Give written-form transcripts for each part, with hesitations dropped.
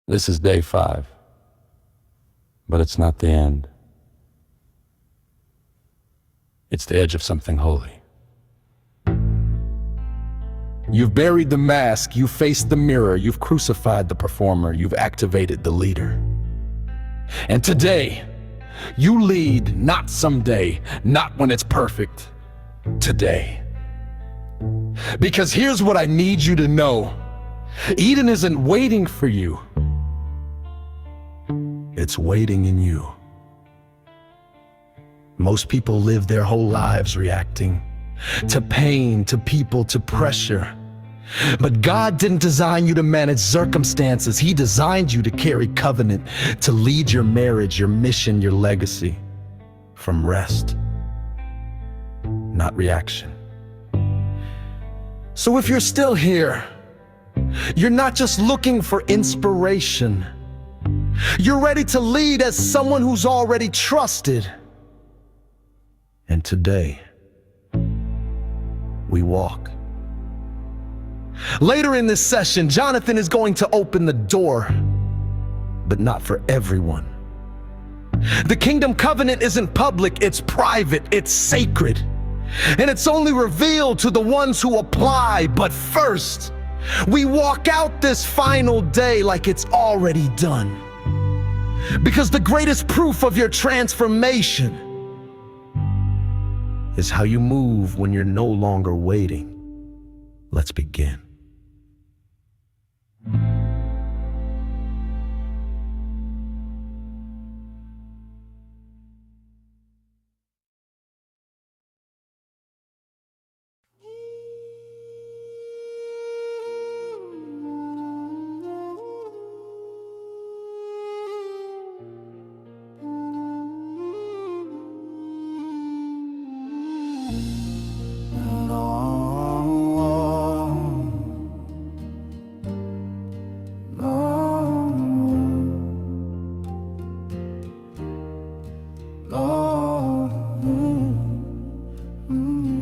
This is day 5, but it's not the end. It's the edge of something holy. You've buried the mask, you've faced the mirror, you've crucified the performer, you've activated the leader. And today, you lead not someday, not when it's perfect, today. Because here's what I need you to know. Eden isn't waiting for you. It's waiting in you. Most people live their whole lives reacting to pain, to people, to pressure. But God didn't design you to manage circumstances. He designed you to carry covenant, to lead your marriage, your mission, your legacy from rest, not reaction. So if you're still here, you're not just looking for inspiration. You're ready to lead as someone who's already trusted. And today, we walk. Later in this session, Jonathan is going to open the door, but not for everyone. The Kingdom Covenant isn't public, it's private, it's sacred. And it's only revealed to the ones who apply. But first, we walk out this final day like it's already done. Because the greatest proof of your transformation is how you move when you're no longer waiting. Let's begin.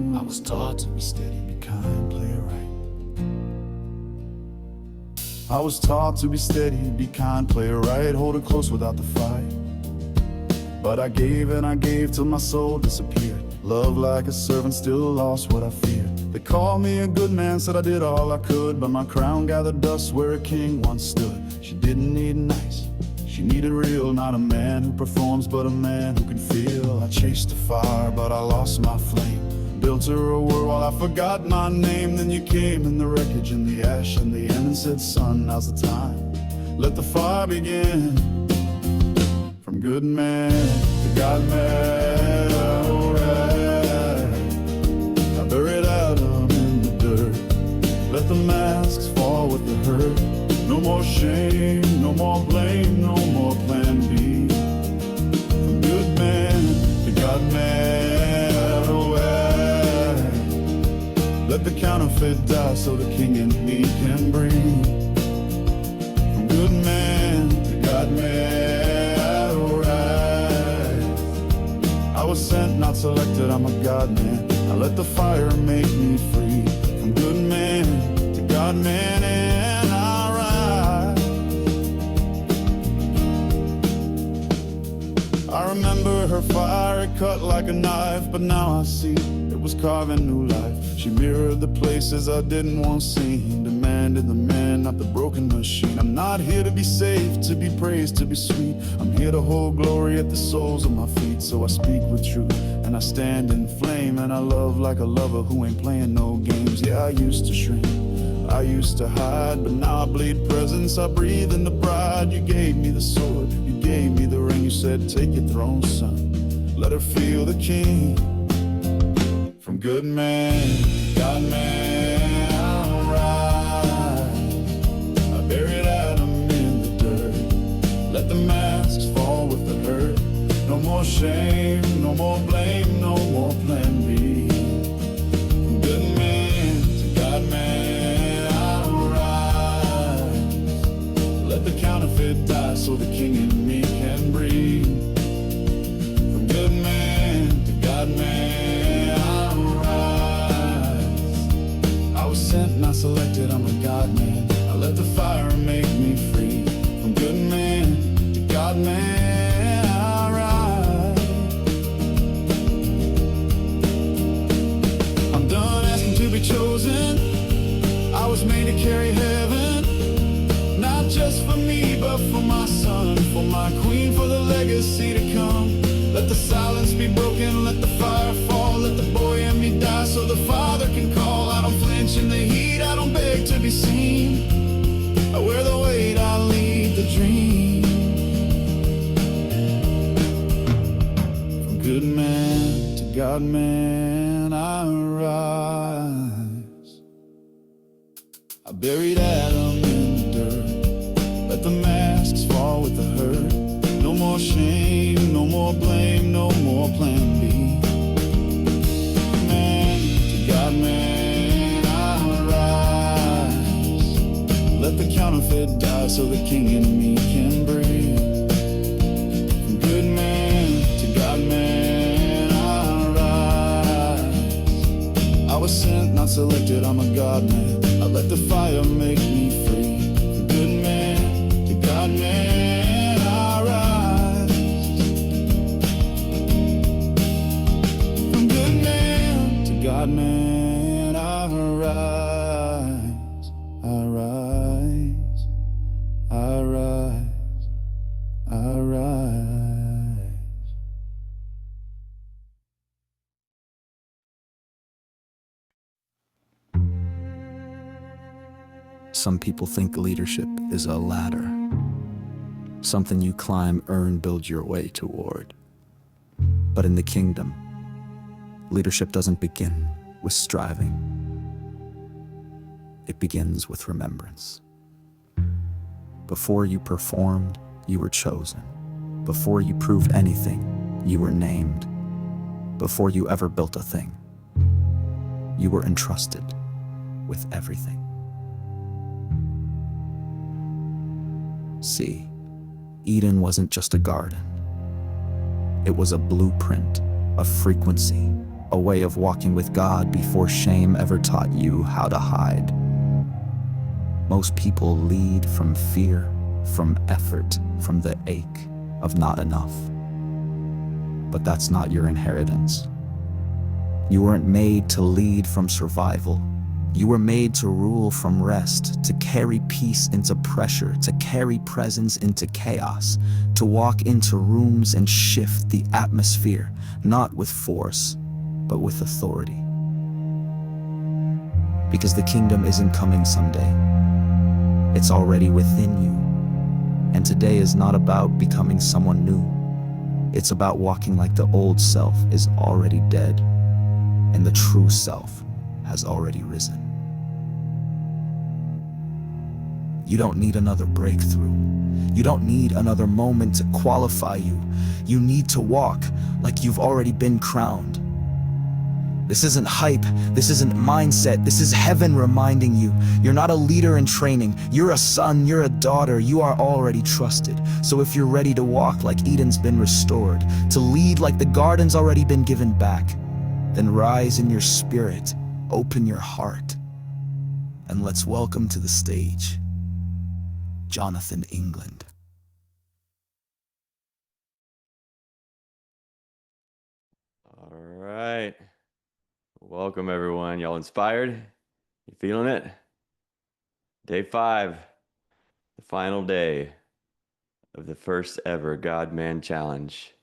I was taught to be steady, be kind, play it right. I was taught to be steady, be kind, play it right, hold it close without the fight. But I gave and I gave till my soul disappeared. Love like a servant, still lost what I feared. They called me a good man, said I did all I could, but my crown gathered dust where a king once stood. She didn't need nice, she needed real, not a man who performs, but a man who can feel. I chased the fire, but I lost my flame. Built her a world while I forgot my name. Then you came in the wreckage and the ash and the end and said, son, now's the time. Let the fire begin. From good man to God man, alright. I buried Adam in the dirt. Let the masks fall with the hurt. No more shame, no more blame, no more plan B. From good man to God man, alright. Let the counterfeit die so the king in me can breathe. From good man to God man, alright. I was sent, not selected, I'm a God man. I let the fire make me free. From good man to God man, and I rise. I remember her fire, it cut like a knife, but now I see it was carving new life. She mirrored the places I didn't want seen, demanded the man, not the broken machine. I'm not here to be safe, to be praised, to be sweet. I'm here to hold glory at the soles of my feet. So I speak with truth, and I stand in flame, and I love like a lover who ain't playing no games. Yeah, I used to shrink, I used to hide, but now I bleed presence, I breathe in the bride. You gave me the sword, you gave me the ring. You said, take your throne, son, let her feel the king. From good man, God man, alright. I buried Adam in the dirt. Let the masks fall with the hurt. No more shame, no more blame, no more plan B. From good man to God man, alright. Let the counterfeit die so the king in me can breathe. From good man to God man, sent, not selected, I'm a God man. I let the fire make me free. From good God-man I ride. I'm done asking to be chosen. I was made to carry heaven, not just for me, but for my son, for my queen, for the legacy to come. Let the silence be broken, let the fire fall, let the boy in me die so the father can call. I don't flinch in the heat, I don't beg to be seen. I wear the weight, I lead the dream. From good man to God man I rise. I buried Adam in the dirt, let the masks fall with the hurt. No more shame, no more blame, no more plan B. Man to God man I rise. Let the counterfeit die so the king in me can breathe. From good man to God man I rise. I was sent, not selected, I'm a God man. I let the fire make me free. From good man to God man I rise. From good man to God man I rise. I rise. I rise. I rise. Some people think leadership is a ladder, something you climb, earn, build your way toward. But in the kingdom, leadership doesn't begin with striving. It begins with remembrance. Before you performed, you were chosen. Before you proved anything, you were named. Before you ever built a thing, you were entrusted with everything. See, Eden wasn't just a garden. It was a blueprint, a frequency, a way of walking with God before shame ever taught you how to hide. Most people lead from fear, from effort, from the ache of not enough. But that's not your inheritance. You weren't made to lead from survival. You were made to rule from rest, to carry peace into pressure, to carry presence into chaos, to walk into rooms and shift the atmosphere, not with force, but with authority. Because the kingdom isn't coming someday. It's already within you. And today is not about becoming someone new. It's about walking like the old self is already dead, and the true self has already risen. You don't need another breakthrough. You don't need another moment to qualify you. You need to walk like you've already been crowned. This isn't hype, this isn't mindset, this is heaven reminding you. You're not a leader in training, you're a son, you're a daughter, you are already trusted. So if you're ready to walk like Eden's been restored, to lead like the garden's already been given back, then rise in your spirit, open your heart, and let's welcome to the stage, Jonathan England. All right. Welcome, everyone. Y'all inspired? You feeling it? Day 5, the final day of the first ever God-Man Challenge.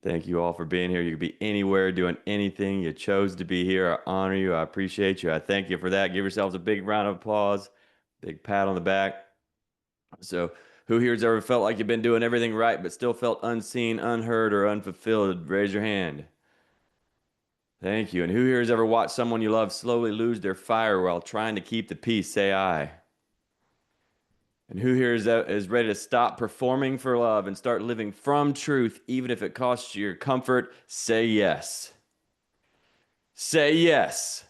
Thank you all for being here. You could be anywhere, doing anything. You chose to be here. I honor you. I appreciate you. I thank you for that. Give yourselves a big round of applause, big pat on the back. So, who here has ever felt like you've been doing everything right, but still felt unseen, unheard, or unfulfilled? Raise your hand. Thank you. And who here has ever watched someone you love slowly lose their fire while trying to keep the peace? Say aye. And who here is ready to stop performing for love and start living from truth, even if it costs you your comfort? Say yes. Say yes.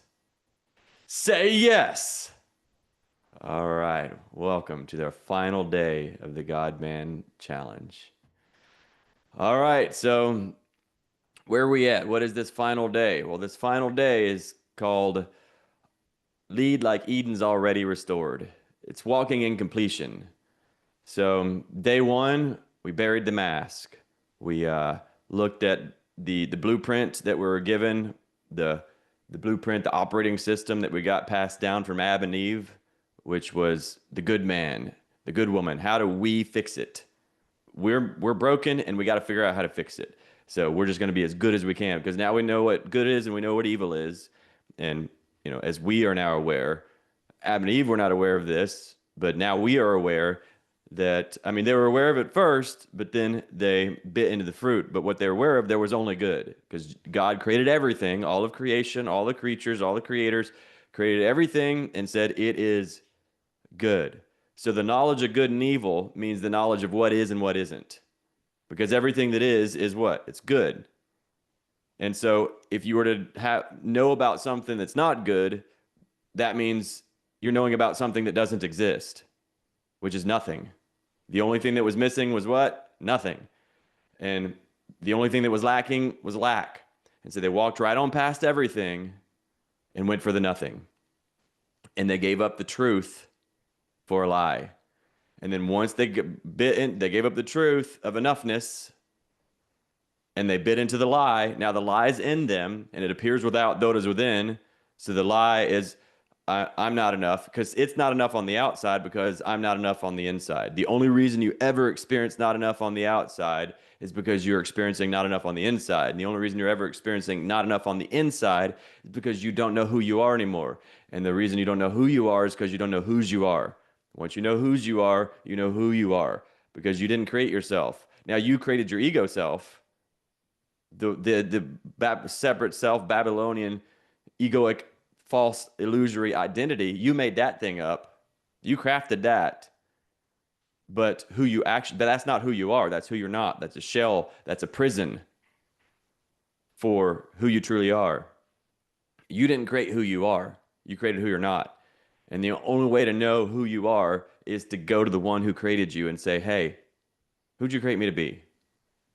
Say yes. All right. Welcome to the final day of the God-Man Challenge. All right. So, where are we at? What is this final day? Well, this final day is called Lead Like Eden's Already Restored. It's walking in completion. So day one, we buried the mask. We looked at the blueprint that we were given, the blueprint, the operating system that we got passed down from Adam and Eve, which was the good man, the good woman. How do we fix it? We're broken, and we got to figure out how to fix it. So we're just going to be as good as we can, because now we know what good is and we know what evil is. And as we are now aware, Adam and Eve were not aware of this, but now we are aware that, I mean, they were aware of it first, but then they bit into the fruit. But what they're aware of, there was only good, because God created everything, all of creation, all the creatures, all the creators, created everything and said it is good. So the knowledge of good and evil means the knowledge of what is and what isn't, because everything that is what? It's good. And so if you were to know about something that's not good, that means you're knowing about something that doesn't exist, which is nothing. The only thing that was missing was what? Nothing. And the only thing that was lacking was lack. And so they walked right on past everything and went for the nothing. And they gave up the truth for a lie. And then once they they gave up the truth of enoughness and they bit into the lie. Now the lie is in them, and it appears without, though it is within. So the lie is, I'm not enough, because it's not enough on the outside, because I'm not enough on the inside. The only reason you ever experience not enough on the outside is because you're experiencing not enough on the inside. And the only reason you're ever experiencing not enough on the inside is because you don't know who you are anymore. And the reason you don't know who you are is because you don't know whose you are. Once you know whose you know who you are, because you didn't create yourself. Now you created your ego self, the separate self, Babylonian, egoic, false, illusory identity. You made that thing up. You crafted that. But that's not who you are. That's who you're not. That's a shell. That's a prison for who you truly are. You didn't create who you are. You created who you're not. And the only way to know who you are is to go to the one who created you and say, hey, who'd you create me to be?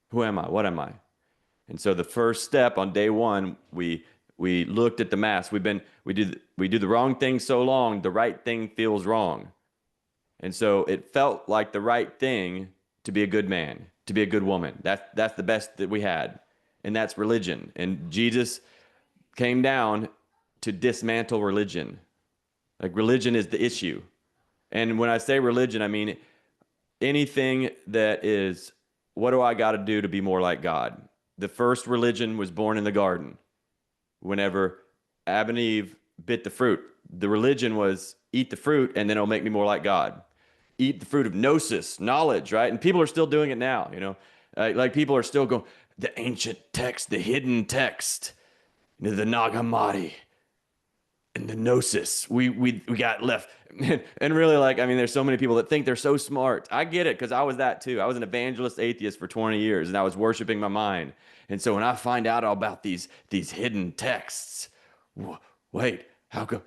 Who am I? What am I? And so the first step on day one, we looked at the mask. We do the wrong thing so long, the right thing feels wrong. And so it felt like the right thing to be a good man, to be a good woman. That's the best that we had. And that's religion. And Jesus came down to dismantle religion. Like, religion is the issue. And when I say religion, I mean anything that is, what do I got to do to be more like God? The first religion was born in the garden. Whenever Adam and Eve bit the fruit, the religion was eat the fruit and then it'll make me more like God. Eat the fruit of gnosis, knowledge, right? And people are still doing it now, like people are still going, the ancient text, the hidden text, the Nag Hammadi, and the gnosis. We got left. And really, there's so many people that think they're so smart. I get it, because I was that too. I was an evangelist atheist for 20 years, and I was worshiping my mind. And so when I find out all about these hidden texts, wait, how come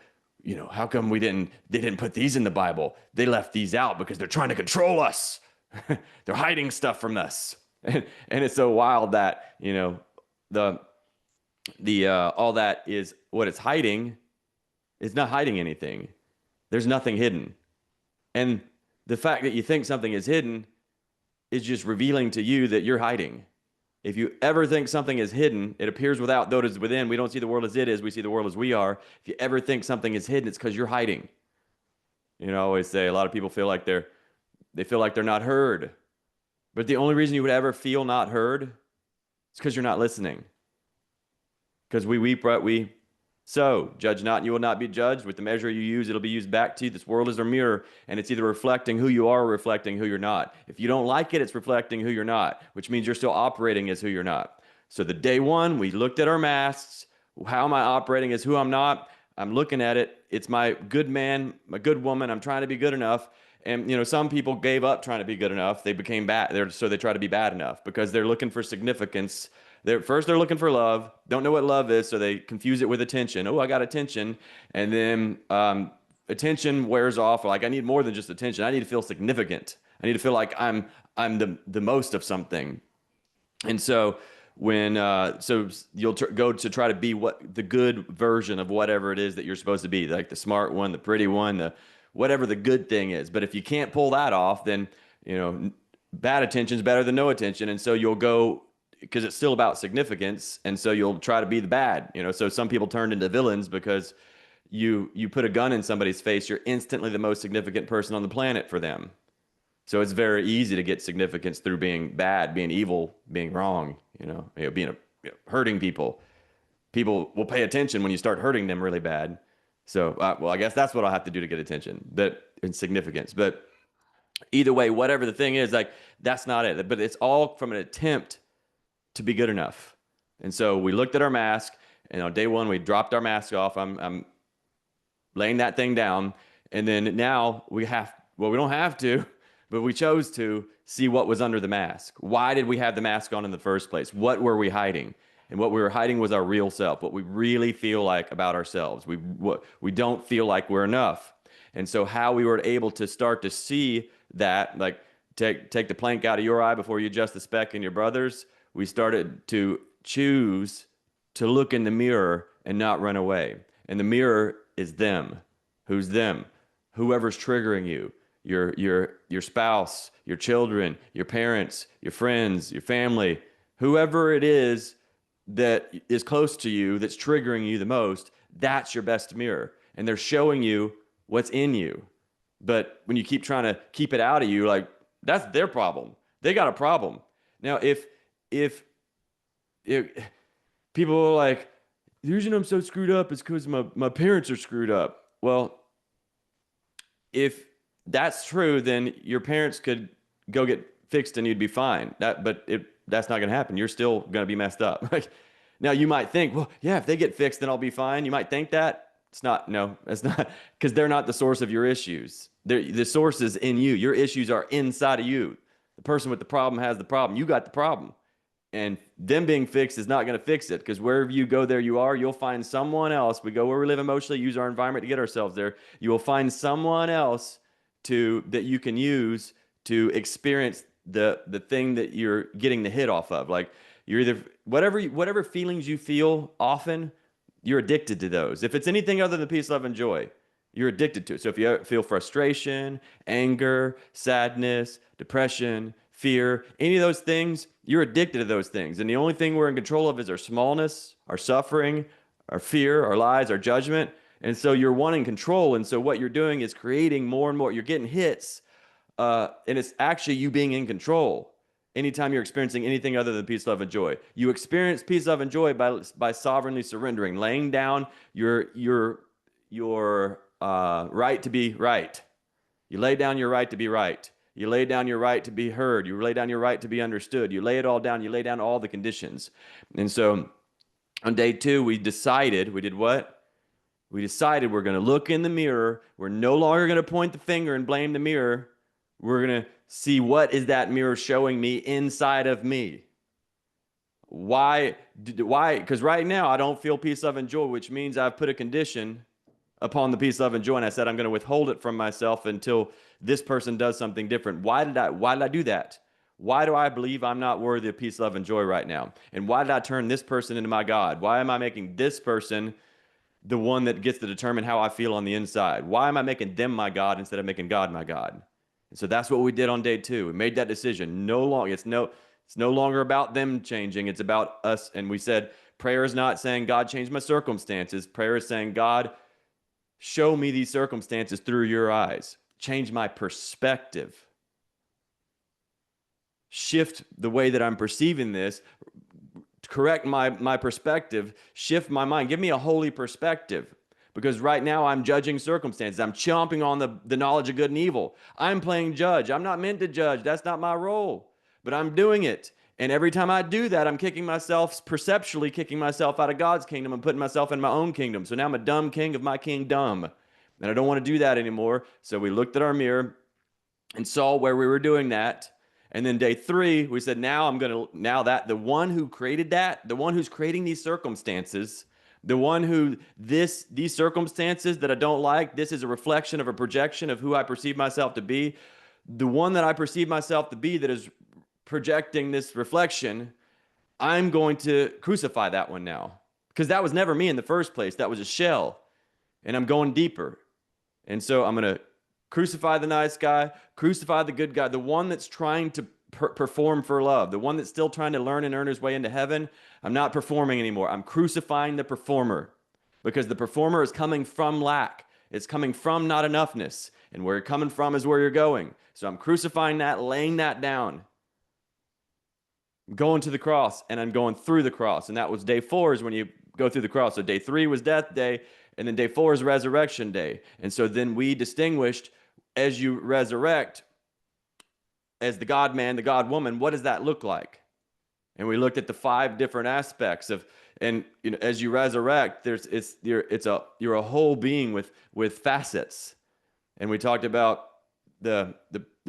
they didn't put these in the Bible? They left these out because they're trying to control us. They're hiding stuff from us. And it's so wild that, all that is what it's hiding. It's not hiding anything. There's nothing hidden. And the fact that you think something is hidden is just revealing to you that you're hiding. If you ever think something is hidden, it appears without, though it is within. We don't see the world as it is. We see the world as we are. If you ever think something is hidden, it's because you're hiding. I always say a lot of people feel like they're not heard. But the only reason you would ever feel not heard is because you're not listening. Because we weep what we sow. Judge not, and you will not be judged. With the measure you use, it'll be used back to you. This world is a mirror, and it's either reflecting who you are or reflecting who you're not. If you don't like it, it's reflecting who you're not, which means you're still operating as who you're not. So the day one, we looked at our masks. How am I operating as who I'm not? I'm looking at it. It's my good man, my good woman. I'm trying to be good enough. And, some people gave up trying to be good enough. They became bad. So they try to be bad enough because they're looking for significance. They're looking for love, don't know what love is, so they confuse it with attention. Oh, I got attention. And then attention wears off. Like, I need more than just attention. I need to feel significant. I need to feel like I'm the most of something. And so so you'll go to try to be the good version of whatever it is that you're supposed to be, like the smart one, the pretty one, whatever the good thing is. But if you can't pull that off, then bad attention is better than no attention. And so you'll go, because it's still about significance. And so you'll try to be the bad, so some people turned into villains because you put a gun in somebody's face, you're instantly the most significant person on the planet for them. So it's very easy to get significance through being bad, being evil, being wrong, hurting people. People will pay attention when you start hurting them really bad. So, I guess that's what I'll have to do to get attention, in significance. But either way, whatever the thing is, like, that's not it. But it's all from an attempt to be good enough. And so we looked at our mask, and on day one, we dropped our mask off. I'm laying that thing down. And then now we don't have to, but we chose to see what was under the mask. Why did we have the mask on in the first place? What were we hiding? And what we were hiding was our real self, what we really feel like about ourselves. We don't feel like we're enough. And so how we were able to start to see that, like, take the plank out of your eye before you adjust the speck in your brother's, we started to choose to look in the mirror and not run away. And the mirror is them. Who's them? Whoever's triggering you. Your spouse, your children, your parents, your friends, your family, whoever it is that is close to you, that's triggering you the most, that's your best mirror. And they're showing you what's in you. But when you keep trying to keep it out of you, like, that's their problem. They got a problem. Now, if people are like, the reason I'm so screwed up is because my parents are screwed up. Well, if that's true, then your parents could go get fixed and you'd be fine. That's not going to happen. You're still going to be messed up. Now you might think, well, yeah, if they get fixed, then I'll be fine. You might think that. It's not, because they're not the source of your issues. The source is in you. Your issues are inside of you. The person with the problem has the problem. You got the problem. And them being fixed is not going to fix it, because wherever you go, there you are. You'll find someone else. We go where we live emotionally, use our environment to get ourselves there. You will find someone else that you can use to experience the thing that you're getting the hit off of. Like, you're either whatever feelings you feel often, you're addicted to those. If it's anything other than peace, love, and joy, you're addicted to it. So if you feel frustration, anger, sadness, depression, fear, any of those things, you're addicted to those things. And the only thing we're in control of is our smallness, our suffering, our fear, our lies, our judgment. And so you're wanting control. And so what you're doing is creating more and more. You're getting hits. And it's actually you being in control. Anytime you're experiencing anything other than peace, love, and joy, you experience peace, love, and joy by sovereignly surrendering, laying down your right to be right. You lay down your right to be right. You lay down your right to be heard. You lay down your right to be understood. You lay it all down. You lay down all the conditions. And so on day 2, we did what? We decided we're going to look in the mirror. We're no longer going to point the finger and blame the mirror. We're going to see, what is that mirror showing me inside of me? Why? Because right now I don't feel peace, love, and joy, which means I've put a condition upon the peace, love, and joy. And I said, I'm going to withhold it from myself until this person does something different. Why did I do that? Why do I believe I'm not worthy of peace, love, and joy right now? And why did I turn this person into my God? Why am I making this person the one that gets to determine how I feel on the inside? Why am I making them my God instead of making God my God? And so that's what we did on day 2. We made that decision. It's no longer about them changing. It's about us. And we said, prayer is not saying, God, change my circumstances. Prayer is saying, God, show me these circumstances through your eyes. Change my perspective. Shift the way that I'm perceiving this. Correct my perspective. Shift my mind. Give me a holy perspective. Because right now I'm judging circumstances. I'm chomping on the knowledge of good and evil. I'm playing judge. I'm not meant to judge. That's not my role. But I'm doing it. And every time I do that, I'm perceptually kicking myself out of God's kingdom and putting myself in my own kingdom. So now I'm a dumb king of my kingdom. And I don't want to do that anymore. So we looked at our mirror and saw where we were doing that. And then day 3, we said, now that the one who created that, the one who's creating these circumstances, the one who these circumstances that I don't like, this is a reflection of a projection of who I perceive myself to be. The one that I perceive myself to be that is projecting this reflection, I'm going to crucify that one now. Because that was never me in the first place. That was a shell. And I'm going deeper. And so I'm going to Crucify the nice guy, crucify the good guy, the one that's trying to perform for love, the one that's still trying to learn and earn his way into heaven. I'm not performing anymore. I'm crucifying the performer, because the performer is coming from lack. It's coming from not enoughness. And where you're coming from is where you're going. So I'm crucifying that, laying that down. I'm going to the cross, and I'm going through the cross. And that was day 4 is when you go through the cross. So day 3 was death day, and then day 4 is resurrection day. And so then we distinguished, as you resurrect, as the God-man, the God-woman, what does that look like? And we looked at the 5 different aspects of, and you know, as you resurrect, you're a whole being with facets. And we talked about the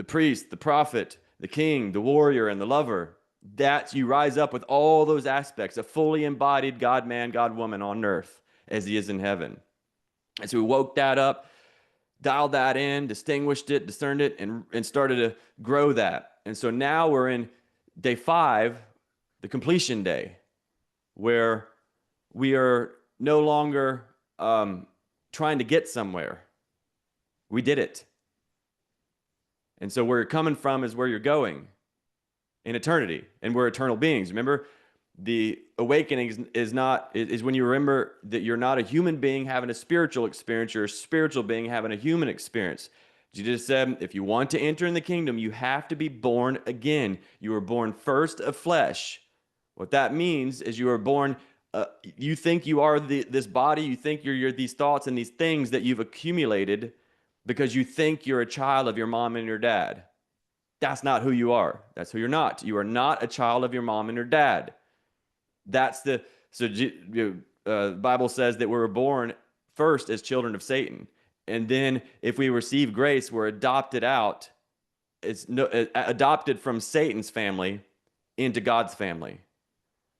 priest, the prophet, the king, the warrior, and the lover. That you rise up with all those aspects, a fully embodied God-man, God-woman on earth as he is in heaven. And so we woke that up, dialed that in, distinguished it, discerned it, and started to grow that. And so now we're in day 5, the completion day, where we are no longer trying to get somewhere. We did it. And so where you're coming from is where you're going in eternity, and we're eternal beings. Remember, the awakening is when you remember that you're not a human being having a spiritual experience, you're a spiritual being having a human experience. Jesus said, if you want to enter in the kingdom, you have to be born again. You were born first of flesh. What that means is you were born, you think you are this body, you think you're these thoughts and these things that you've accumulated because you think you're a child of your mom and your dad. That's not who you are. That's who you're not. You are not a child of your mom and your dad. The Bible says that we were born first as children of Satan. And then if we receive grace, we're adopted out. Adopted from Satan's family into God's family.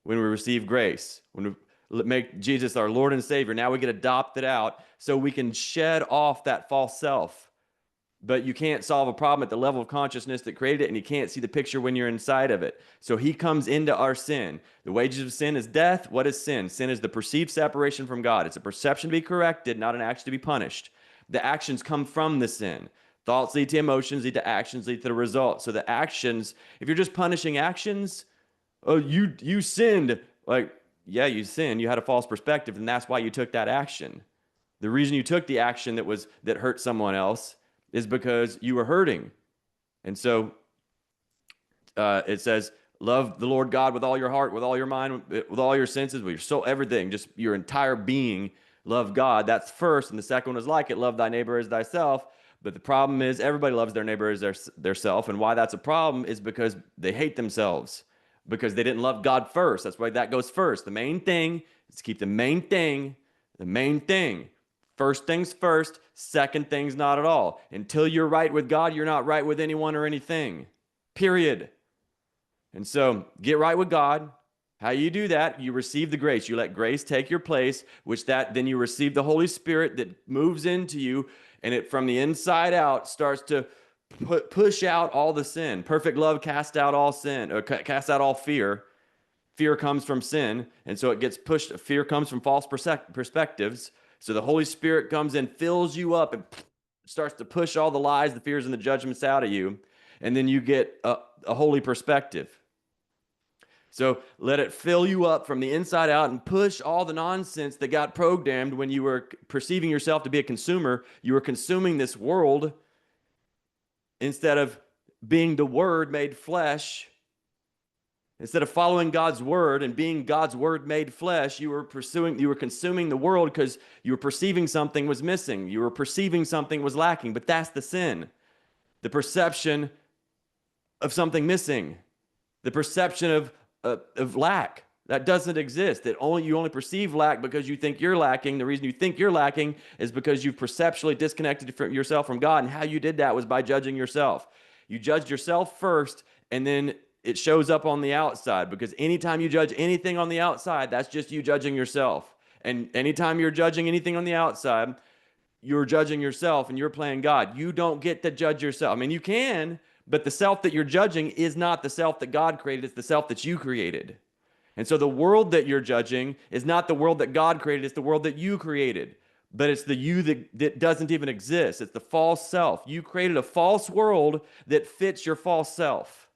When we receive grace, when we make Jesus our Lord and Savior, now we get adopted out so we can shed off that false self. But you can't solve a problem at the level of consciousness that created it, and you can't see the picture when you're inside of it. So he comes into our sin. The wages of sin is death. What is sin? Sin is the perceived separation from God. It's a perception to be corrected, not an action to be punished. The actions come from the sin. Thoughts lead to emotions, lead to actions, lead to the result. So the actions, if you're just punishing actions, oh, you sinned. Like, yeah, you sinned. You had a false perspective, and that's why you took that action. The reason you took the action that hurt someone else is because you were hurting. And so it says, love the Lord God with all your heart, with all your mind, with all your senses, with your soul, everything, just your entire being. Love God. That's first. And the second one is like it. Love thy neighbor as thyself. But the problem is everybody loves their neighbor as their self. And why that's a problem is because they hate themselves, because they didn't love God first. That's why that goes first. The main thing is to keep the main thing. First things first, second things not at all. Until you're right with God, you're not right with anyone or anything. Period. And so get right with God. How you do that? You receive the grace. You let grace take your place, then you receive the Holy Spirit that moves into you, and it from the inside out starts to push out all the sin. Perfect love casts out all sin, or casts out all fear. Fear comes from sin, and so it gets pushed. Fear comes from false perspectives. So the Holy Spirit comes in, fills you up, and starts to push all the lies, the fears, and the judgments out of you. And then you get a holy perspective. So let it fill you up from the inside out and push all the nonsense that got programmed when you were perceiving yourself to be a consumer. You were consuming this world instead of being the Word made flesh. Instead of following God's word and being God's word made flesh, you were consuming the world because you were perceiving something was missing. You were perceiving something was lacking, but that's the sin. The perception of something missing. The perception of lack. That doesn't exist. You only perceive lack because you think you're lacking. The reason you think you're lacking is because you've perceptually disconnected yourself from God, and how you did that was by judging yourself. You judged yourself first, and then it shows up on the outside, because anytime you judge anything on the outside, that's just you judging yourself. And anytime you're judging anything on the outside, you're judging yourself and you're playing God. You don't get to judge yourself. I mean, you can, but the self that you're judging is not the self that God created. It's the self that you created. And so the world that you're judging is not the world that God created. It's the world that you created. but it's the you that doesn't even exist. It's the false self. You created a false world that fits your false self.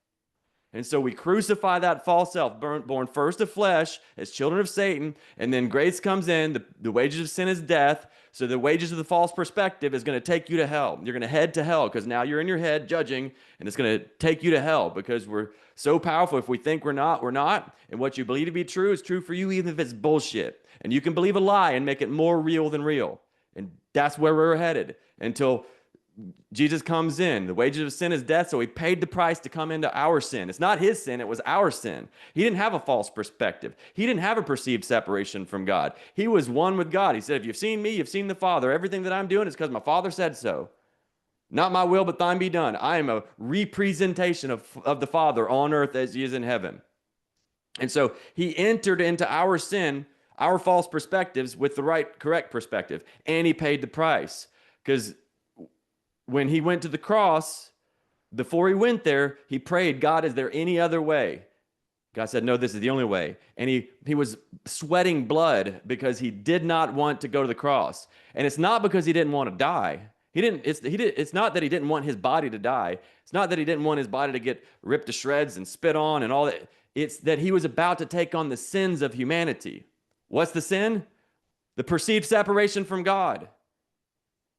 And so we crucify that false self, born first of flesh as children of Satan, and then grace comes in. The wages of sin is death. So the wages of the false perspective is going to take you to hell. You're going to head to hell because now you're in your head judging, and it's going to take you to hell because we're so powerful. If we think we're not, we're not. And what you believe to be true is true for you, even if it's bullshit. And you can believe a lie and make it more real than real. And that's where we're headed until Jesus comes in. The wages of sin is death, so he paid the price to come into our sin. It's not his sin, it was our sin. He didn't have a false perspective. He didn't have a perceived separation from God. He was one with God. He said, if you've seen me, you've seen the Father. Everything that I'm doing is because my Father said so. Not my will, but thine be done. I am a representation of the Father on earth as he is in heaven. And so he entered into our sin, our false perspectives, with the right, correct perspective. And he paid the price. Because when he went to the cross, before he went there, he prayed, God, is there any other way? God said, no, this is the only way. And he was sweating blood because he did not want to go to the cross. And it's not because he didn't want to die. It's not that he didn't want his body to die. It's not that he didn't want his body to get ripped to shreds and spit on and all that. It's that he was about to take on the sins of humanity. What's the sin? The perceived separation from God.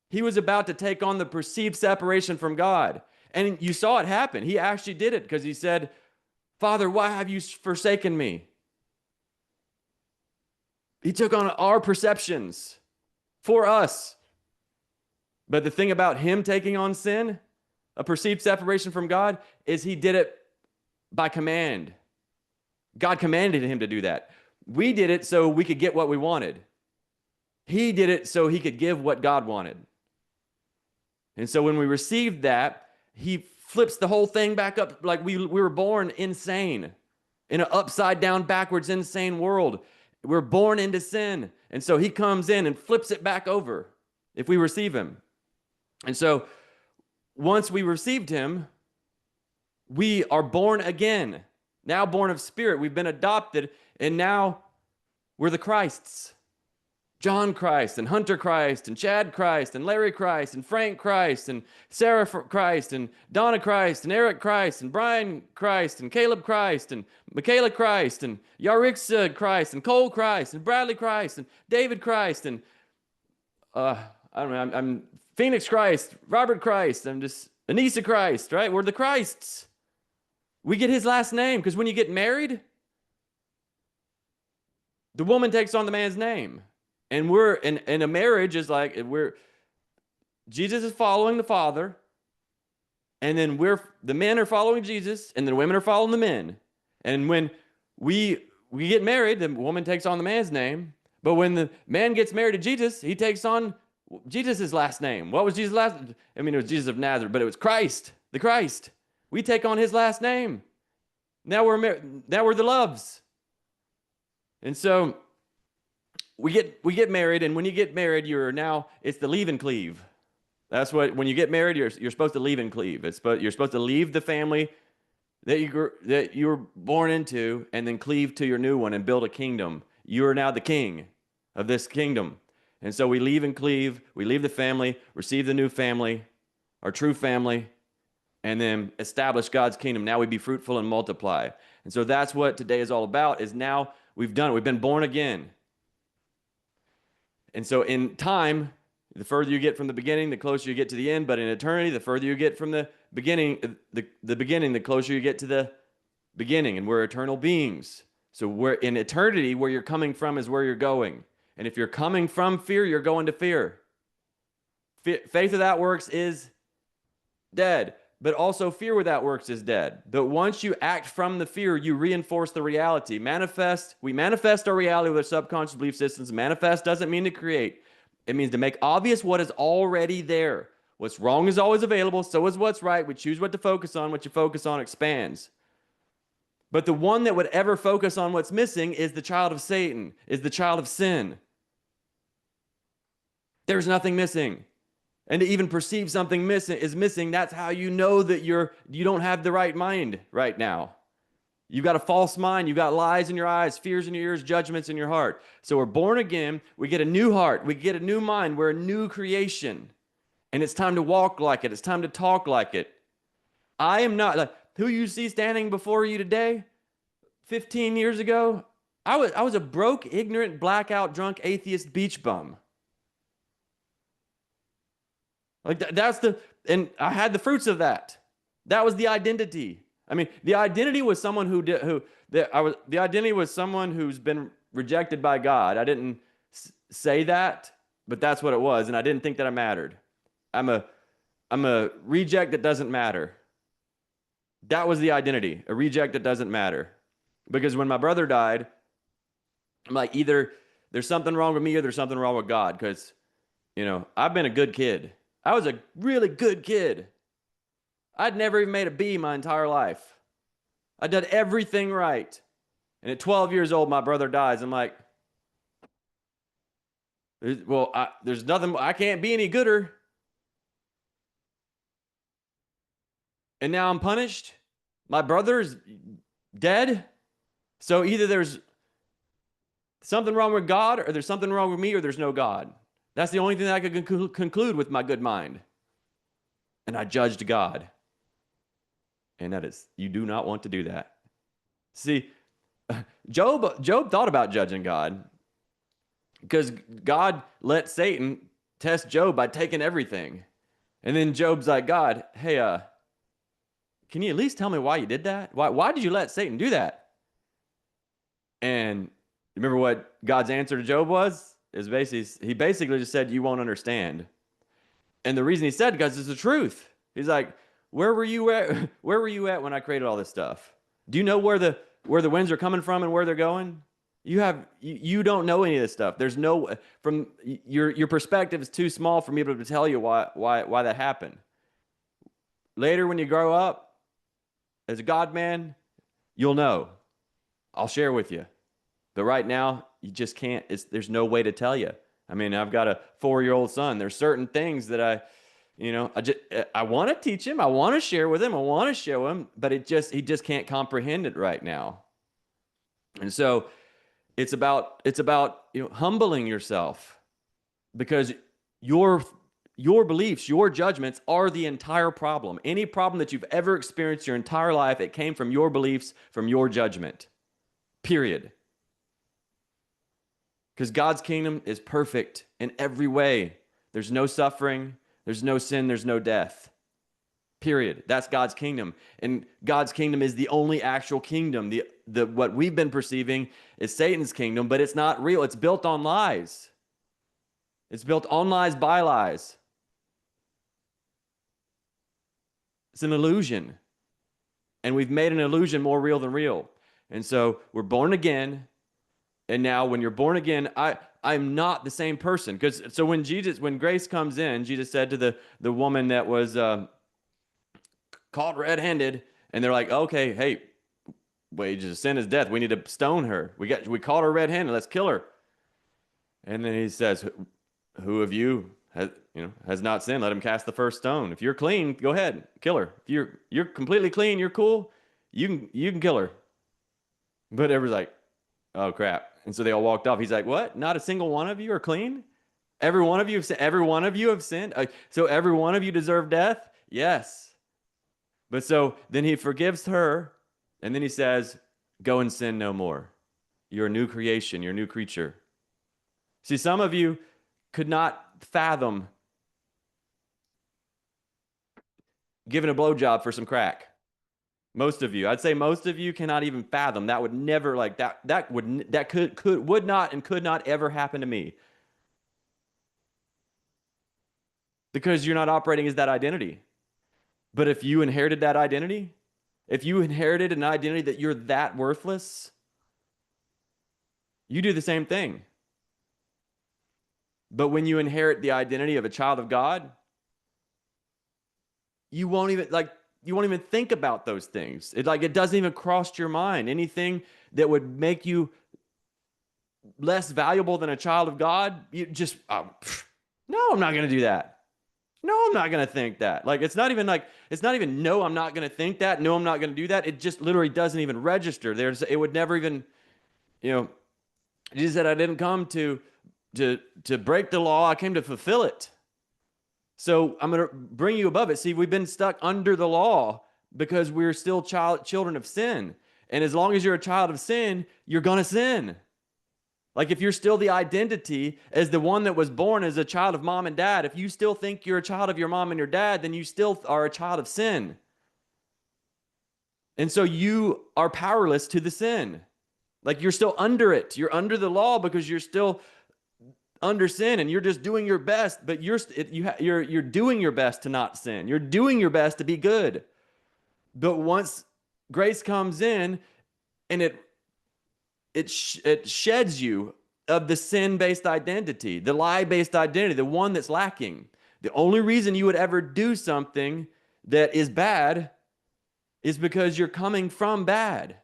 He was about to take on the perceived separation from God. And you saw it happen. He actually did it because he said, Father, why have you forsaken me? He took on our perceptions for us. But the thing about him taking on sin, a perceived separation from God, is he did it by command. God commanded him to do that. We did it so we could get what we wanted. He did it so he could give what God wanted. And so when we received that, he flips the whole thing back up like we were born insane, in an upside down, backwards, insane world. We're born into sin. And so he comes in and flips it back over if we receive him. And so once we received him, we are born again, now born of spirit. We've been adopted, and now we're the Christs. John Christ and Hunter Christ and Chad Christ and Larry Christ and Frank Christ and Sarah Christ and Donna Christ and Eric Christ and Brian Christ and Caleb Christ and Michaela Christ and Yarixa Christ and Cole Christ and Bradley Christ and David Christ and I don't know, I'm Phoenix Christ, Robert Christ, I'm just Anissa Christ, right? We're the Christs. We get his last name because when you get married, the woman takes on the man's name. And we're in a marriage is like Jesus is following the Father, and then the men are following Jesus, and the women are following the men. And when we get married, the woman takes on the man's name. But when the man gets married to Jesus, he takes on Jesus' last name. What was Jesus' last? I mean, it was Jesus of Nazareth, but it was Christ, the Christ. We take on his last name. Now we're the Loves. And so we get married, and when you get married, it's the leave and cleave. That's what, when you get married, you're supposed to leave and cleave. You're supposed to leave the family that you were born into, and then cleave to your new one and build a kingdom. You are now the king of this kingdom. And so we leave and cleave, we leave the family, receive the new family, our true family, and then establish God's kingdom. Now we be fruitful and multiply. And so that's what today is all about, is now we've done it. We've been born again. And so in time, the further you get from the beginning, the closer you get to the end. But in eternity, the further you get from the beginning, the closer you get to the beginning. And we're eternal beings. So we're in eternity, where you're coming from is where you're going. And if you're coming from fear, you're going to fear. Faith without works is dead. But also fear without works is dead. But once you act from the fear, you reinforce the reality. We manifest our reality with our subconscious belief systems. Manifest doesn't mean to create. It means to make obvious what is already there. What's wrong is always available, so is what's right. We choose what to focus on. What you focus on expands. But the one that would ever focus on what's missing is the child of Satan, is the child of sin. There's nothing missing. And to even perceive something missing, that's how you know that you don't have the right mind right now. You've got a false mind. You've got lies in your eyes, fears in your ears, judgments in your heart. So we're born again. We get a new heart. We get a new mind. We're a new creation. And it's time to walk like it. It's time to talk like it. I am not like who you see standing before you today. 15 years ago, I was a broke, ignorant, blackout, drunk, atheist beach bum. Like and I had the fruits of that. That was the identity. I mean, the identity was someone the identity was someone who's been rejected by God. I didn't say that, but that's what it was, and I didn't think that I mattered. I'm a reject that doesn't matter. That was the identity, a reject that doesn't matter. Because when my brother died, I'm like, either there's something wrong with me or there's something wrong with God. Because, I've been a good kid. I was a really good kid. I'd never even made a B my entire life. I did everything right. And at 12 years old, my brother dies. I'm like, well, there's nothing, I can't be any gooder. And now I'm punished. My brother's dead. So either there's something wrong with God, or there's something wrong with me, or there's no God. That's the only thing that I could conclude with my good mind. And I judged God. And that is, you do not want to do that. See, Job thought about judging God because God let Satan test Job by taking everything. And then Job's like, God, hey, can you at least tell me why you did that? Why did you let Satan do that? And remember what God's answer to Job was? He basically just said, you won't understand. And the reason he said, because it's the truth. He's like, where were you at? Where were you at when I created all this stuff? Do you know where the winds are coming from and where they're going? You don't know any of this stuff. There's no, from your perspective is too small for me to tell you why that happened. Later, when you grow up as a God man, you'll know. I'll share with you. But right now, you just can't. There's no way to tell you. I mean, I've got a 4-year-old son. There's certain things that I want to teach him. I want to share with him. I want to show him, but he just can't comprehend it right now. And so it's about humbling yourself, because your beliefs, your judgments are the entire problem. Any problem that you've ever experienced your entire life, it came from your beliefs, from your judgment. Period. Because God's kingdom is perfect in every way. There's no suffering, there's no sin, there's no death. Period. That's God's kingdom. And God's kingdom is the only actual kingdom. What we've been perceiving is Satan's kingdom, but it's not real. It's built on lies. It's built on lies by lies. It's an illusion. And we've made an illusion more real than real. And so we're born again. And now when you're born again, I'm not the same person. So when grace comes in, Jesus said to the woman that was caught red-handed, and they're like, okay, hey, wages of sin is death. We need to stone her. We caught her red-handed. Let's kill her. And then he says, who of you has not sinned? Let him cast the first stone. If you're clean, go ahead, kill her. If you're completely clean, you're cool, you can kill her. But everyone's like, oh crap. And so they all walked off. He's like, what? Not a single one of you are clean? Every one of you have sinned? So every one of you deserve death? Yes. But so then he forgives her, and then he says, go and sin no more. You're a new creation. You're a new creature. See, some of you could not fathom giving a blowjob for some crack. Most of you, I'd say most of you cannot even fathom. That would never, like that would not and could not ever happen to me. Because you're not operating as that identity. But if you inherited that identity, if you inherited an identity that you're that worthless, you do the same thing. But when you inherit the identity of a child of God, you won't even think about those things. It doesn't even cross your mind. Anything that would make you less valuable than a child of God, you just, no, I'm not going to do that. No, I'm not going to think that. Like, it's not even, no, I'm not going to think that. No, I'm not going to do that. It just literally doesn't even register. It would never even, you know, Jesus said, I didn't come to break the law. I came to fulfill it. So I'm going to bring you above it. See, we've been stuck under the law because we're still children of sin. And as long as you're a child of sin, you're going to sin. Like if you're still the identity as the one that was born as a child of mom and dad, if you still think you're a child of your mom and your dad, then you still are a child of sin. And so you are powerless to the sin. Like you're still under it. You're under the law because you're still under sin and you're just doing your best, but you're doing your best to not sin. You're doing your best to be good. But once grace comes in and it sheds you of the sin-based identity, the lie-based identity, the one that's lacking. The only reason you would ever do something that is bad is because you're coming from bad.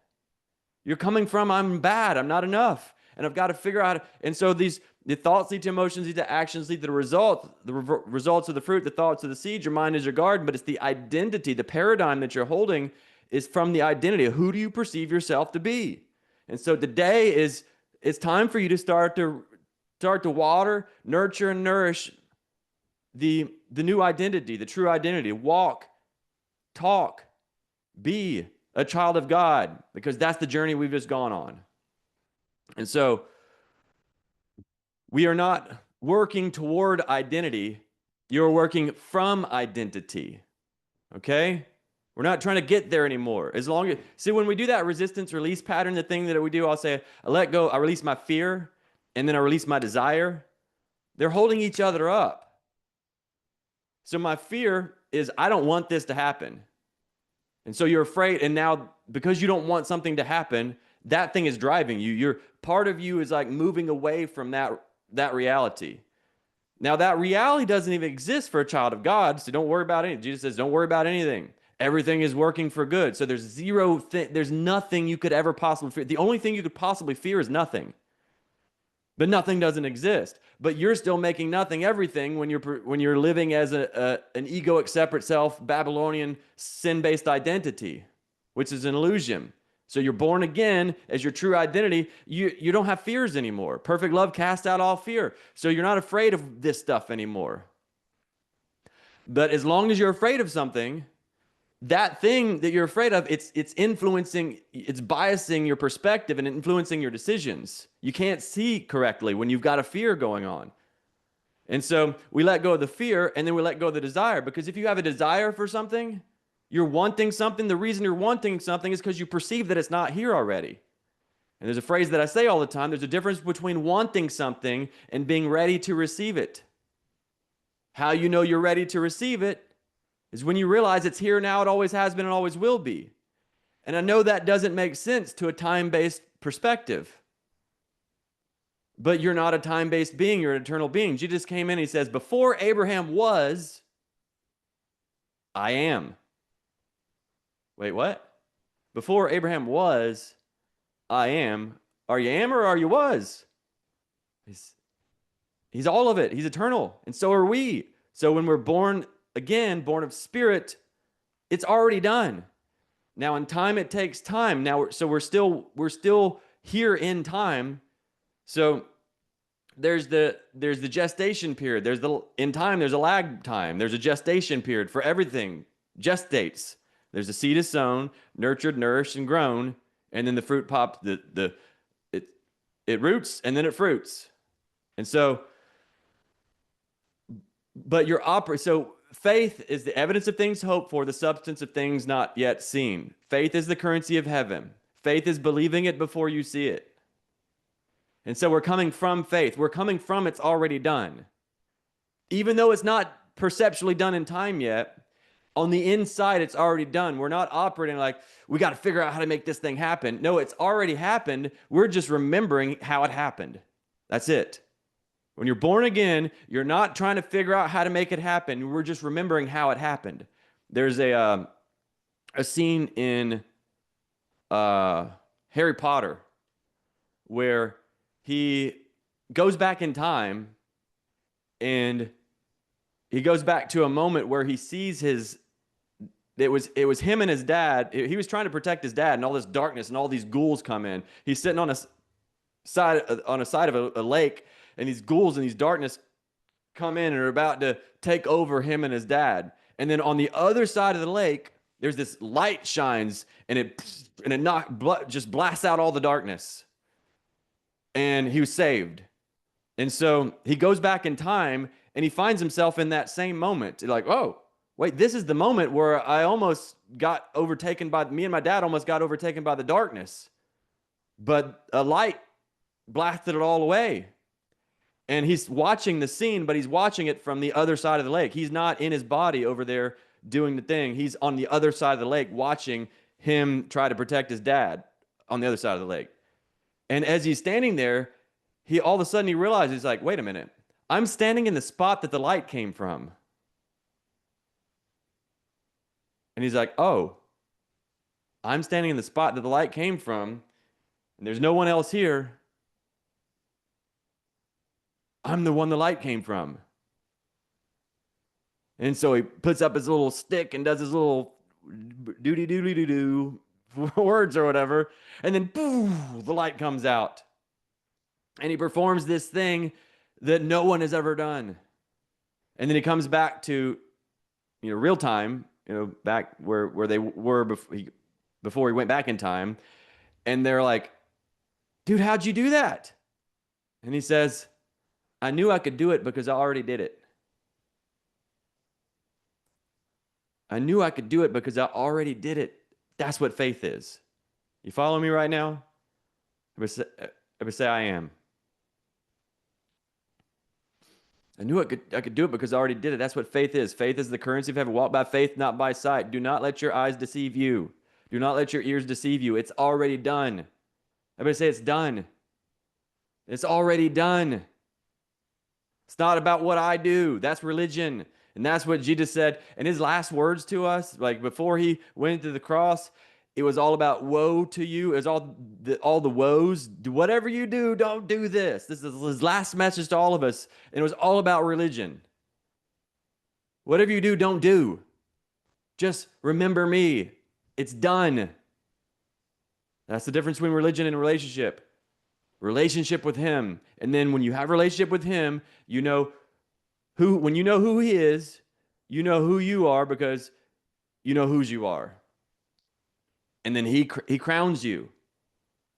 You're coming from, I'm bad, I'm not enough, and I've got to figure out. And so the thoughts lead to emotions, lead to actions, lead to the result. The results of the fruit, the thoughts of the seed. Your mind is your garden, but it's the identity, the paradigm that you're holding is from the identity. Who do you perceive yourself to be? And so today it's time for you to start to water, nurture, and nourish the new identity, the true identity. Walk, talk, be a child of God, because that's the journey we've just gone on. And so we are not working toward identity. You're working from identity. Okay? We're not trying to get there anymore. As long as, see, when we do that resistance release pattern, the thing that we do, I'll say, I let go, I release my fear, and then I release my desire. They're holding each other up. So my fear is, I don't want this to happen. And so you're afraid, and now because you don't want something to happen, that thing is driving you. Your part of you is like moving away from that reality. Now that reality doesn't even exist for a child of God, so don't worry about anything. Jesus says, don't worry about anything. Everything is working for good. So there's nothing you could ever possibly fear. The only thing you could possibly fear is nothing. But nothing doesn't exist. But you're still making nothing everything when you're living as an egoic, separate self, Babylonian, sin-based identity, which is an illusion. So you're born again as your true identity. You don't have fears anymore. Perfect love casts out all fear. So you're not afraid of this stuff anymore. But as long as you're afraid of something, that thing that you're afraid of, it's influencing, it's biasing your perspective and influencing your decisions. You can't see correctly when you've got a fear going on. And so we let go of the fear and then we let go of the desire, because if you have a desire for something, you're wanting something. The reason you're wanting something is because you perceive that it's not here already. And there's a phrase that I say all the time. There's a difference between wanting something and being ready to receive it. How you know you're ready to receive it is when you realize it's here now, it always has been, and always will be. And I know that doesn't make sense to a time-based perspective. But you're not a time-based being, you're an eternal being. Jesus came in and he says, before Abraham was, I am. Wait, what? Before Abraham was, I am. Are you am or are you was? He's all of it. He's eternal. And so are we. So when we're born again, born of spirit, it's already done. Now in time, it takes time. Now, we're still here in time. So there's the gestation period. In time, there's a lag time. There's a gestation period for everything. Gestates. There's the seed is sown, nurtured, nourished, and grown, and then the fruit pops. It roots and then it fruits. And so, but so faith is the evidence of things hoped for, the substance of things not yet seen. Faith is the currency of heaven. Faith is believing it before you see it. And so we're coming from faith. We're coming from it's already done. Even though it's not perceptually done in time yet, on the inside, it's already done. We're not operating like, we got to figure out how to make this thing happen. No, it's already happened. We're just remembering how it happened. That's it. When you're born again, you're not trying to figure out how to make it happen. We're just remembering how it happened. There's a scene in Harry Potter where he goes back in time and he goes back to a moment where he sees it was him and his dad. He was trying to protect his dad, and all this darkness and all these ghouls come in. He's sitting on a side of a lake, and these ghouls and these darkness come in and are about to take over him and his dad. And then on the other side of the lake, there's this light shines, and it just blasts out all the darkness. And he was saved. And so he goes back in time, and he finds himself in that same moment. Like, oh, wait, this is the moment where I almost got overtaken by, me and my dad almost got overtaken by the darkness. But a light blasted it all away. And he's watching the scene, but he's watching it from the other side of the lake. He's not in his body over there doing the thing. He's on the other side of the lake watching him try to protect his dad on the other side of the lake. And as he's standing there, he all of a sudden he realizes, he's like, wait a minute, I'm standing in the spot that the light came from. And he's like, oh, I'm standing in the spot that the light came from, and there's no one else here. I'm the one the light came from. And so he puts up his little stick and does his little doody-doody-doo words or whatever. And then, boom, the light comes out. And he performs this thing that no one has ever done. And then he comes back to, real time, back where they were before he went back in time. And they're like, dude, how'd you do that? And he says, I knew I could do it because I already did it. I knew I could do it because I already did it. That's what faith is. You follow me right now? Everybody say, I am. I knew I could do it because I already did it. That's what faith is. Faith is the currency of heaven. Walk by faith, not by sight. Do not let your eyes deceive you. Do not let your ears deceive you. It's already done. Everybody say it's done. It's already done. It's not about what I do. That's religion. And that's what Jesus said. And his last words to us, like before he went to the cross, it was all about woe to you. It was all the woes. Do whatever you do, don't do this. This is his last message to all of us. And it was all about religion. Whatever you do, don't do. Just remember me. It's done. That's the difference between religion and relationship. Relationship with him. And then when you have a relationship with him, when you know who he is, you know who you are because you know whose you are. And then he crowns you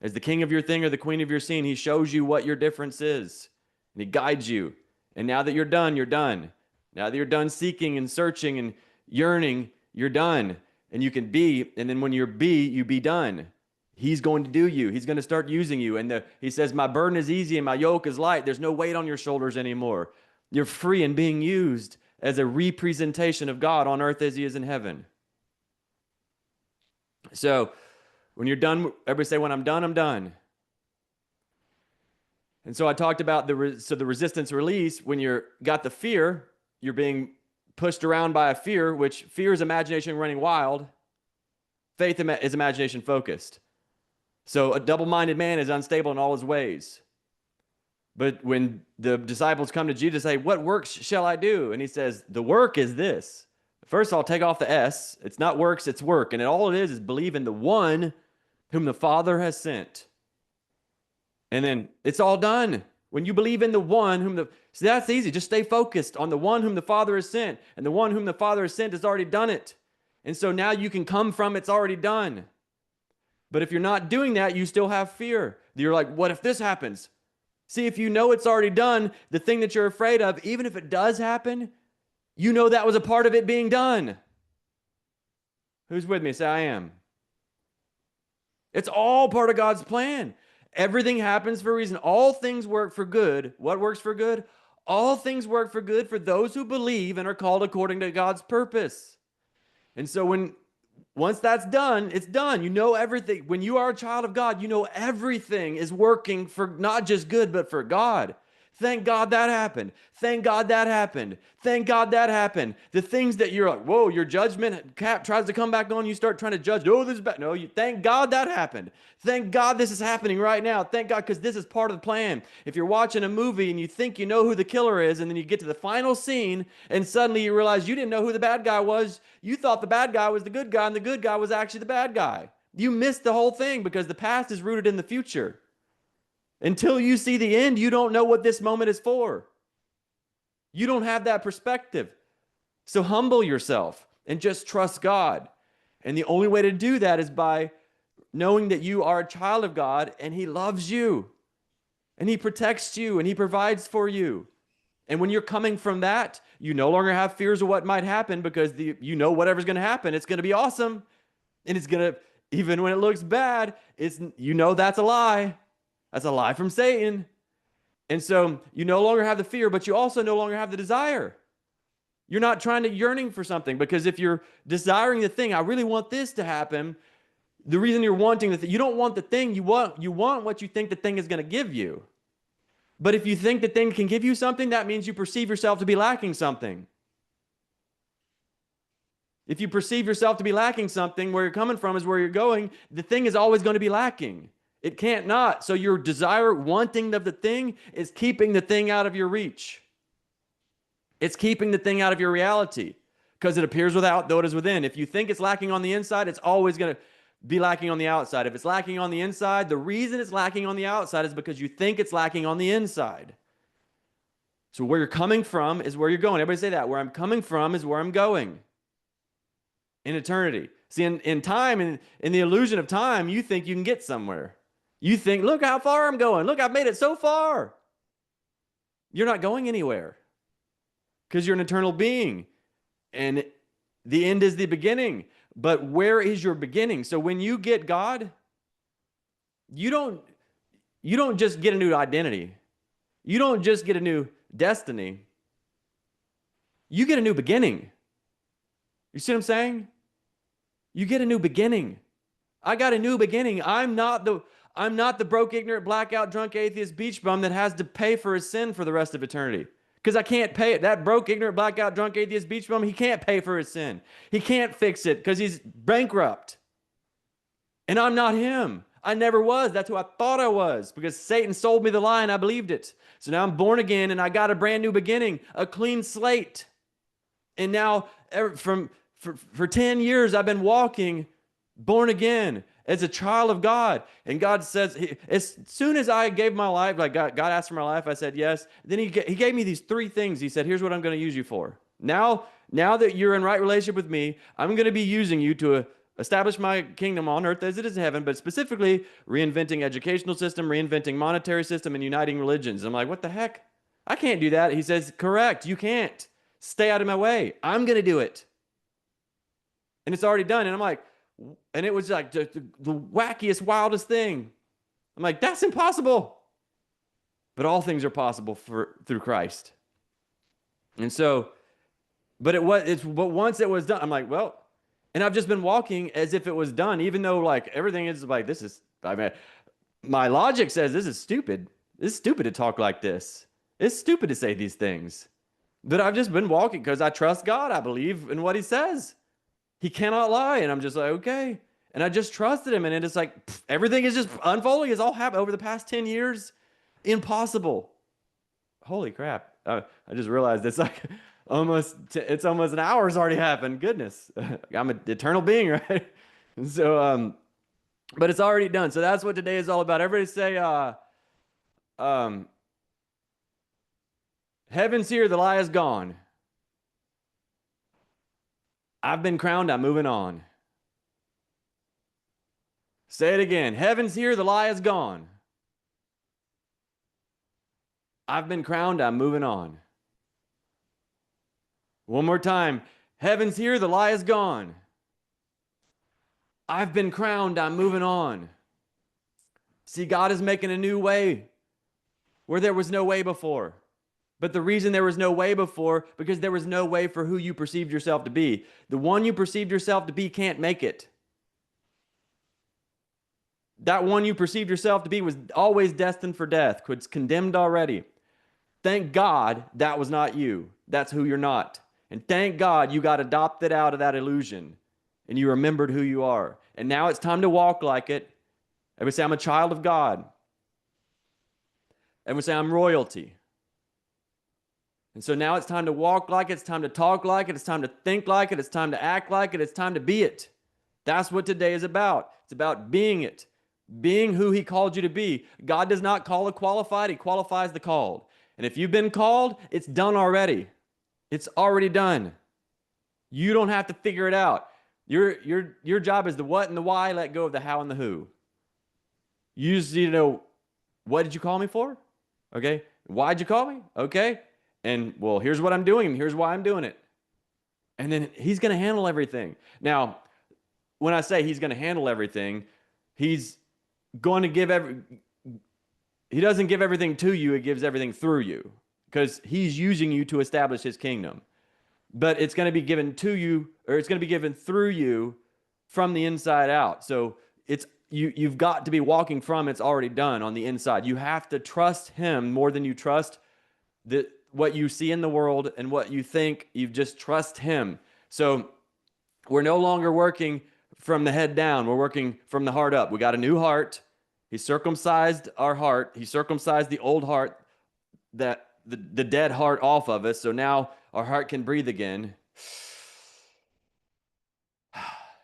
as the king of your thing or the queen of your scene. He shows you what your difference is. And he guides you. And now that you're done, you're done. Now that you're done seeking and searching and yearning, you're done. And you can be, and then when you be done. He's going to do you. He's going to start using you. And he says, my burden is easy and my yoke is light. There's no weight on your shoulders anymore. You're free and being used as a representation of God on earth as he is in heaven. So when you're done, everybody say, when I'm done, I'm done. And so I talked about the resistance release. When you're got the fear, you're being pushed around by a fear, which fear is imagination running wild. Faith is imagination focused. So a double-minded man is unstable in all his ways. But when the disciples come to Jesus and say, what works shall I do? And he says, the work is this. First, I'll take off the S. It's not works, it's work. And all it is believe in the one whom the Father has sent. And then it's all done. When you believe in the one whom see, that's easy. Just stay focused on the one whom the Father has sent. And the one whom the Father has sent has already done it. And so now you can come from it's already done. But if you're not doing that, you still have fear. You're like, what if this happens? See, if you know it's already done, the thing that you're afraid of, even if it does happen, you know that was a part of it being done. Who's with me? Say, I am. It's all part of God's plan. Everything happens for a reason. All things work for good. What works for good? All things work for good for those who believe and are called according to God's purpose. And so once that's done, it's done. You know everything. When you are a child of God, you know everything is working for not just good, but for God. Thank God that happened. Thank God that happened. Thank God that happened. The things that you're like, whoa, your judgment cap tries to come back on. You start trying to judge. Oh, this is bad. No, you thank God that happened. Thank God this is happening right now. Thank God, because this is part of the plan. If you're watching a movie and you think you know who the killer is, and then you get to the final scene and suddenly you realize you didn't know who the bad guy was. You thought the bad guy was the good guy and the good guy was actually the bad guy. You missed the whole thing because the past is rooted in the future. Until you see the end, you don't know what this moment is for. You don't have that perspective. So humble yourself and just trust God. And the only way to do that is by knowing that you are a child of God and He loves you and He protects you and He provides for you. And when you're coming from that, you no longer have fears of what might happen because you know whatever's going to happen, it's going to be awesome. And it's going to, even when it looks bad, you know that's a lie. That's a lie from Satan. And so you no longer have the fear, but you also no longer have the desire. You're not trying to yearning for something, because if you're desiring the thing, I really want this to happen. The reason you're wanting the thing, you don't want the thing, you want what you think the thing is going to give you. But if you think the thing can give you something, that means you perceive yourself to be lacking something. If you perceive yourself to be lacking something, where you're coming from is where you're going, the thing is always going to be lacking. It can't not. So your desire, wanting of the thing, is keeping the thing out of your reach. It's keeping the thing out of your reality, because it appears without, though it is within. If you think it's lacking on the inside, it's always going to be lacking on the outside. If it's lacking on the inside, the reason it's lacking on the outside is because you think it's lacking on the inside. So where you're coming from is where you're going. Everybody say that. Where I'm coming from is where I'm going in eternity. See, in time, in the illusion of time, you think you can get somewhere. You think, look how far I'm going. Look, I've made it so far. You're not going anywhere, because you're an eternal being. And the end is the beginning. But where is your beginning? So when you get God, you don't just get a new identity. You don't just get a new destiny. You get a new beginning. You see what I'm saying? You get a new beginning. I got a new beginning. I'm not the broke, ignorant, blackout, drunk, atheist beach bum that has to pay for his sin for the rest of eternity. Because I can't pay it. That broke, ignorant, blackout, drunk, atheist beach bum, he can't pay for his sin. He can't fix it because he's bankrupt. And I'm not him. I never was. That's who I thought I was, because Satan sold me the lie and I believed it. So now I'm born again and I got a brand new beginning, a clean slate. And now for 10 years I've been walking born again as a child of God. And God says, as soon as I gave my life, like God asked for my life, I said yes. Then he gave me these 3 things. He said, here's what I'm going to use you for. Now that you're in right relationship with me, I'm going to be using you to establish my kingdom on earth as it is in heaven, but specifically reinventing educational system, reinventing monetary system, and uniting religions. I'm like, what the heck? I can't do that. He says, correct, you can't. Stay out of my way. I'm going to do it. And it's already done. And I'm like, and it was like the wackiest, wildest thing. I'm like, that's impossible. But all things are possible through Christ. And so, but once it was done, I'm like, well, and I've just been walking as if it was done, even though like everything is like, my logic says this is stupid. It's stupid to talk like this. It's stupid to say these things. But I've just been walking because I trust God. I believe in what He says. He cannot lie. And I'm just like, okay. And I just trusted Him. And it's like, everything is just unfolding. It's all happened over the past 10 years. Impossible. Holy crap. I just realized it's like almost an hour's already happened. Goodness. I'm an eternal being, right? And so, but it's already done. So that's what today is all about. Everybody say, heaven's here, the lie is gone. I've been crowned, I'm moving on. Say it again. Heaven's here, the lie is gone. I've been crowned, I'm moving on. One more time. Heaven's here, the lie is gone. I've been crowned, I'm moving on. See, God is making a new way where there was no way before. But the reason there was no way before, because there was no way for who you perceived yourself to be. The one you perceived yourself to be can't make it. That one you perceived yourself to be was always destined for death, was condemned already. Thank God that was not you. That's who you're not. And thank God you got adopted out of that illusion and you remembered who you are. And now it's time to walk like it. Everybody say, I'm a child of God. Everyone say, I'm royalty. And so now it's time to walk like it. It's time to talk like it. It's time to think like it. It's time to act like it. It's time to be it. That's what today is about. It's about being it, being who he called you to be. God does not call the qualified. He qualifies the called. And if you've been called, it's done already. It's already done. You don't have to figure it out. Your job is the what and the why. Let go of the how and the who. You just need to know, what did you call me for? Okay. Why'd you call me? Okay. And well, here's what I'm doing and here's why I'm doing it. And then he's going to handle everything. Now, when I say he's going to handle everything, he's going to give he doesn't give everything to you. He gives everything through you because he's using you to establish his kingdom. But it's going to be given to you, or it's going to be given through you from the inside out. So you've got to be walking from it's already done on the inside. You have to trust him more than you trust what you see in the world and what you think. You just trust him. So we're no longer working from the head down. We're working from the heart up. We got a new heart. He circumcised our heart. He circumcised the old heart, that the dead heart off of us. So now our heart can breathe again.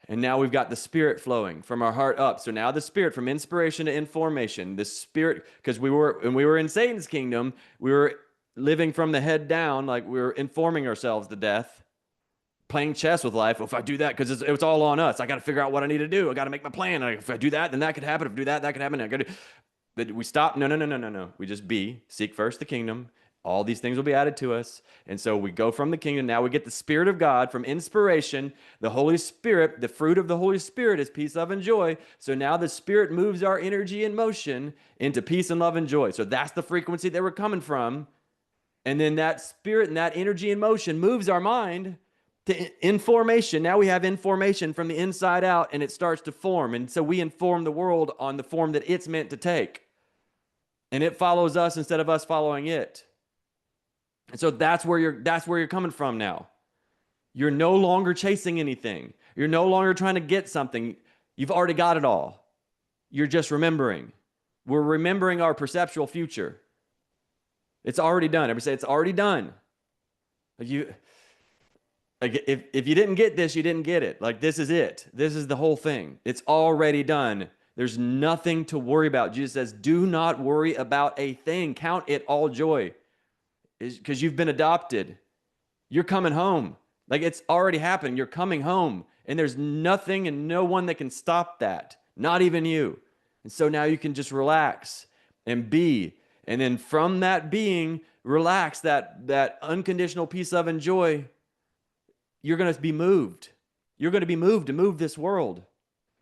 And now we've got the Spirit flowing from our heart up. So now the Spirit, from inspiration to information, the Spirit, because when we were in Satan's kingdom, we were living from the head down, like we were informing ourselves to death, playing chess with life. Well, if I do that, because it's all on us, I got to figure out what I need to do. I got to make my plan. If I do that, then that could happen. If I do that, that could happen. But we stop. No. We just seek first the kingdom. All these things will be added to us. And so we go from the kingdom. Now we get the Spirit of God from inspiration. The Holy Spirit, the fruit of the Holy Spirit is peace, love, and joy. So now the Spirit moves our energy and motion into peace and love and joy. So that's the frequency that we're coming from. And then that Spirit and that energy and motion moves our mind to information. Now we have information from the inside out, and it starts to form. And so we inform the world on the form that it's meant to take. And it follows us instead of us following it. And so that's where you're coming from now. You're no longer chasing anything. You're no longer trying to get something. You've already got it all. You're just remembering. We're remembering our perceptual future. It's already done. Everybody say it's already done. If you didn't get this, you didn't get it. Like, this is it. This is the whole thing. It's already done. There's nothing to worry about. Jesus says, do not worry about a thing. Count it all joy. Because you've been adopted. You're coming home. Like, it's already happened. You're coming home. And there's nothing and no one that can stop that. Not even you. And so now you can just relax and be. And then from that being, relax, that unconditional peace, love, and joy, you're going to be moved. You're going to be moved to move this world.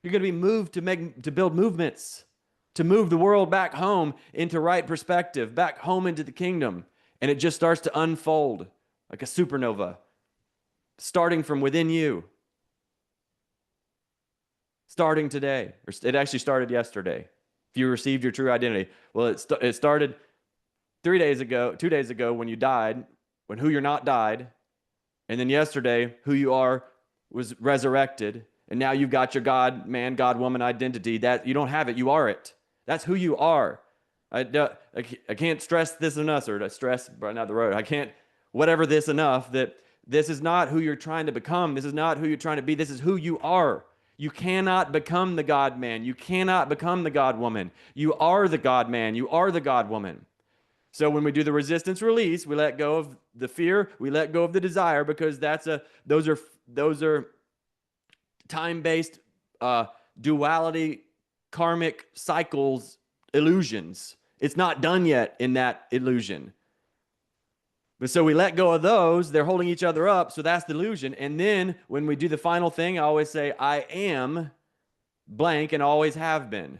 You're going to be moved to build movements, to move the world back home into right perspective, back home into the kingdom. And it just starts to unfold like a supernova, starting from within you. Starting today, or it actually started yesterday. If you received your true identity. Well, it started 2 days ago when you died, when who you're not died. And then yesterday, who you are was resurrected. And now you've got your God, man, God, woman identity. That you don't have it. You are it. That's who you are. I can't stress this enough, or to stress right now the road. I can't, whatever this enough, that this is not who you're trying to become. This is not who you're trying to be. This is who you are. You cannot become the God man. You cannot become the God woman. You are the God man. You are the God woman. So when we do the resistance release, we let go of the fear, we let go of the desire, because those are time-based duality, karmic cycles, illusions. It's not done yet in that illusion. But so we let go of those, they're holding each other up, so that's the illusion. And then when we do the final thing, I always say, I am blank and always have been.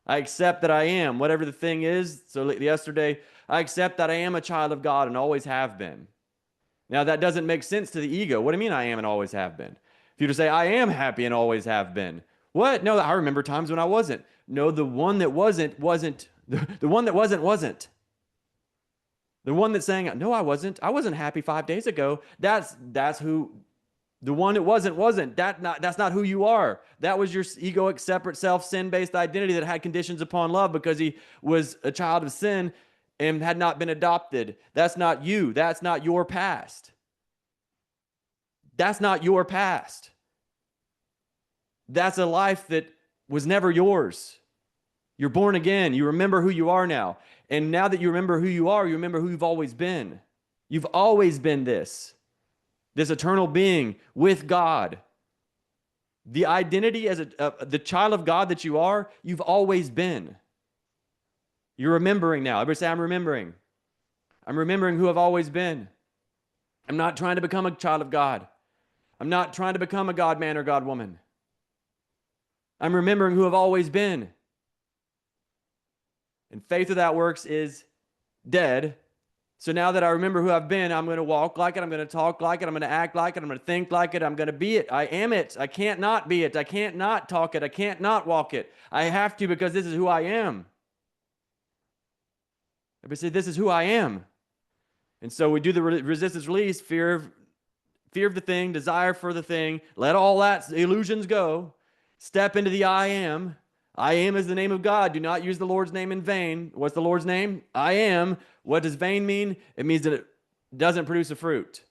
I accept that I am, whatever the thing is. So yesterday, I accept that I am a child of God and always have been. Now, that doesn't make sense to the ego. What do you mean I am and always have been? If you were to say, I am happy and always have been. What? No, I remember times when I wasn't. No, the one that wasn't. The one that wasn't. The one that's saying, no, I wasn't happy 5 days ago. That's who, the one that wasn't. That's not who you are. That was your egoic, separate self, sin-based identity that had conditions upon love because he was a child of sin and had not been adopted. That's not you. That's not your past. That's not your past. That's a life that was never yours. You're born again. You remember who you are now. And now that you remember who you are, you remember who you've always been. You've always been this eternal being with God. The identity as the child of God that you are, you've always been. You're remembering now. Everybody say, I'm remembering. I'm remembering who I've always been. I'm not trying to become a child of God. I'm not trying to become a God man or God woman. I'm remembering who I've always been. And faith without works is dead. So now that I remember who I've been, I'm going to walk like it. I'm going to talk like it. I'm going to act like it. I'm going to think like it. I'm going to be it. I am it. I can't not be it. I can't not talk it. I can't not walk it. I have to because this is who I am. Everybody say, this is who I am. And so we do the resistance release, fear of the thing, desire for the thing. Let all that illusions go. Step into the I am. I am is the name of God. Do not use the Lord's name in vain. What's the Lord's name? I am. What does vain mean? It means that it doesn't produce a fruit.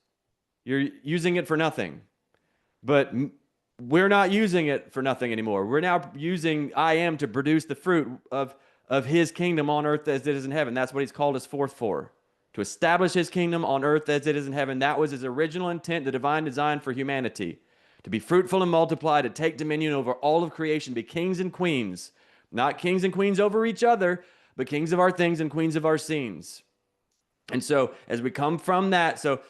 You're using it for nothing. But we're not using it for nothing anymore. We're now using I am to produce the fruit of his kingdom on earth as it is in heaven. That's what he's called us forth for. To establish his kingdom on earth as it is in heaven. That was his original intent, the divine design for humanity. To be fruitful and multiply, to take dominion over all of creation, be kings and queens. Not kings and queens over each other, but kings of our things and queens of our scenes. And so as we come from that, so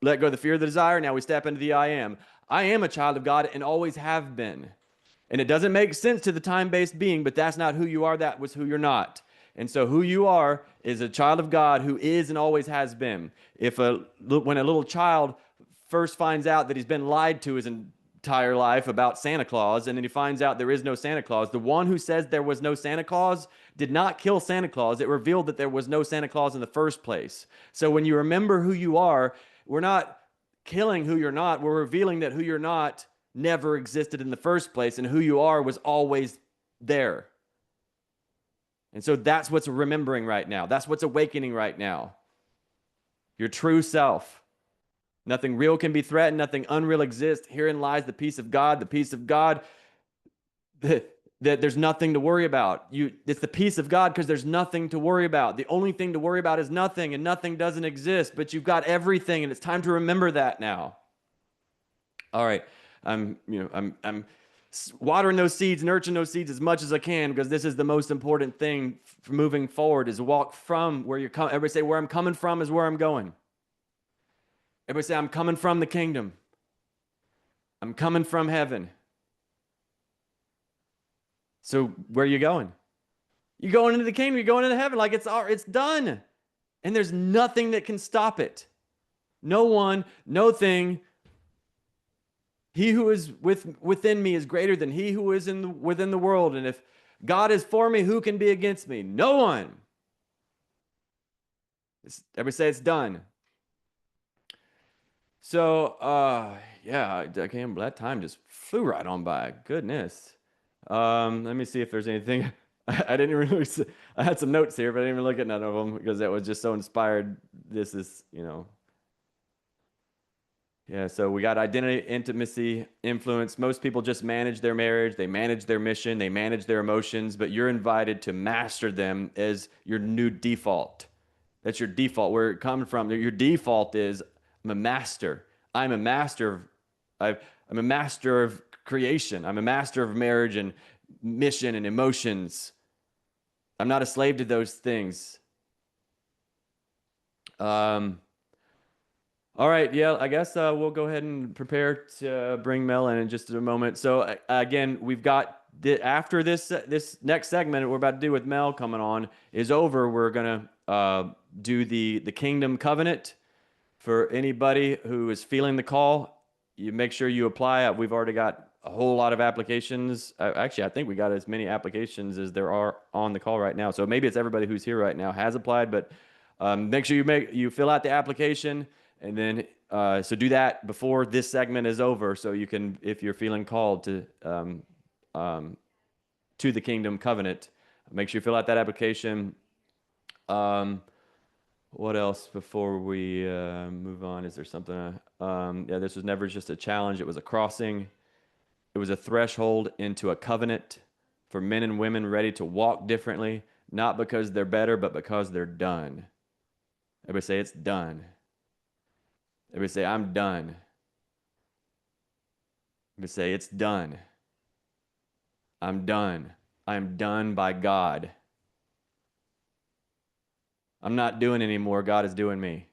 let go of the fear of the desire, now we step into the I am. I am a child of God and always have been. And it doesn't make sense to the time-based being, but that's not who you are, that was who you're not. And so who you are is a child of God who is and always has been. When a little child first finds out that he's been lied to his entire life about Santa Claus, and then he finds out there is no Santa Claus, the one who says there was no Santa Claus did not kill Santa Claus. It revealed that there was no Santa Claus in the first place. So when you remember who you are, we're not killing who you're not. We're revealing that who you're not never existed in the first place, and who you are was always there. And so that's what's remembering right now. That's what's awakening right now. Your true self. Nothing real can be threatened. Nothing unreal exists. Herein lies the peace of God. The peace of God that there's nothing to worry about. It's the peace of God because there's nothing to worry about. The only thing to worry about is nothing, and nothing doesn't exist. But you've got everything, and it's time to remember that now. All right, I'm watering those seeds, nurturing those seeds as much as I can because this is the most important thing for moving forward. Is walk from where you're coming. Everybody say, where I'm coming from is where I'm going. Everybody say, I'm coming from the kingdom. I'm coming from heaven. So where are you going? You're going into the kingdom. You're going into heaven like it's done. And there's nothing that can stop it. No one, no thing. He who is within me is greater than he who is within the world. And if God is for me, who can be against me? No one. Everybody say it's done. So, yeah, I can't believe that time just flew right on by. Goodness. Let me see if there's anything. I didn't really. I had some notes here, but I didn't even look at none of them because that was just so inspired. This is, Yeah, so we got identity, intimacy, influence. Most people just manage their marriage. They manage their mission. They manage their emotions, but you're invited to master them as your new default. That's your default. Where it comes from, your default is, I'm a master. I'm a master of creation. I'm a master of marriage and mission and emotions. I'm not a slave to those things. All right, yeah, I guess we'll go ahead and prepare to bring Mel in just a moment. So again, we've got after this next segment we're about to do with Mel coming on is over. We're gonna do the kingdom covenant. For anybody who is feeling the call, you make sure you apply. We've already got a whole lot of applications. Actually, I think we got as many applications as there are on the call right now. So maybe it's everybody who's here right now has applied, but Make sure you fill out the application, and then so do that before this segment is over, so you can, if you're feeling called to the Kingdom Covenant, make sure you fill out that application. What else before we move on? Is there something? Yeah, this was never just a challenge. It was a crossing. It was a threshold into a covenant for men and women ready to walk differently, not because they're better, but because they're done. Everybody say, it's done. Everybody say, I'm done. Everybody say, it's done. I'm done. I'm done by God. I'm not doing anymore. God is doing me.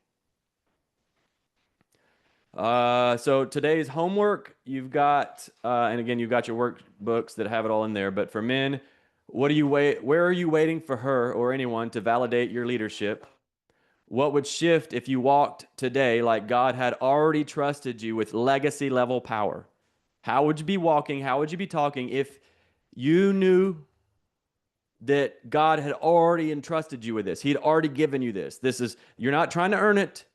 So today's homework, you've got, and again, you've got your workbooks that have it all in there. But for men, where are you waiting for her or anyone to validate your leadership? What would shift if you walked today like God had already trusted you with legacy level power? How would you be walking? How would you be talking if you knew that God had already entrusted you with this? He'd already given you this. You're not trying to earn it.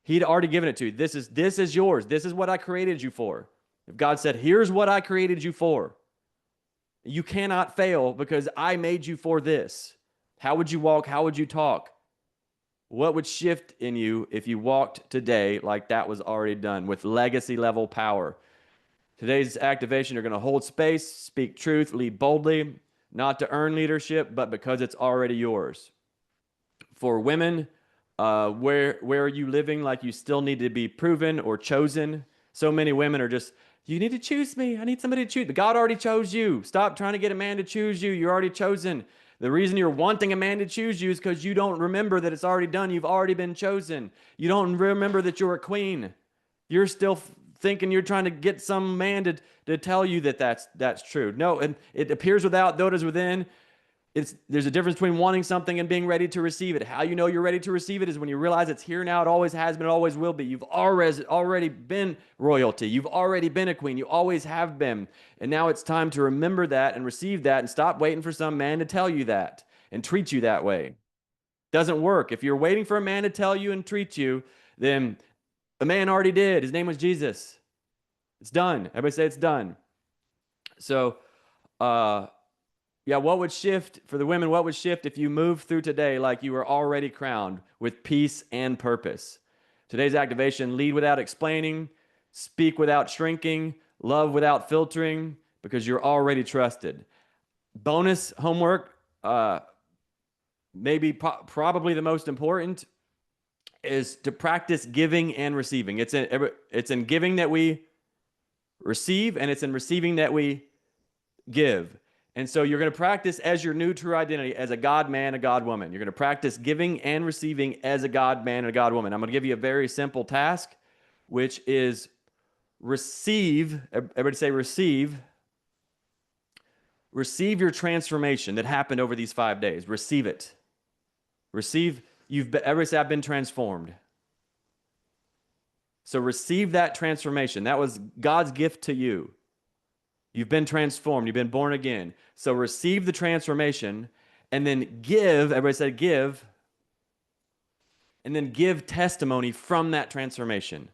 He'd already given it to you. This is yours. This is what I created you for. If God said, here's what I created you for, you cannot fail because I made you for this. How would you walk? How would you talk? What would shift in you if you walked today like that was already done with legacy level power? Today's activation, you're going to hold space, speak truth, lead boldly, not to earn leadership, but because it's already yours. For women, where are you living like you still need to be proven or chosen? So many women are just, you need to choose me. I need somebody to choose. God already chose you. Stop trying to get a man to choose you. You're already chosen. The reason you're wanting a man to choose you is because you don't remember that it's already done. You've already been chosen. You don't remember that you're a queen. You're still thinking you're trying to get some man to tell you that that's true. No, and it appears without, though it is within. There's a difference between wanting something and being ready to receive it. How you know you're ready to receive it is when you realize it's here now. It always has been. It always will be. You've already been royalty. You've already been a queen. You always have been. And now it's time to remember that and receive that and stop waiting for some man to tell you that and treat you that way. Doesn't work. If you're waiting for a man to tell you and treat you, then a man already did. His name was Jesus. It's done. Everybody say it's done. So, yeah, what would shift for the women? What would shift if you moved through today like you were already crowned with peace and purpose? Today's activation: lead without explaining, speak without shrinking, love without filtering, because you're already trusted. Bonus homework, maybe probably the most important, is to practice giving and receiving. It's in giving that we receive, and it's in receiving that we give. And so you're going to practice as your new true identity as a God man, a God woman. You're going to practice giving and receiving as a God man and a God woman. I'm going to give you a very simple task, which is receive. Everybody say receive. Receive your transformation that happened over these 5 days. Receive it. Receive. Everybody say, I've been transformed. So receive that transformation. That was God's gift to you. You've been transformed. You've been born again. So receive the transformation and then give. Everybody say give. And then give testimony from that transformation,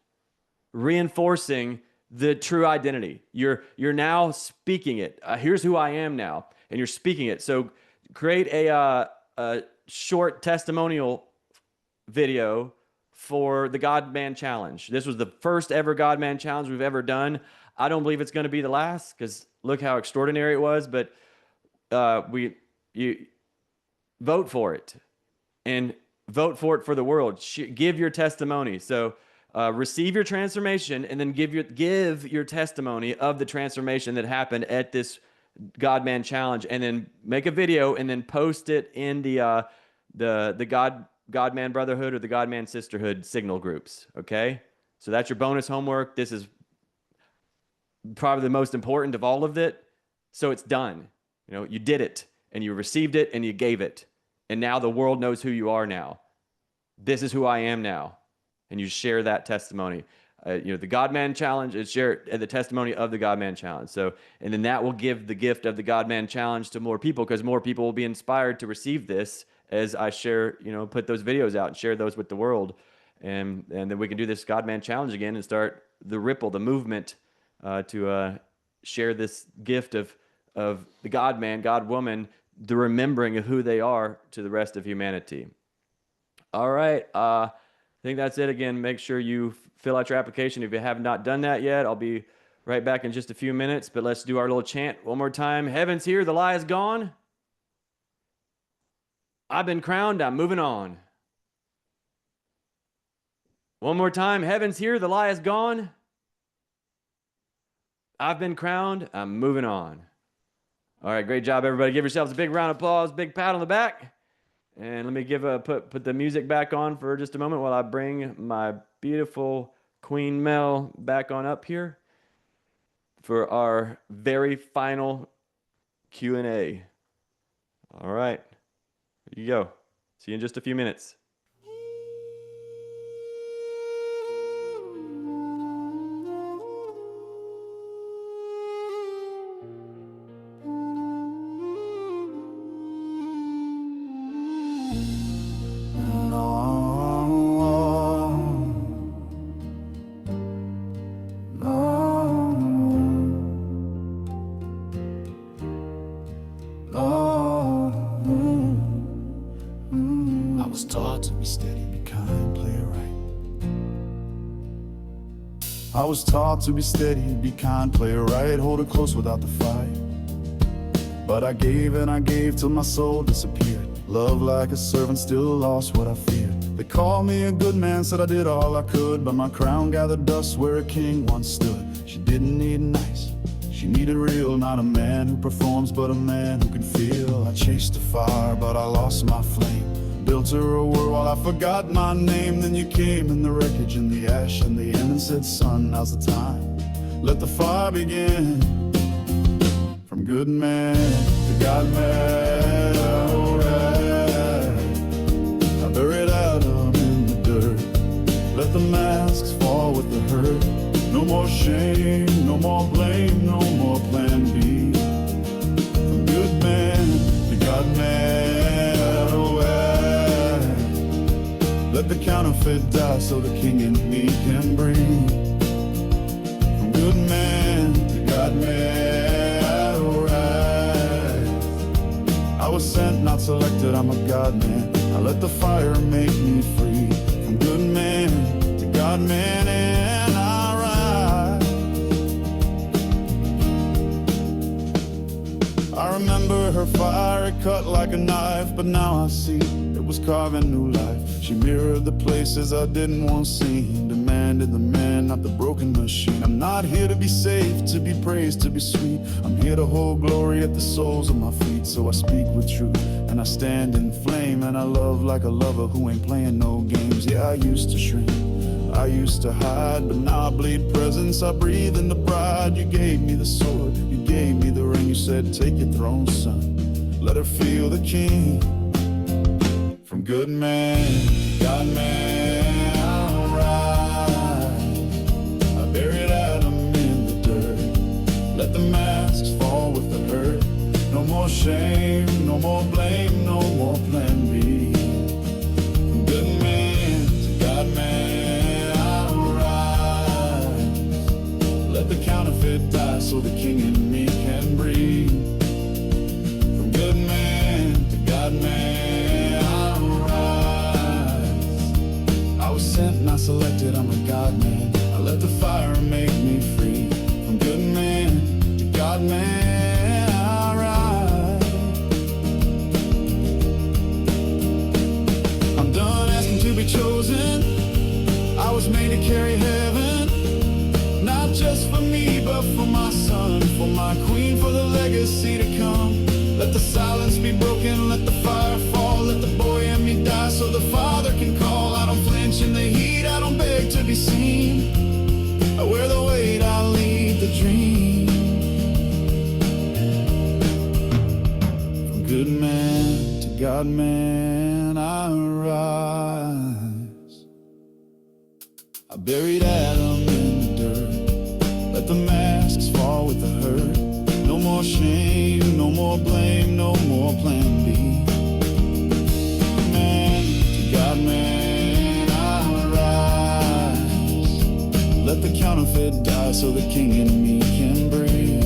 reinforcing the true identity. You're now speaking it. Here's who I am now, and you're speaking it. So create a short testimonial video for the God Man Challenge. This was the first ever God Man Challenge we've ever done. I don't believe it's going to be the last, because look how extraordinary it was. But you vote for it, and vote for it for the world. Give your testimony. So receive your transformation, and then give your testimony of the transformation that happened at this God Man Challenge, and then make a video and then post it in the God Man Brotherhood or the God Man Sisterhood signal groups. Okay, so that's your bonus homework. This is probably the most important of all of it. So it's done. You did it, and you received it, and you gave it, and now the world knows who you are now. This is who I am now, and you share that testimony. The God Man Challenge is share the testimony of the God Man Challenge. So, and then that will give the gift of the God Man Challenge to more people, because more people will be inspired to receive this as I share, put those videos out and share those with the world. And then we can do this God Man Challenge again and start the ripple, the movement to share this gift of the God Man, God Woman, the remembering of who they are to the rest of humanity. All right. I think that's it. Again, make sure you fill out your application if you have not done that yet. I'll be right back in just a few minutes, but let's do our little chant one more time. Heaven's here, the lie is gone. I've been crowned, I'm moving on. One more time. Heaven's here, the lie is gone. I've been crowned, I'm moving on. All right, great job, everybody. Give yourselves a big round of applause, big pat on the back. And let me put the music back on for just a moment while I bring my beautiful Queen Mel back on up here for our very final Q&A. All right, here you go. See you in just a few minutes. I was taught to be steady, be kind, play it right. I was taught to be steady, be kind, play it right, hold it close without the fight. But I gave and I gave till my soul disappeared. Love like a servant, still lost what I feared. They called me a good man, said I did all I could, but my crown gathered dust where a king once stood. She didn't need nice, she needed real, not a man who performs, but a man who can feel. I chased the fire, but I lost my flame. Built her a world while I forgot my name. Then you came in the wreckage and the ash and the end and said, son, now's the time. Let the fire begin. From good man to God man, alright. I buried Adam in the dirt. Let the masks fall with the hurt. No more shame, no more blame, no more plan B. From good man to God man, alright. Let the counterfeit die so the king in me can breathe. From good man to God man, alright. I was sent, not selected, I'm a God man. I let the fire make me free. From good man to God man, and I rise. I remember her fire, it cut like a knife, but now I see it was carving new life. She mirrored the places I didn't want seen, demanded the man, not the broken machine. I'm not here to be safe, to be praised, to be sweet. I'm here to hold glory at the soles of my feet. So I speak with truth, and I stand in flame, and I love like a lover who ain't playing no games. Yeah, I used to shrink, I used to hide, but now I bleed presence. I breathe in the bride. You gave me the sword, you gave me the ring. You said, take your throne, son, let her feel the king. From good man, God man, alright. I buried Adam in the dirt. Let the masks fall with the hurt. No more shame, no more blame, no more plan B. From good man to God man, alright. Let the counterfeit die so the king in me can breathe. From good man to God man, sent, not selected, I'm a God man. I let the fire make me free. From good man to God man, alright. I'm done asking to be chosen. I was made to carry heaven, not just for me, but for my son, for my queen, for the legacy to come. Let the silence be broken, let the fire fall, let the boy in me die so the father can call. I don't flinch in the heat, I don't beg to be seen. I wear the weight, I lead the dream. From good man to God man, I rise. I buried Adam in the dirt. Let the masks fall with the hurt. No more shame, no more blame, no more plan B. die so the king in me can breathe.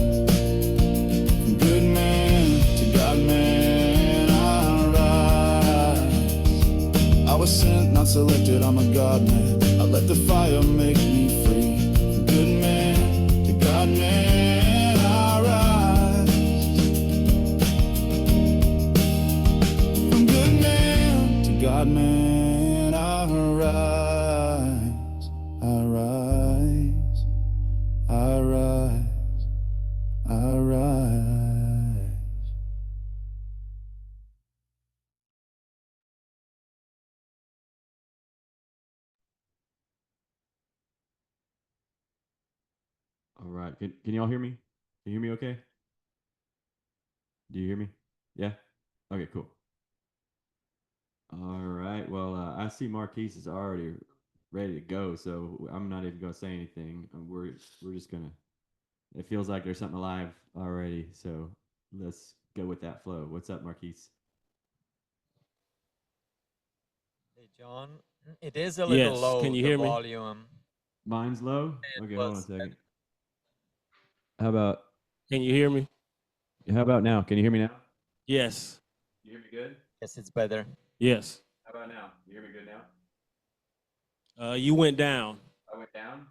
From good man to God man I rise. I was sent, not selected, I'm a God man. I let the fire make me free. From good man to God man I rise. From good man to God man I rise. I rise. I rise. I rise. All right. Can y'all hear me? Can you hear me okay? Do you hear me? Yeah? Okay, cool. All right. Well, I see Marquise is already ready to go, so I'm not even going to say anything. We're just going to. It feels like there's something alive already, so let's go with that flow. What's up, Marquise? Hey, John, it is a little Yes, low, can you the hear me? volume. Mine's low. It Okay, hold on a was second. How about Can you hear me? now? Can you hear me now? Yes, You hear me good? Yes, it's better. yes. How about now? You hear me good now? You went down. I went down.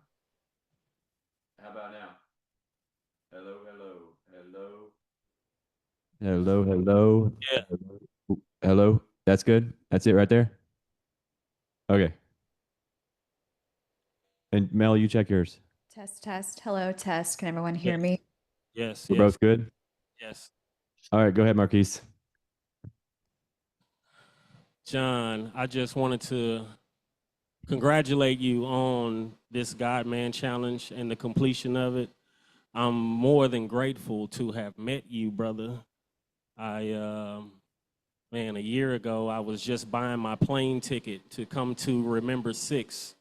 How about now? Hello, hello, hello. Hello, hello. Yeah. Hello. Hello. That's good. That's it right there. Okay. And Mel, you check yours. Test, test. Hello, test. Can everyone hear Yes. me? Yes, We're yes, both good. yes. All right, go ahead, Marquise. John, I just wanted to congratulate you on this God Man Challenge and the completion of it. I'm more than grateful to have met you, brother. Man, a year ago, I was just buying my plane ticket to come to Remember 6.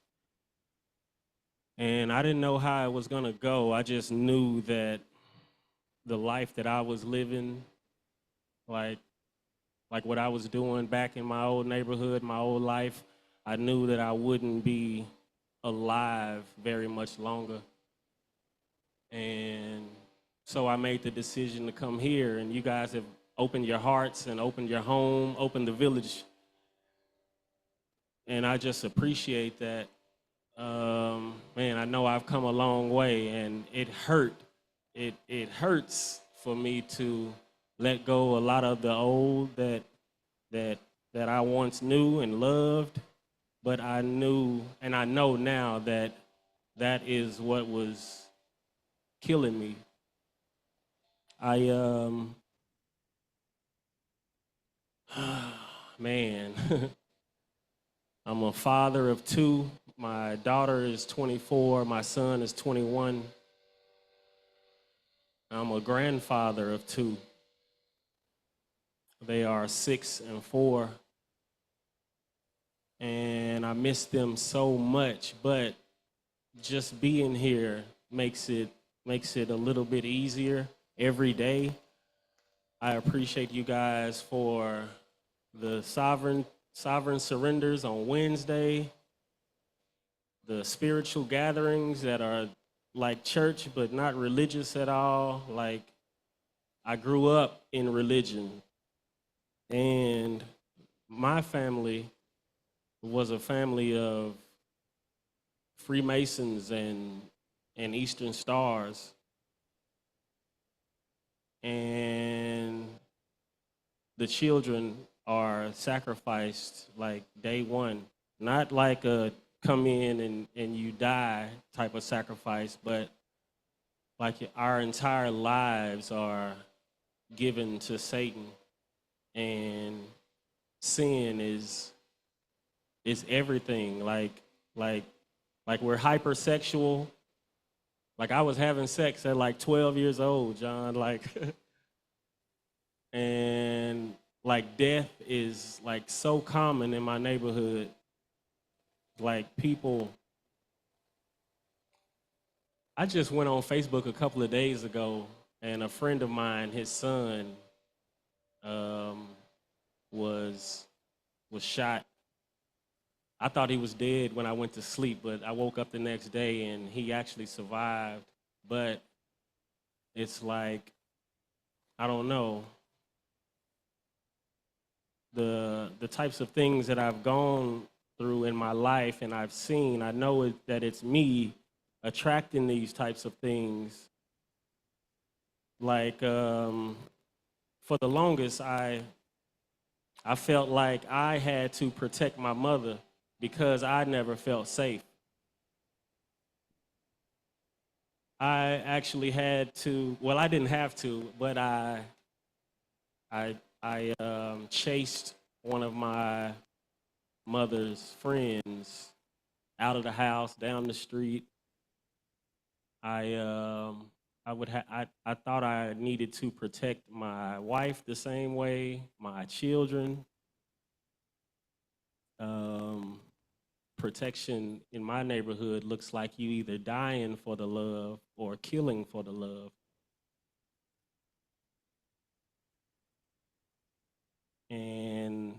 And I didn't know how it was going to go. I just knew that the life that I was living, like what I was doing back in my old neighborhood, my old life, I knew that I wouldn't be alive very much longer. And so I made the decision to come here, and you guys have opened your hearts and opened your home, opened the village. And I just appreciate that. Man, I know I've come a long way, and it hurt. It hurts for me to let go a lot of the old that I once knew and loved, but I knew and I know now that that is what was killing me. Man, I'm a father of two. My daughter is 24, my son is 21. I'm a grandfather of two. They are 6 and 4. And I miss them so much, but just being here makes it a little bit easier every day. I appreciate you guys for the sovereign surrenders on Wednesday, the spiritual gatherings that are like church but not religious at all. Like, I grew up in religion, and my family was a family of Freemasons and Eastern Stars. And the children are sacrificed like day one, not like a come in and you die type of sacrifice, but like our entire lives are given to Satan, and sin is everything. Like we're hypersexual. Like, I was having sex at like 12 years old, John. Like, and like death is like so common in my neighborhood. Like, people. I just went on Facebook a couple of days ago, and a friend of mine, his son, was shot. I thought he was dead when I went to sleep, but I woke up the next day and he actually survived. But it's like, I don't know, the types of things that I've gone through in my life and I've seen, I know that it's me attracting these types of things. Like, for the longest, I felt like I had to protect my mother because I never felt safe. I actually had to, well, I didn't have to, but I chased one of my mother's friends out of the house, down the street. I thought I needed to protect my wife the same way, my children. Protection in my neighborhood looks like you either dying for the love or killing for the love. And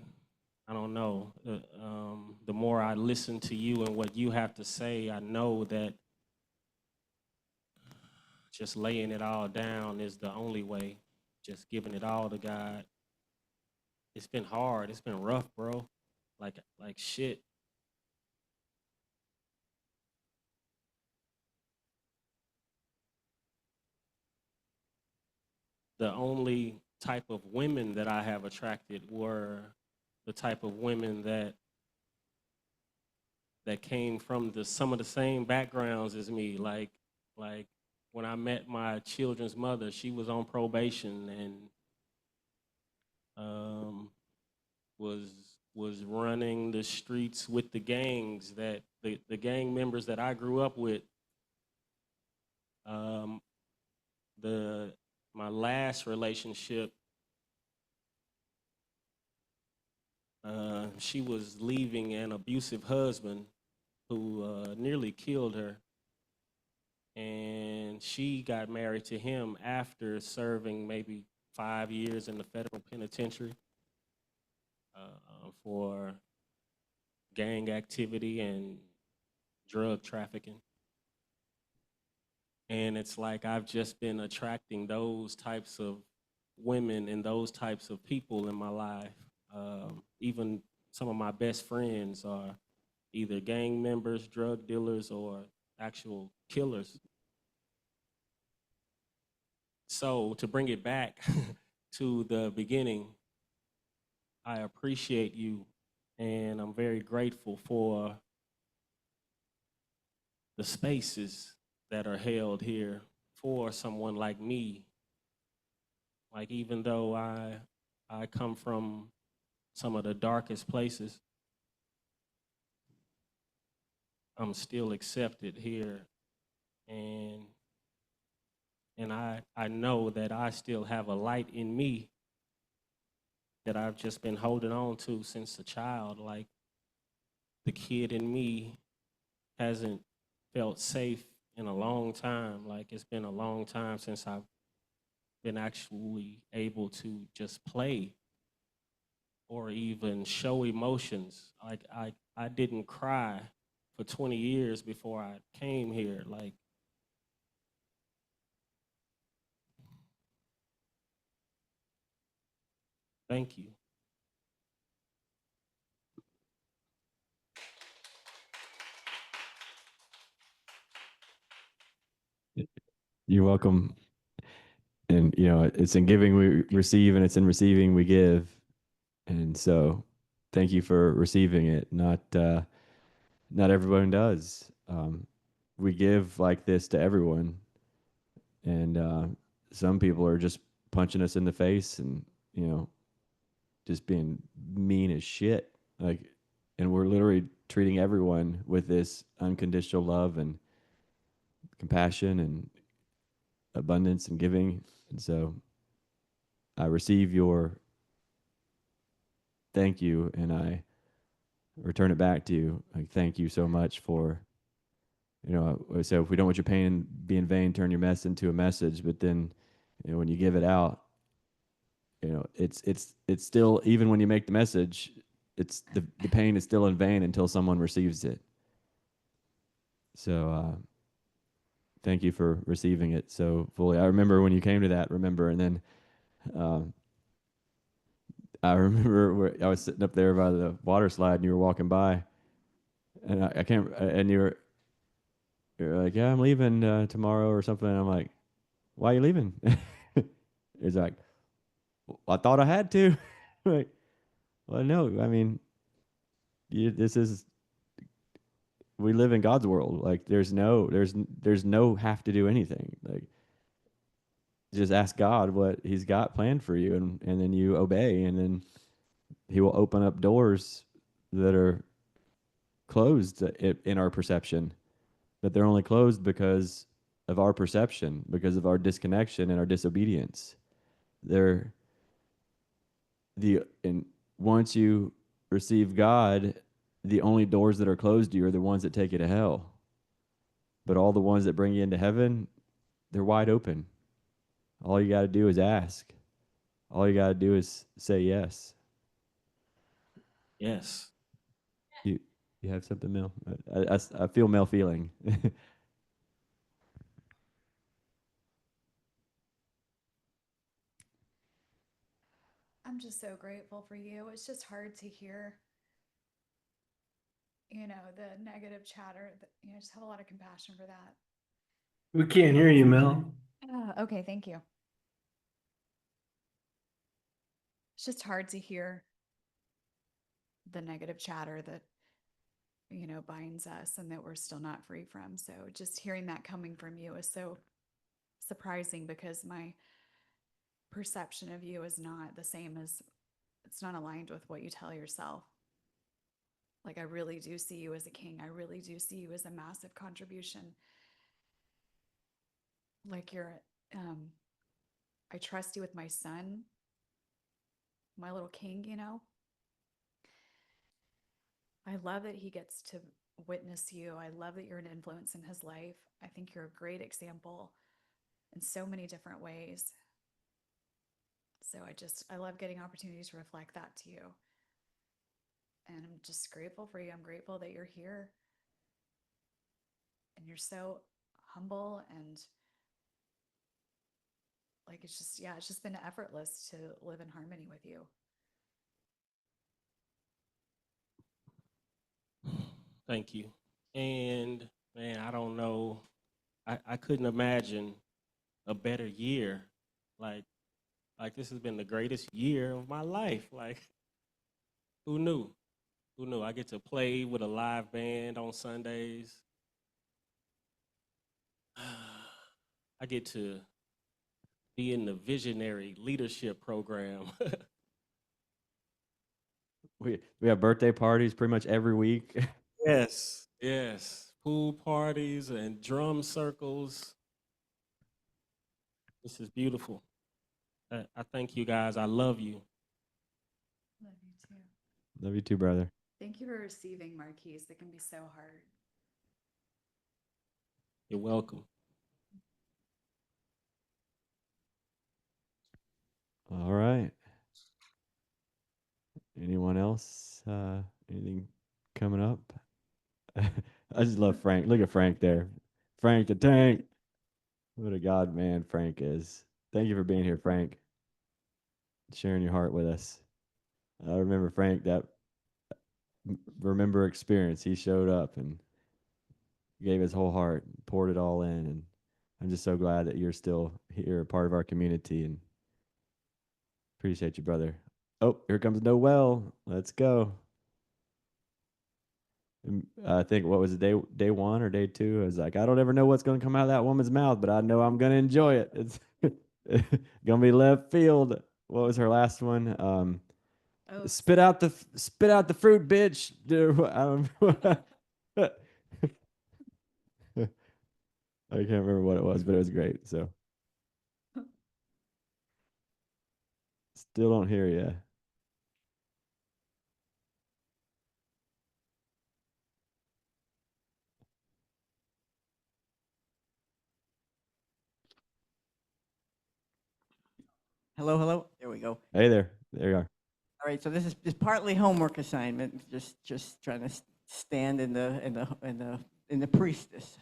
I don't know, the more I listen to you and what you have to say, I know that just laying it all down is the only way, just giving it all to God. It's been hard, it's been rough, bro, like shit. The only type of women that I have attracted were the type of women that came from some of the same backgrounds as me. Like when I met my children's mother, she was on probation and was running the streets with the gangs that the gang members that I grew up with. My last relationship, she was leaving an abusive husband who nearly killed her. And she got married to him after serving maybe 5 years in the federal penitentiary for gang activity and drug trafficking. And it's like I've just been attracting those types of women and those types of people in my life. Even some of my best friends are either gang members, drug dealers, or actual killers. So to bring it back to the beginning, I appreciate you and I'm very grateful for the spaces that are held here for someone like me. Like, even though I come from some of the darkest places, I'm still accepted here. And I know that I still have a light in me that I've just been holding on to since a child. Like, the kid in me hasn't felt safe in a long time. Like, it's been a long time since I've been actually able to just play or even show emotions. Like, I didn't cry for 20 years before I came here. Like, thank you. You're welcome. And it's in giving we receive, and it's in receiving we give. And so, thank you for receiving it. Not everyone does. We give like this to everyone, and some people are just punching us in the face, and just being mean as shit. Like, and we're literally treating everyone with this unconditional love and compassion and abundance and giving. And so I receive your thank you and I return it back to you. Like, thank you so much for, so if we don't want your pain be in vain, turn your mess into a message. But then, when you give it out, it's still, even when you make the message, it's the pain is still in vain until someone receives it. So thank you for receiving it so fully. I remember when you came to that, and then I remember where I was sitting up there by the water slide and you were walking by, and I can't, and you're like, yeah, I'm leaving tomorrow or something. And I'm like, why are you leaving? He's like, well, I thought I had to. Like, well, no, I mean, this is, we live in God's world. Like, there's no have to do anything. Like, just ask God what He's got planned for you, and then you obey, and then He will open up doors that are closed in our perception, but they're only closed because of our perception, because of our disconnection and our disobedience. They're and once you receive God, the only doors that are closed to you are the ones that take you to hell. But all the ones that bring you into heaven, they're wide open. All you got to do is ask. All you got to do is say yes. Yes. You you have something, Mel? I feel Mel feeling. I'm just so grateful for you. It's just hard to hear, the negative chatter. I just have a lot of compassion for that. We can't hear you, Mel. Okay, thank you. It's just hard to hear the negative chatter that, binds us and that we're still not free from. So just hearing that coming from you is so surprising because my perception of you is not the same as, it's not aligned with what you tell yourself. Like, I really do see you as a king. I really do see you as a massive contribution. Like, I trust you with my son, my little king, I love that he gets to witness you. I love that you're an influence in his life. I think you're a great example in so many different ways. So I love getting opportunities to reflect that to you. And I'm just grateful for you. I'm grateful that you're here. And you're so humble and like, it's just been effortless to live in harmony with you. Thank you. And man, I don't know. I couldn't imagine a better year. Like this has been the greatest year of my life. Like, who knew? Who knew? I get to play with a live band on Sundays. I get to be in the visionary leadership program. We have birthday parties pretty much every week. Yes, yes. Pool parties and drum circles. This is beautiful. I thank you guys. I love you. Love you too. Love you too, brother. Thank you for receiving, Marquise. It can be so hard. You're welcome. All right. Anyone else? Anything coming up? I just love Frank. Look at Frank there. Frank the Tank. What a God man Frank is. Thank you for being here, Frank. Sharing your heart with us. I remember Frank, that remember experience. He showed up and gave his whole heart, poured it all in. And I'm just so glad that you're still here, a part of our community, and appreciate you, brother. Oh, here comes Noel. Let's go. I think, what was it, day one or day two? I was like, I don't ever know what's going to come out of that woman's mouth, but I know I'm going to enjoy it. It's going to be left field. What was her last one? Oh, Spit out the fruit, bitch. I don't. I can't remember what it was, but it was great. So still don't hear you. Hello, hello. There we go. Hey there. There you are. All right, so this is partly homework assignment, just trying to stand in the priestess.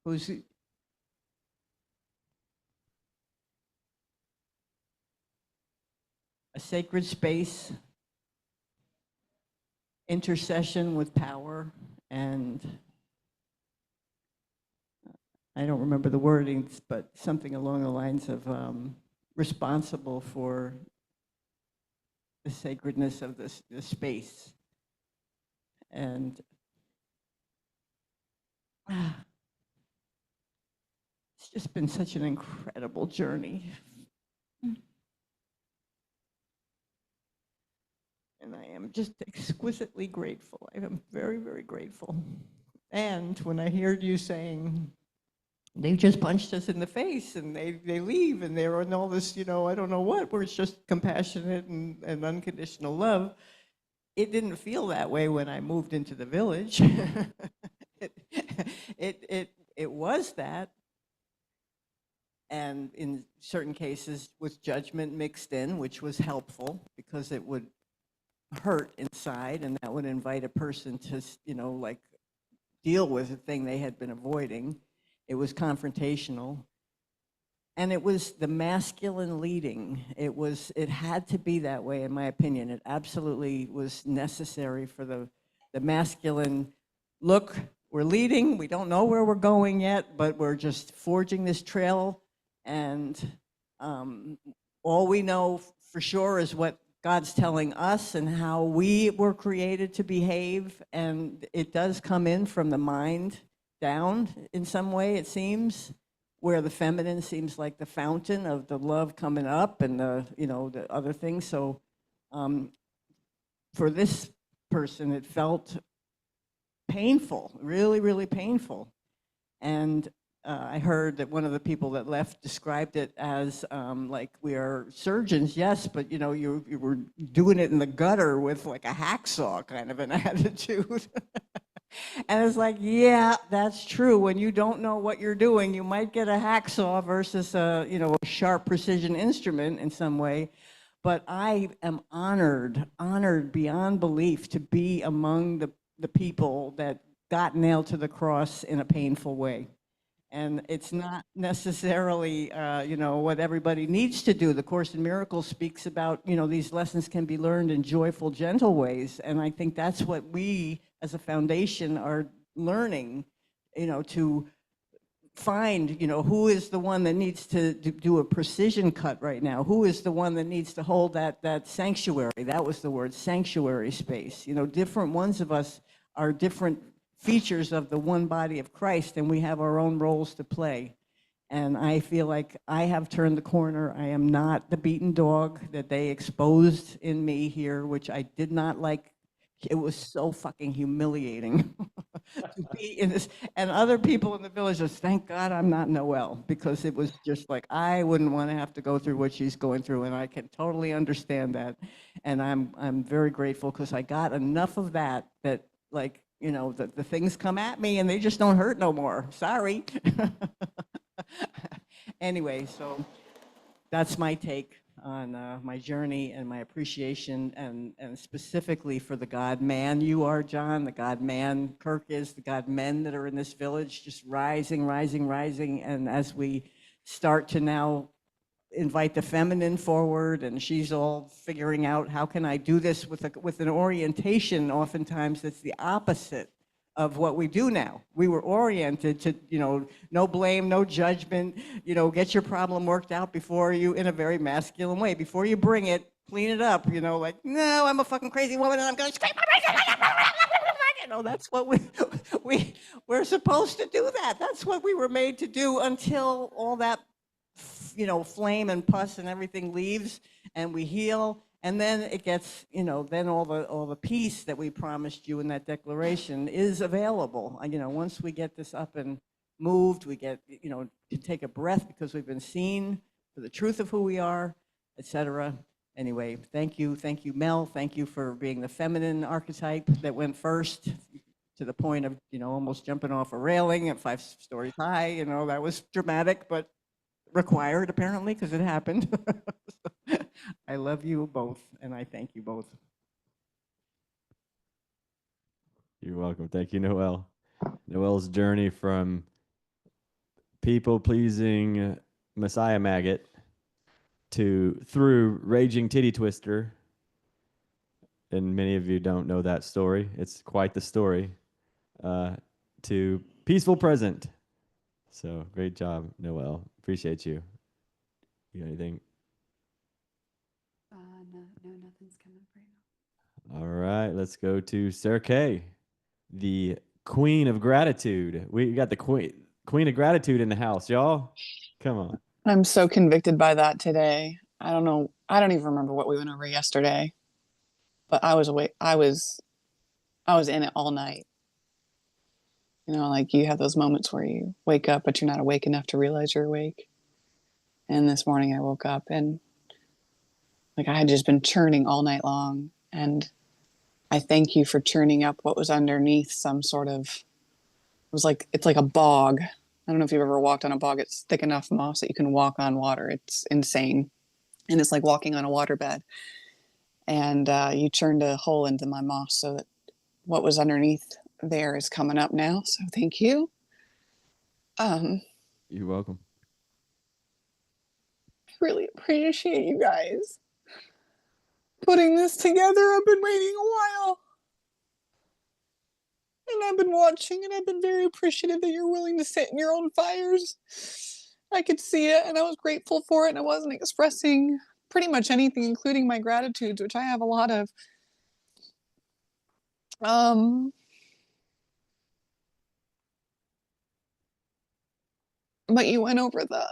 Who's a sacred space, intercession with power, and I don't remember the wordings, but something along the lines of responsible for the sacredness of the space. And it's just been such an incredible journey. And I am just exquisitely grateful. I am very, very grateful. And when I heard you saying, they just punched us in the face and they leave and they're on all this, I don't know what, where it's just compassionate and unconditional love. It didn't feel that way when I moved into the village. It was that. And in certain cases with judgment mixed in, which was helpful because it would hurt inside and that would invite a person to, like deal with the thing they had been avoiding. It was confrontational. And it was the masculine leading. It had to be that way, in my opinion. It absolutely was necessary for the masculine, look, we're leading, we don't know where we're going yet, but we're just forging this trail. And all we know for sure is what God's telling us and how we were created to behave. And it does come in from the mind down in some way, it seems, where the feminine seems like the fountain of the love coming up and the other things. So for this person, it felt painful, really, really painful. And I heard that one of the people that left described it as like, we are surgeons, yes, but you were doing it in the gutter with like a hacksaw kind of an attitude. And it's like, yeah, that's true. When you don't know what you're doing, you might get a hacksaw versus a sharp precision instrument in some way. But I am honored beyond belief to be among the people that got nailed to the cross in a painful way. And it's not necessarily, what everybody needs to do. The Course in Miracles speaks about, these lessons can be learned in joyful, gentle ways. And I think that's what we as a foundation are learning, to find, who is the one that needs to do a precision cut right now? Who is the one that needs to hold that sanctuary? That was the word, sanctuary space. Different ones of us are different features of the one body of Christ, and we have our own roles to play. And I feel like I have turned the corner. I am not the beaten dog that they exposed in me here, which I did not like. It was so fucking humiliating to be in this. And other people in the village just, thank God I'm not Noelle, because it was just like, I wouldn't want to have to go through what she's going through, and I can totally understand that. And I'm very grateful because I got enough of that like, the things come at me and they just don't hurt no more. Sorry. Anyway, so that's my take on my journey and my appreciation, and specifically for the God-man you are, John, the God-man Kirk is, the God-men that are in this village, just rising. And as we start to now invite the feminine forward, and she's all figuring out, how can I do this with an orientation oftentimes that's the opposite of what we do now. We were oriented to, no blame, no judgment, get your problem worked out before you, in a very masculine way. Before you bring it, clean it up, like, no, I'm a fucking crazy woman and I'm gonna scream. That's what we're supposed to do that. That's what we were made to do until all that flame and pus and everything leaves and we heal, and then it gets, then all the peace that we promised you in that declaration is available. Once we get this up and moved, we get, to take a breath because we've been seen for the truth of who we are, etc. Anyway, thank you, Mel. Thank you for being the feminine archetype that went first to the point of, almost jumping off a railing at 5 stories high. That was dramatic, but required apparently because it happened. I love you both, and I thank you both. You're welcome. Thank you, Noel. Noel's journey from people-pleasing Messiah maggot through raging titty twister. And many of you don't know that story. It's quite the story. To peaceful present. So great job, Noel. Appreciate you. You got anything? No, nothing's coming up right now. All right, let's go to Sarah Kay, the queen of gratitude. We got the queen of gratitude in the house, y'all. Come on. I'm so convicted by that today. I don't know. I don't even remember what we went over yesterday, but I was awake. I was in it all night. Like you have those moments where you wake up, but you're not awake enough to realize you're awake. And this morning I woke up and like I had just been churning all night long. And I thank you for churning up what was underneath some sort of, it's like a bog. I don't know if you've ever walked on a bog. It's thick enough moss that you can walk on water. It's insane. And it's like walking on a waterbed. And you churned a hole into my moss so that what was underneath there is coming up now. So thank you. You're welcome. I really appreciate you guys putting this together. I've been waiting a while. And I've been watching, and I've been very appreciative that you're willing to sit in your own fires. I could see it, and I was grateful for it, and I wasn't expressing pretty much anything, including my gratitudes, which I have a lot of. But you went over the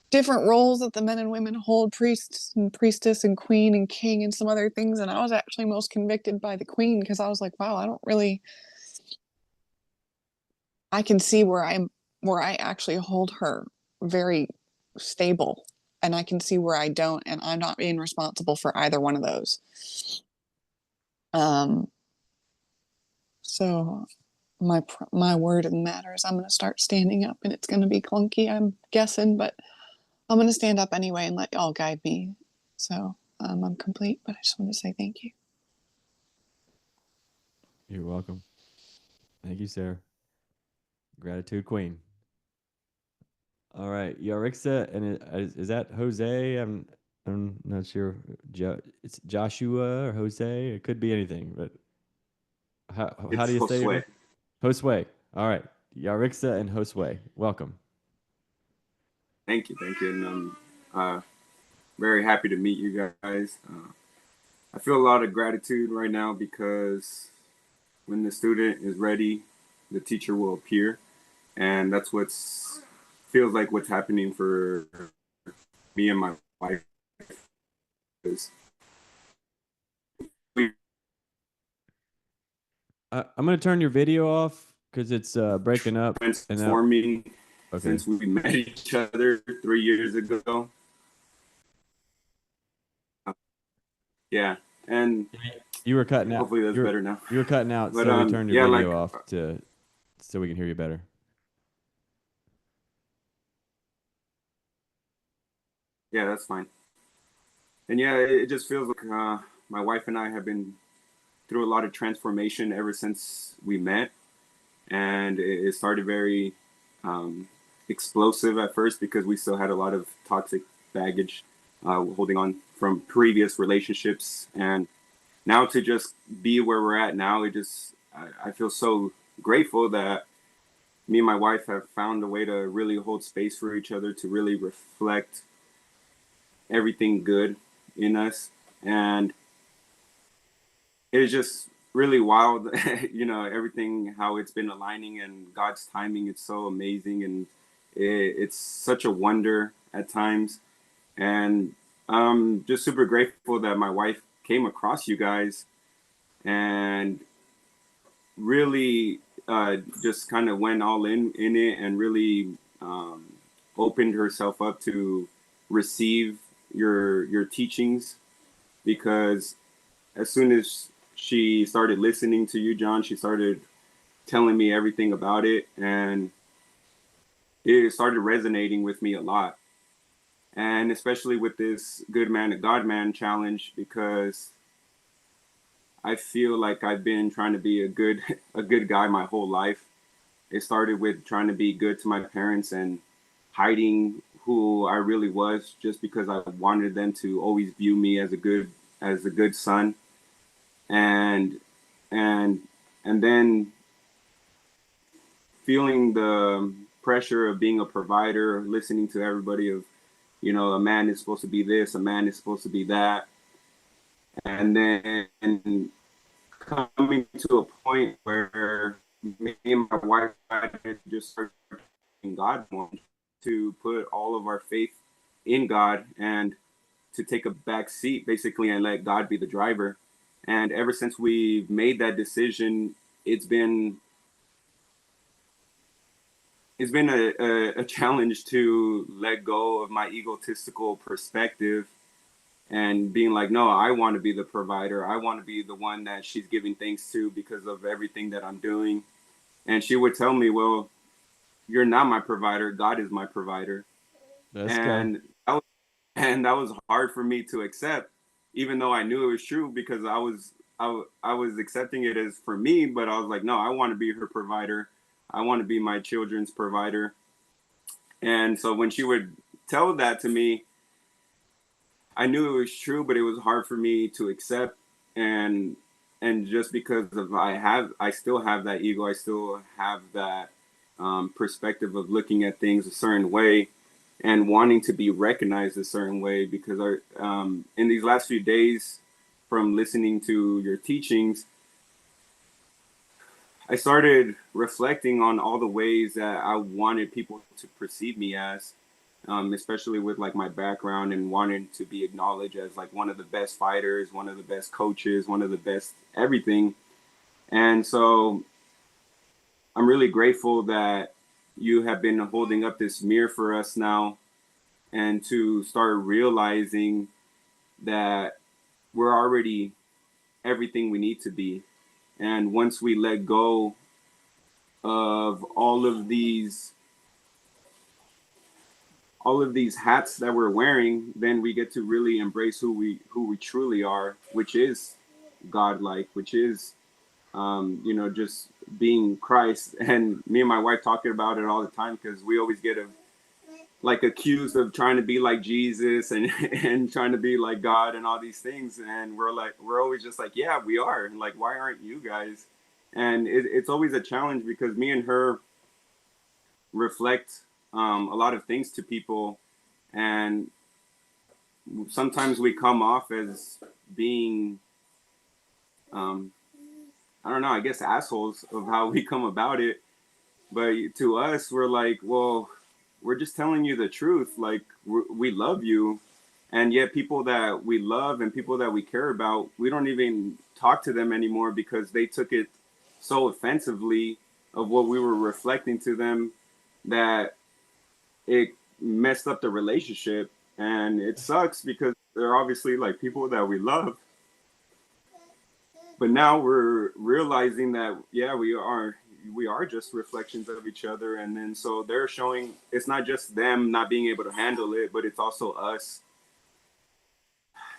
different roles that the men and women hold, priests and priestess and queen and king and some other things. And I was actually most convicted by the queen because I was like, wow, I can see where I actually hold her very stable, and I can see where I don't, and I'm not being responsible for either one of those. So my word of the matter is I'm going to start standing up, and it's going to be clunky, I'm guessing, but I'm going to stand up anyway and let y'all guide me. So I'm complete, but I just want to say thank you. You're welcome. Thank you, Sarah. Gratitude queen. All right, Yarixa, and is that Jose? I'm not sure. It's Joshua or Jose. It could be anything, but how do you say it? Josue. All right, Yarixa and Josue. Welcome. Thank you, and I'm very happy to meet you guys. I feel a lot of gratitude right now because when the student is ready, the teacher will appear, and that's feels like what's happening for me and my wife. I'm going to turn your video off because it's breaking up. Transforming since we met each other 3 years ago. Yeah, and you were cutting out. Hopefully that's better now. You were cutting out, but, so we turned your video off so we can hear you better. Yeah, that's fine. And yeah, it just feels like my wife and I have been through a lot of transformation ever since we met. And it started very explosive at first because we still had a lot of toxic baggage holding on from previous relationships. And now to just be where we're at now, I feel so grateful that me and my wife have found a way to really hold space for each other, to really reflect everything good in us. And it is just really wild, everything, how it's been aligning, and God's timing, it's so amazing, and it's such a wonder at times. And I'm just super grateful that my wife came across you guys and really just kind of went all in it and really opened herself up to receive your teachings, because as soon as she started listening to you, John. She started telling me everything about it, and it started resonating with me a lot. And especially with this Good Man to God Man challenge, because I feel like I've been trying to be a good guy my whole life. It started with trying to be good to my parents and hiding who I really was, just because I wanted them to always view me as a good son. And and and then feeling the pressure of being a provider, listening to everybody of, a man is supposed to be this, a man is supposed to be that. And then coming to a point where me and my wife had to just start in God more, to put all of our faith in God and to take a back seat basically and let God be the driver. And ever since we made that decision, it's been a challenge to let go of my egotistical perspective and being like, no, I want to be the provider. I want to be the one that she's giving thanks to because of everything that I'm doing. And she would tell me, well, you're not my provider. God is my provider. And that was hard for me to accept, even though I knew it was true, because I was accepting it as for me, but I was like, no, I want to be her provider. I want to be my children's provider. And so when she would tell that to me, I knew it was true, but it was hard for me to accept. And just because of I still have that ego, I still have that perspective of looking at things a certain way and wanting to be recognized a certain way, because in these last few days from listening to your teachings, I started reflecting on all the ways that I wanted people to perceive me as, especially with like my background and wanting to be acknowledged as like one of the best fighters, one of the best coaches, one of the best everything. And so I'm really grateful that you have been holding up this mirror for us now, and to start realizing that we're already everything we need to be. And once we let go of all of these hats that we're wearing, then we get to really embrace who we truly are, which is godlike, which is just being Christ. And me and my wife talking about it all the time, because we always get accused of trying to be like Jesus and trying to be like God and all these things. And we're always just like, yeah, we are. Like, why aren't you guys? And it's always a challenge, because me and her reflect a lot of things to people. And sometimes we come off as being, I don't know, I guess assholes of how we come about it. But to us, we're like, well, we're just telling you the truth. Like, we love you. And yet people that we love and people that we care about, we don't even talk to them anymore, because they took it so offensively of what we were reflecting to them, that it messed up the relationship. And it sucks, because they're obviously like people that we love. But now we're realizing that, yeah, we are just reflections of each other. And then so they're showing it's not just them not being able to handle it, but it's also us.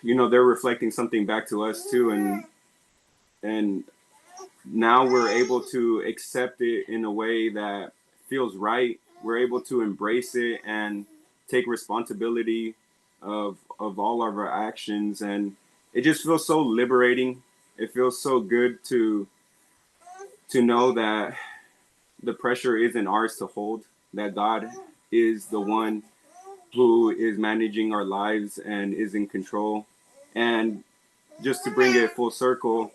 They're reflecting something back to us too. And now we're able to accept it in a way that feels right. We're able to embrace it and take responsibility of all of our actions. And it just feels so liberating. It feels so good to know that the pressure isn't ours to hold, that God is the one who is managing our lives and is in control. And just to bring it full circle,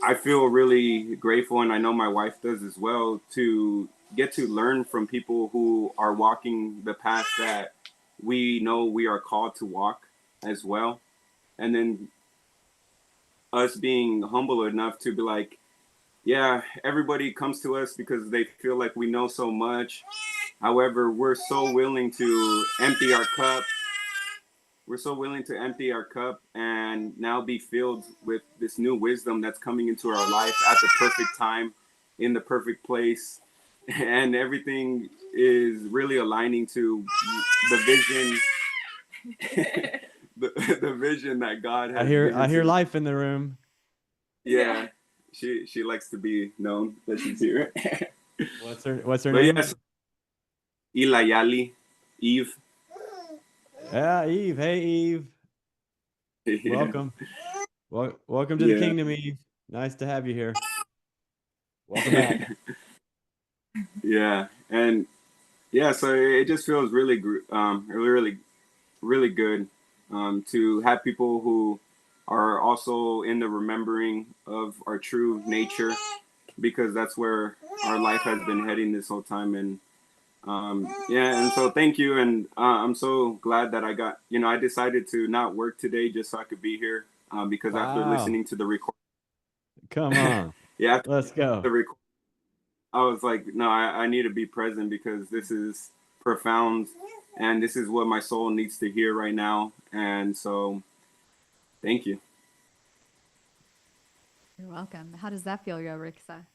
I feel really grateful, and I know my wife does as well, to get to learn from people who are walking the path that we know we are called to walk as well. And then us being humble enough to be like, yeah, everybody comes to us because they feel like we know so much. However, we're so willing to empty our cup. we're so willing to empty our cup and now be filled with this new wisdom that's coming into our life at the perfect time, in the perfect place, and everything is really aligning to the vision, the vision that God has. I hear life in the room. Yeah, she likes to be known that she's here. What's her But name? yes, Ilayali, Eve. Yeah, Eve. Hey, Eve. Yeah. Welcome. Welcome to the Yeah. kingdom, Eve. Nice to have you here. Welcome back. Yeah, and yeah, so it just feels really, really good to have people who are also in the remembering of our true nature, because that's where our life has been heading this whole time. And yeah, and so thank you, and I'm so glad that I decided to not work today just so I could be here, because after Wow. listening to the record, Come on. yeah, after Let's go. the record, I was like, no, I need to be present because this is profound and this is what my soul needs to hear right now. And so thank you. You're welcome. How does that feel, Yorixa?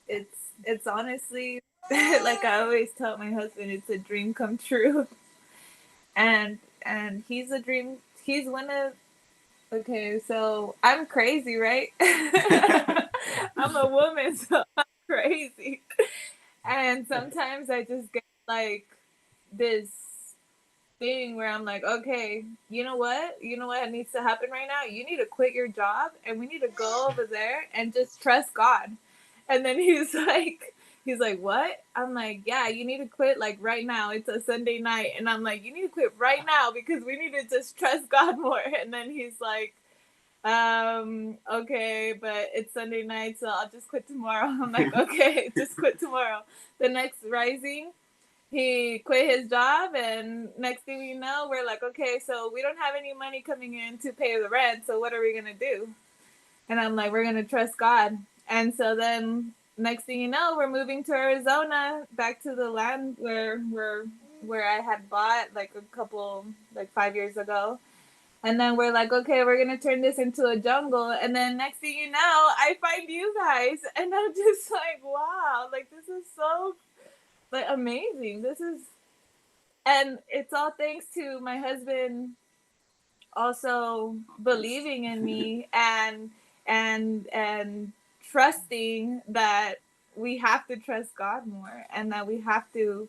It's honestly like I always tell my husband, it's a dream come true. And he's one of, okay, so I'm crazy, right? I'm a woman, so I'm crazy. And sometimes I just get like this thing where I'm like, okay, you know what needs to happen right now? You need to quit your job and we need to go over there and just trust God. And then he's like, what? I'm like, yeah, you need to quit like right now. It's a Sunday night. And I'm like, you need to quit right now because we need to just trust God more. And then he's like, okay, but it's Sunday night, so I'll just quit tomorrow. I'm like, okay, just quit tomorrow. The next rising, he quit his job, and next thing we know, we're like, okay, so we don't have any money coming in to pay the rent, so what are we gonna do? And I'm like, we're gonna trust God. And so then next thing you know, we're moving to Arizona, back to the land where I had bought like 5 years ago. And then we're like, okay, we're gonna turn this into a jungle. And then next thing you know, I find you guys, and I'm just like, wow, like this is so like amazing. And it's all thanks to my husband also believing in me and trusting that we have to trust God more, and that we have to,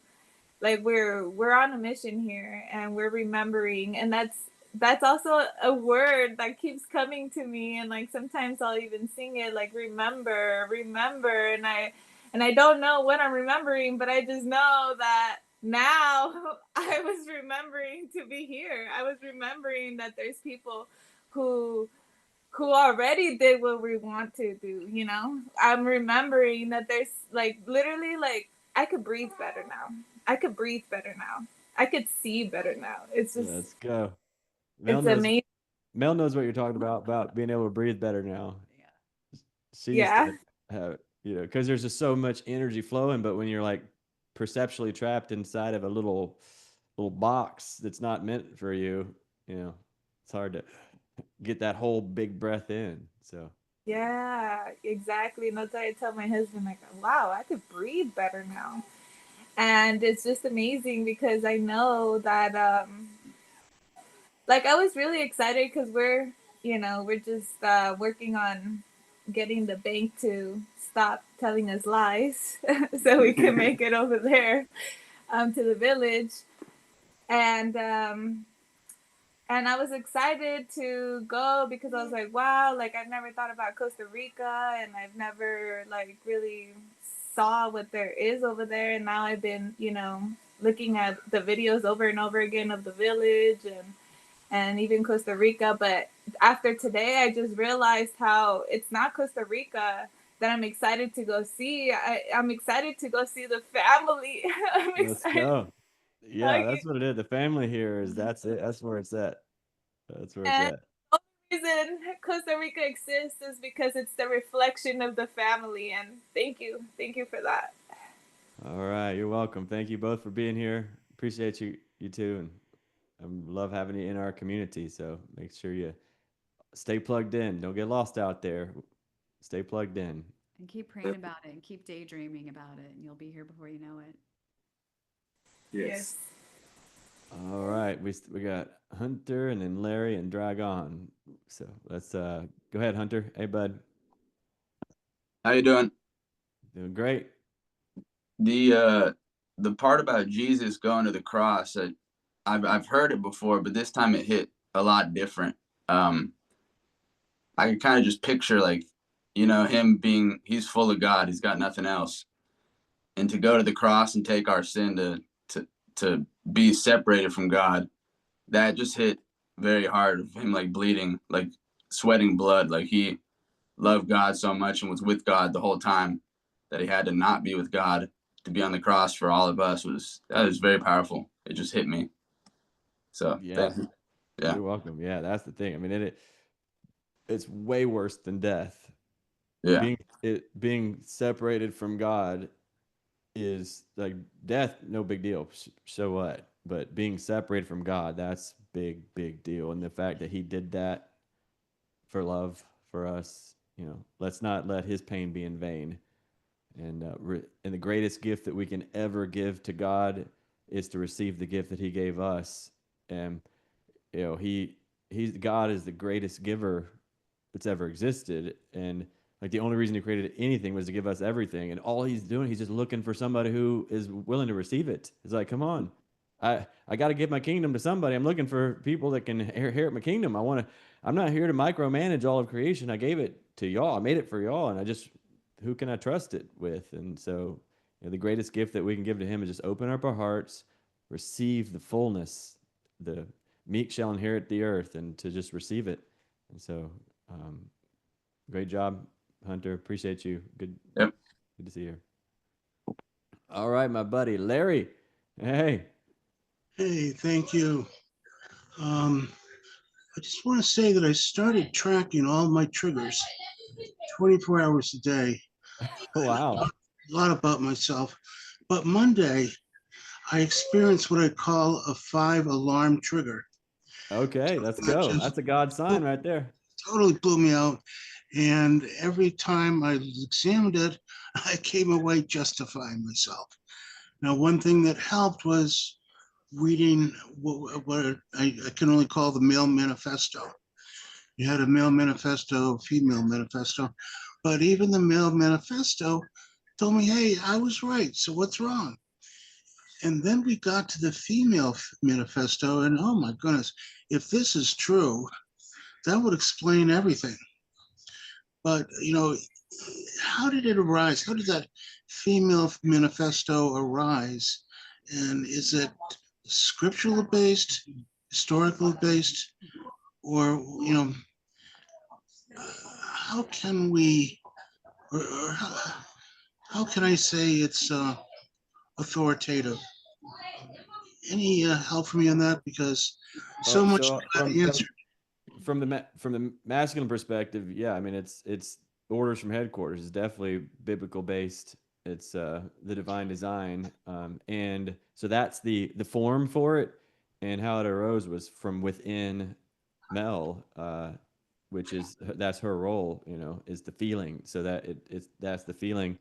like, we're on a mission here, and we're remembering. And that's also a word that keeps coming to me, and like sometimes I'll even sing it, like, remember, and I don't know what I'm remembering, but I just know that now I was remembering to be here. I was remembering that there's people who already did what we want to do, you know? I'm remembering that there's like literally, like, I could breathe better now. I could breathe better now. I could see better now. It's just, Let's go. it's amazing. Mel knows what you're talking about being able to breathe better now. She used Yeah. to have, because there's just so much energy flowing, but when you're like perceptually trapped inside of a little box that's not meant for you, it's hard to get that whole big breath in. So Yeah, exactly. And that's why I tell my husband, like, wow, I could breathe better now. And it's just amazing because I know that, like, I was really excited because we're just working on getting the bank to stop telling us lies so we can make it over there to the village. And I was excited to go because I was like, wow, like I've never thought about Costa Rica, and I've never like really saw what there is over there. And now I've been, looking at the videos over and over again of the village and even Costa Rica. But after today, I just realized how it's not Costa Rica that I'm excited to go see. I'm excited to go see the family. Let's go. Yeah, that's what it is. The family here that's it. That's where it's at. That's where it's at. The only reason Costa Rica exists is because it's the reflection of the family. And thank you for that. All right, you're welcome. Thank you both for being here. Appreciate you too, and love having you in our community. So make sure you stay plugged in. Don't get lost out there. Stay plugged in. And keep praying about it and keep daydreaming about it, and you'll be here before you know it. Yes. All right, we got Hunter and then Larry and Dragon. So let's go ahead, Hunter. Hey, bud. How you doing? Doing great. The part about Jesus going to the cross, I've heard it before, but this time it hit a lot different. I can kind of just picture, like, you know, him being, he's full of God, he's got nothing else, and to go to the cross and take our sin to be separated from God, that just hit very hard. Of him like bleeding, like sweating blood, like he loved God so much and was with God the whole time that he had to not be with God to be on the cross for all of us. That was very powerful. It just hit me. So Yeah, yeah, you're welcome. Yeah, that's the thing. I mean, it's way worse than death. yeah, Being separated from God is like death, no big deal. So what? But being separated from God, that's big deal. And the fact that he did that for love for us, you know, let's not let his pain be in vain. And the greatest gift that we can ever give to God is to receive the gift that he gave us. And you know, God is the greatest giver that's ever existed. And like the only reason he created anything was to give us everything. And all he's doing, he's just looking for somebody who is willing to receive it. It's like, come on, I got to give my kingdom to somebody. I'm looking for people that can inherit my kingdom. I'm not here to micromanage all of creation. I gave it to y'all. I made it for y'all. And who can I trust it with? And so, you know, the greatest gift that we can give to him is just open up our hearts, receive the fullness, the meek shall inherit the earth, and to just receive it. And so, great job, Hunter. Appreciate you. Good to see you. All right, my buddy Larry. Hey. Hey, thank you. I just want to say that I started tracking all my triggers 24 hours a day. Wow. A lot about myself. But Monday, I experienced what I call a 5-alarm trigger. Okay, let's go. That's a God sign right there. Totally blew me out. And every time I examined it, I came away justifying myself. Now, one thing that helped was reading what I can only call the male manifesto. You had a male manifesto, a female manifesto, but even the male manifesto told me, hey, I was right, so what's wrong? And then we got to the female manifesto, and oh my goodness, if this is true, that would explain everything. But, you know, how did it arise? How did that female manifesto arise? And is it scriptural based, historical based, or, you know, how can we, or how can I say it's authoritative? Any help from me on that? Because so much answered. From the masculine perspective, yeah, I mean it's orders from headquarters. It's definitely biblical based. It's the divine design, and so that's the form for it, and how it arose was from within Mel, which that's her role, you know, is the feeling. So that's the feeling,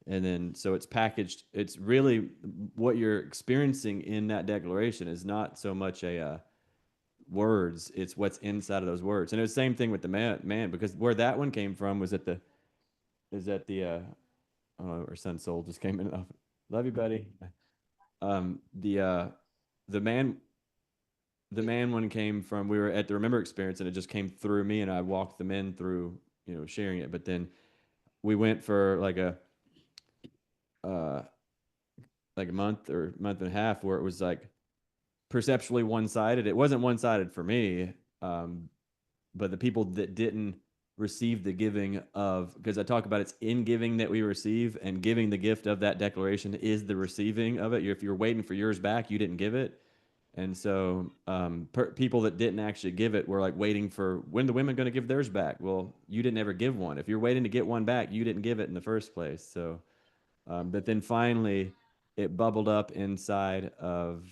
and then so it's packaged. It's really what you're experiencing in that declaration is not so much a words, it's what's inside of those words. And it was the same thing with the man, because where that one came from was at the oh, our son's soul just came in. Love you, buddy. The man one came from, we were at the Remember experience, and it just came through me, and I walked the men through, you know, sharing it. But then we went for like a month or month and a half where it was like perceptually one-sided. It wasn't one-sided for me, but the people that didn't receive the giving of, because I talk about it's in giving that we receive, and giving the gift of that declaration is the receiving of it. If you're waiting for yours back, you didn't give it. And so people that didn't actually give it were like waiting for, when the women going to give theirs back? Well, you didn't ever give one. If you're waiting to get one back, you didn't give it in the first place. So but then finally it bubbled up inside of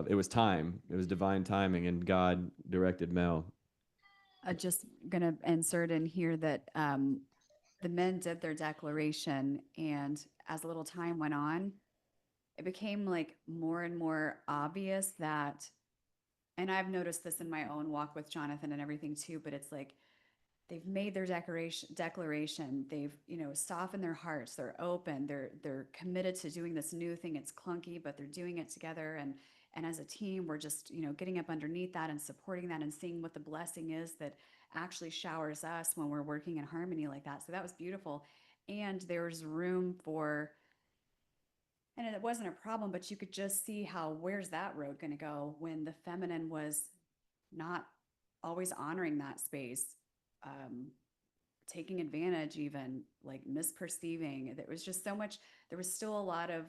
it was time. It was divine timing, and God directed Mel. Just gonna insert in here that the men did their declaration, and as a little time went on, it became like more and more obvious that, and I've noticed this in my own walk with Jonathan and everything too, but it's like they've made their declaration. They've, softened their hearts. They're open. They're committed to doing this new thing. It's clunky, but they're doing it together. And as a team, we're just, getting up underneath that and supporting that and seeing what the blessing is that actually showers us when we're working in harmony like that. So that was beautiful. And there's room for, and it wasn't a problem, but you could just see how, where's that road going to go when the feminine was not always honoring that space, taking advantage, even like misperceiving. There was just so much, there was still a lot of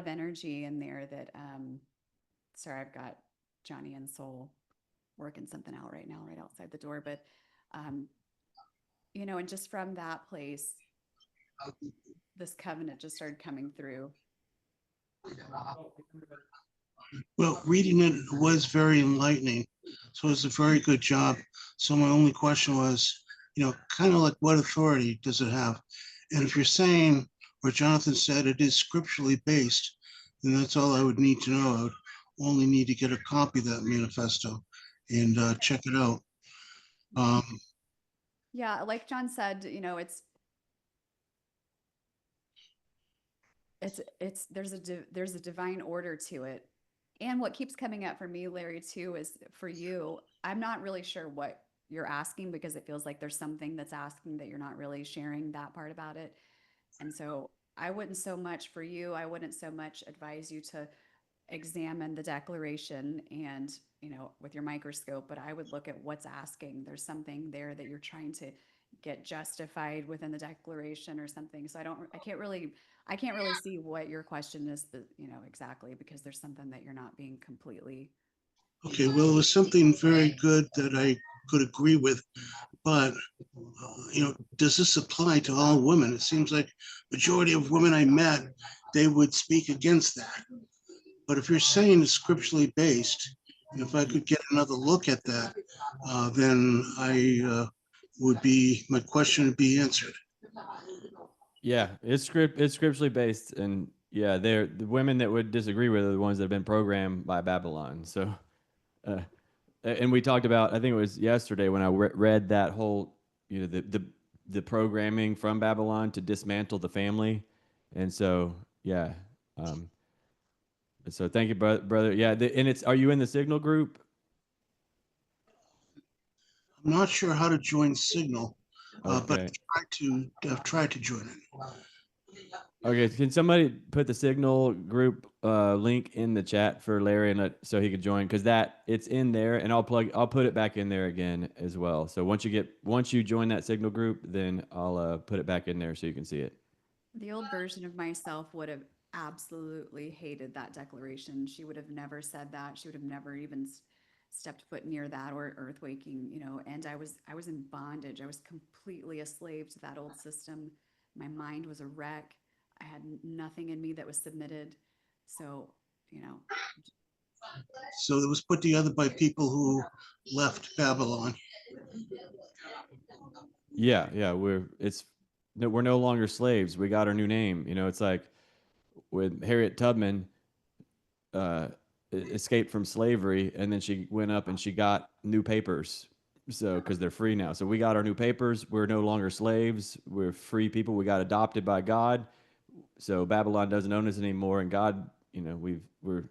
energy in there that, sorry, I've got Johnny and Soul working something out right now, right outside the door. But, and just from that place, this covenant just started coming through. Well, reading it was very enlightening. So it was a very good job. So my only question was, kind of like what authority does it have? And if you're saying, where Jonathan said it is scripturally based, then that's all I would need to know. I would only need to get a copy of that manifesto and check it out. Yeah, like John said, there's a divine order to it. And what keeps coming up for me, Larry, too, is for you, I'm not really sure what you're asking, because it feels like there's something that's asking that you're not really sharing that part about it. And so I wouldn't so much advise you to examine the declaration and, with your microscope, but I would look at what's asking. There's something there that you're trying to get justified within the declaration or something. So I can't really see what your question is, exactly, because there's something that you're not being completely. Okay, well, it was something very good that I could agree with, but does this apply to all women? It seems like majority of women I met, they would speak against that. But if you're saying it's scripturally based, if I could get another look at that, then my question would be answered. Yeah, it's scripturally based, and yeah, the women that would disagree with are the ones that have been programmed by Babylon. So, and we talked about, I think it was yesterday when I read that whole, the programming from Babylon to dismantle the family, and so yeah, so thank you, brother. Yeah, and are you in the Signal group? I'm not sure how to join Signal, but Okay. I've tried to join it. Okay, can somebody put the Signal group link in the chat for Larry and so he can join, because it's in there, and I'll put it back in there again as well. So once you join that Signal group, then I'll put it back in there so you can see it. The old version of myself would have absolutely hated that declaration. She would have never said that. She would have never even stepped foot near that or earth waking, and I was in bondage. I was completely a slave to that old system. My mind was a wreck. I had nothing in me that was submitted. So, So it was put together by people who left Babylon. Yeah, we're no longer slaves. We got our new name. It's like when Harriet Tubman escaped from slavery, and then she went up and she got new papers. So, because they're free now. So we got our new papers. We're no longer slaves. We're free people. We got adopted by God. So Babylon doesn't own us anymore, and God, we're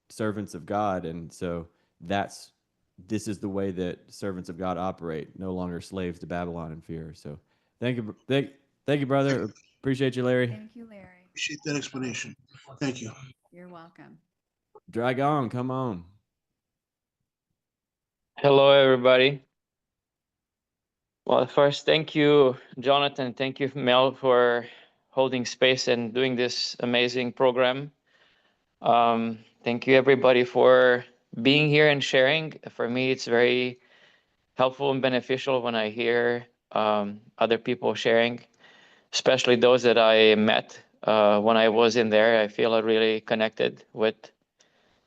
servants of God, and so this is the way that servants of God operate. No longer slaves to Babylon and fear. So, thank you, brother. Appreciate you, Larry. Thank you, Larry. Appreciate that explanation. Thank you. You're welcome. Dragon, come on. Hello, everybody. Well, first, thank you, Jonathan. Thank you, Mel, for holding space and doing this amazing program. Thank you, everybody, for being here and sharing. For me, it's very helpful and beneficial when I hear other people sharing, especially those that I met when I was in there. I feel really connected with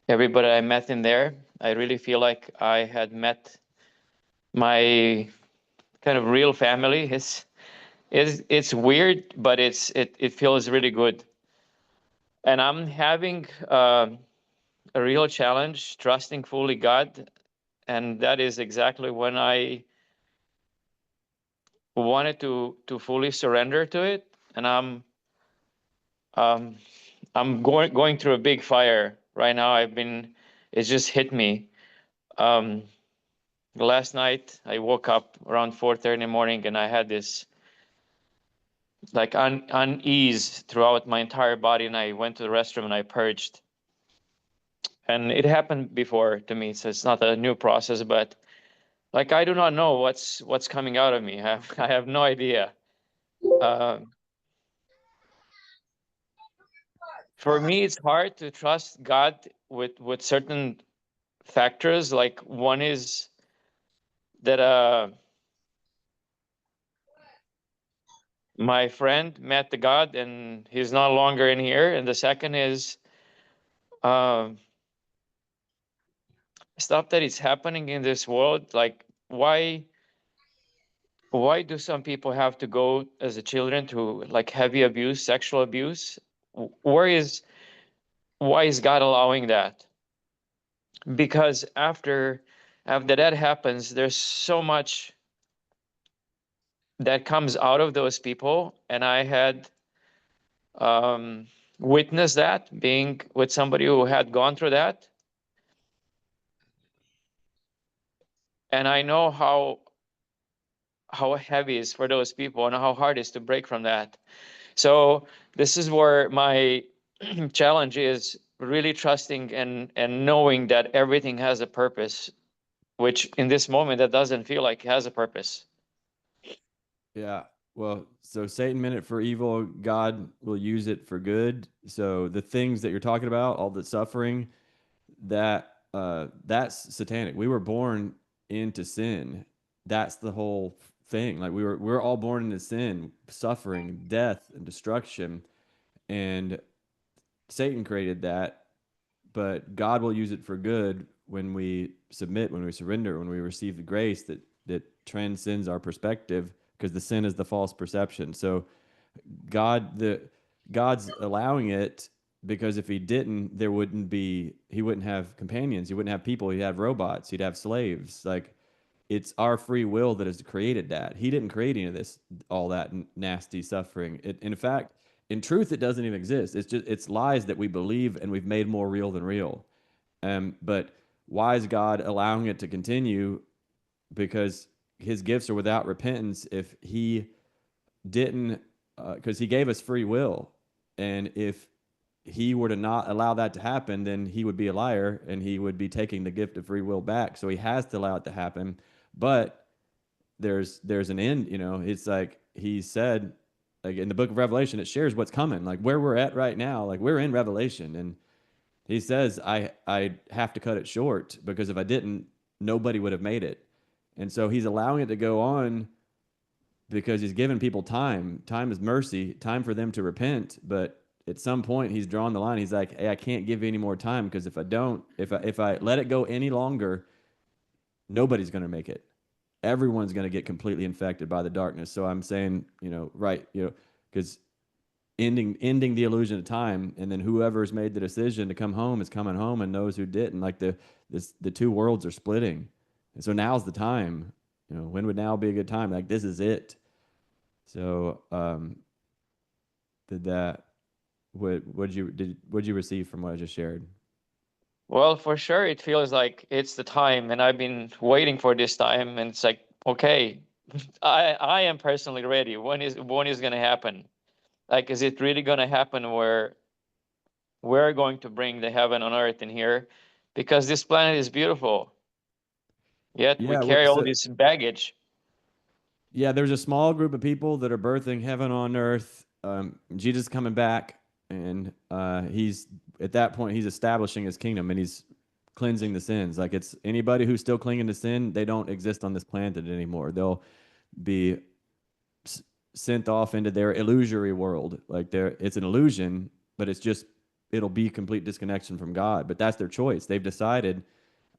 everybody I met in there. I really feel like I had met my kind of real family. It's weird, but it feels really good. And I'm having a real challenge trusting fully God, and that is exactly when I wanted to fully surrender to it. And I'm going through a big fire right now. It's just hit me. Last night I woke up around 4:30 in the morning, and I had this like unease throughout my entire body, and I went to the restroom and I purged. And it happened before to me, so it's not a new process, but like I do not know what's coming out of me. I have no idea. For me, it's hard to trust God with certain factors. Like one is that my friend met the God and he's no longer in here, and the second is stuff that is happening in this world. Like why do some people have to go as a children to like heavy abuse, sexual abuse? Why is God allowing that? Because after that happens, there's so much that comes out of those people, and I had witnessed that, being with somebody who had gone through that, and I know how heavy it is for those people and how hard it is to break from that. So this is where my challenge is, really trusting and knowing that everything has a purpose, which in this moment that doesn't feel like it has a purpose. Yeah. Well, so Satan meant it for evil, God will use it for good. So the things that you're talking about, all the suffering, that's satanic. We were born into sin. That's the whole thing. Like we're all born into sin, suffering, death, and destruction. And Satan created that, but God will use it for good when we submit, when we surrender, when we receive the grace that transcends our perspective, because the sin is the false perception. So God's allowing it, because if he didn't, he wouldn't have companions, he wouldn't have people, he'd have robots, he'd have slaves. Like, it's our free will that has created that. He didn't create any of this, all that nasty suffering. In fact, in truth, it doesn't even exist. It's lies that we believe and we've made more real than real. But why is God allowing it to continue? Because his gifts are without repentance. If he didn't, because he gave us free will, and if he were to not allow that to happen, then he would be a liar and he would be taking the gift of free will back. So he has to allow it to happen. But there's an end. It's like he said, like in the book of Revelation, it shares what's coming, like where we're at right now. Like, we're in Revelation, and he says, I have to cut it short, because if I didn't, nobody would have made it. And so he's allowing it to go on because he's giving people time. Time is mercy, time for them to repent. But at some point he's drawn the line. He's like, hey, I can't give you any more time, because if I let it go any longer, nobody's going to make it. Everyone's going to get completely infected by the darkness. So I'm saying, because ending the illusion of time, and then whoever's made the decision to come home is coming home, and those who didn't, like the two worlds are splitting. And so now's the time. When would now be a good time? Like, this is it. So what'd you receive from what I just shared? Well, for sure, it feels like it's the time, and I've been waiting for this time, and it's like, okay, I am personally ready. When is going to happen? Like, is it really going to happen where we're going to bring the heaven on earth in here? Because this planet is beautiful, yet we carry all this baggage. Yeah, there's a small group of people that are birthing heaven on earth. Jesus is coming back, and he's at that point, he's establishing his kingdom, and he's cleansing the sins. Like, it's anybody who's still clinging to sin, they don't exist on this planet anymore. They'll be sent off into their illusory world. Like it's an illusion, but it'll be complete disconnection from God. But that's their choice. They've decided,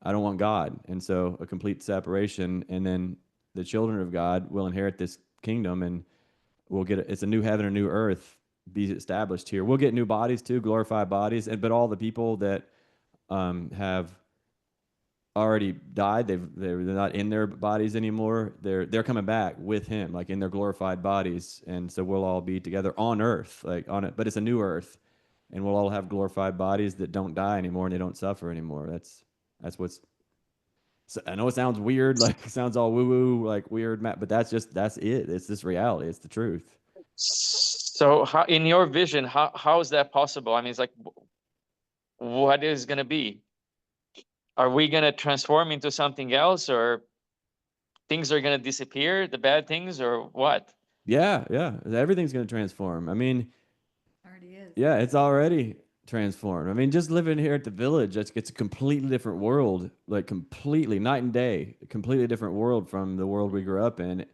I don't want God. And so a complete separation. And then the children of God will inherit this kingdom, and we'll get it's a new heaven, a new earth be established here. We'll get new bodies too, glorified bodies. But all the people that have already died, they're not in their bodies anymore. They're coming back with him, like in their glorified bodies. And so we'll all be together on earth, like on it, but it's a new earth, and we'll all have glorified bodies that don't die anymore and they don't suffer anymore. That's what's, so I know it sounds weird, like it sounds all woo woo, like weird, but that's it. It's this reality. It's the truth. So how, in your vision, how is that possible? I mean, it's like, what is going to be? Are we going to transform into something else, or things are going to disappear, the bad things, or what? Yeah. Everything's going to transform. I mean, Already is. yeah, it's already transformed. I mean, just living here at the village, it's a completely different world, like completely night and day, a completely different world from the world we grew up in.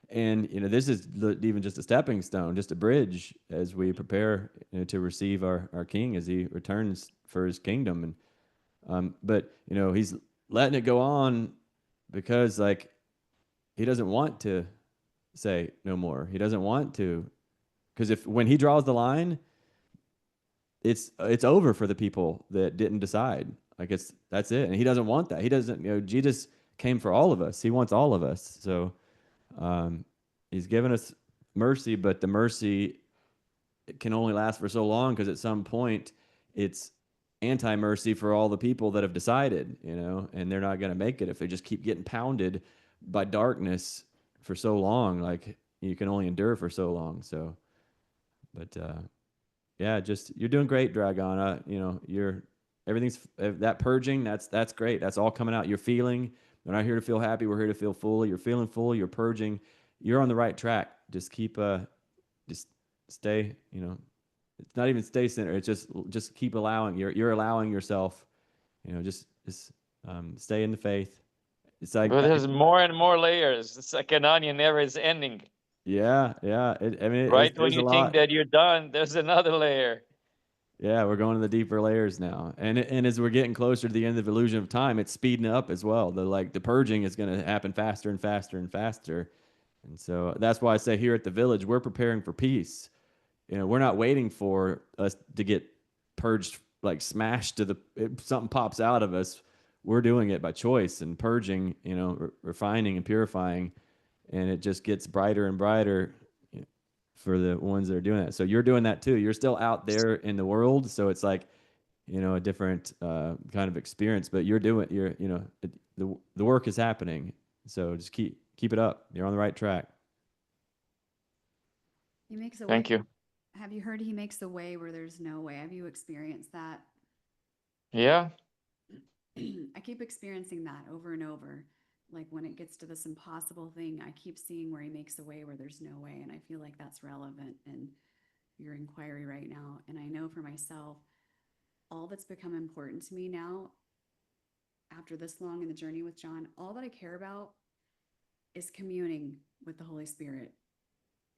And, this is even just a stepping stone, just a bridge as we prepare to receive our King as he returns for his kingdom. And, but, he's letting it go on because, like, he doesn't want to say no more. He doesn't want to, because when he draws the line, it's over for the people that didn't decide. Like that's it. And he doesn't want that. He doesn't, Jesus came for all of us. He wants all of us. So he's given us mercy, but the mercy can only last for so long, because at some point it's anti-mercy for all the people that have decided, and they're not going to make it if they just keep getting pounded by darkness for so long. Like, you can only endure for so long. So, but yeah, you're doing great, Dragon. Everything's that purging. That's great. That's all coming out. You're feeling. We're not here to feel happy. We're here to feel full. You're feeling full. You're purging. You're on the right track. Just keep, just stay. It's not even stay centered. It's just keep allowing. You're allowing yourself. Just stay in the faith. It's like, but there's more and more layers. It's like an onion, never is ending. Yeah. Right when you think that you're done, there's another layer. Yeah, we're going to the deeper layers now, and as we're getting closer to the end of Illusion of Time, it's speeding up as well. The purging is going to happen faster and faster and faster, and so that's why I say here at the village, we're preparing for peace. We're not waiting for us to get purged, like smashed to something pops out of us. We're doing it by choice and purging, refining and purifying, and it just gets brighter and brighter for the ones that are doing that. So you're doing that too. You're still out there in the world, so it's like, a different kind of experience. But the work is happening. So just keep it up. You're on the right track. He makes a Thank way. you. Have you heard he makes a way where there's no way? Have you experienced that? Yeah. I keep experiencing that over and over. Like, when it gets to this impossible thing, I keep seeing where he makes a way where there's no way. And I feel like that's relevant in your inquiry right now. And I know for myself, all that's become important to me now, after this long in the journey with John, all that I care about is communing with the Holy Spirit.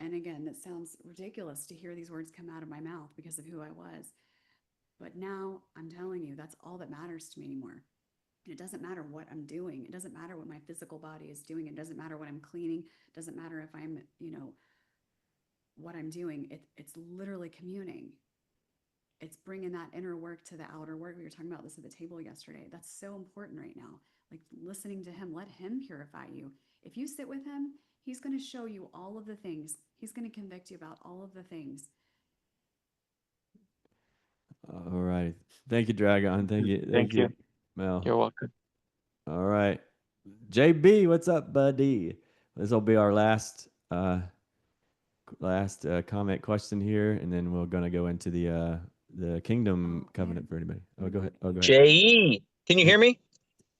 And again, that sounds ridiculous to hear these words come out of my mouth because of who I was. But now I'm telling you, that's all that matters to me anymore. And it doesn't matter what I'm doing. It doesn't matter what my physical body is doing. It doesn't matter what I'm cleaning. It doesn't matter if I'm, what I'm doing. It's literally communing. It's bringing that inner work to the outer work. We were talking about this at the table yesterday. That's so important right now. Like, listening to him, let him purify you. If you sit with him, he's going to show you all of the things. He's going to convict you about all of the things. All right. Thank you, Dragon. Thank you. Thank you, Mel. You're welcome. All right. JB, what's up, buddy? This will be our last comment question here, and then we're gonna go into the Kingdom Covenant for anybody. Oh, go ahead. JE, can you hear me?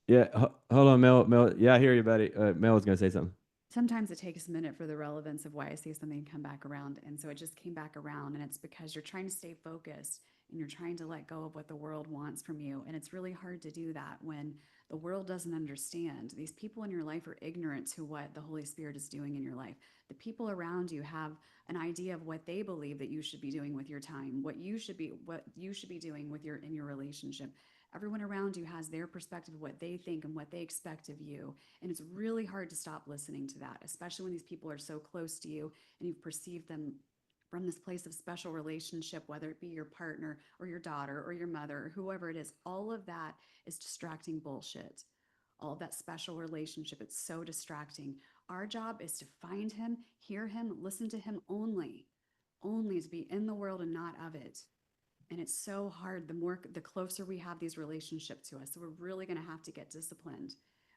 Yeah. Hold on, Mel. Yeah, I hear you, buddy. Mel was gonna say something. Sometimes it takes a minute for the relevance of why I say something come back around. And so it just came back around, and it's because you're trying to stay focused and you're trying to let go of what the world wants from you. And it's really hard to do that when the world doesn't understand. These people in your life are ignorant to what the Holy Spirit is doing in your life. The people around you have an idea of what they believe that you should be doing with your time, what you should be doing with in your relationship. Everyone around you has their perspective of what they think and what they expect of you. And it's really hard to stop listening to that, especially when these people are so close to you and you've perceived them from this place of special relationship, whether it be your partner or your daughter or your mother or whoever it is. All of that is distracting bullshit. All of that special relationship, it's so distracting. Our job is to find him, hear him, listen to him only to be in the world and not of it. And it's so hard the closer we have these relationships to us. So we're really going to have to get disciplined.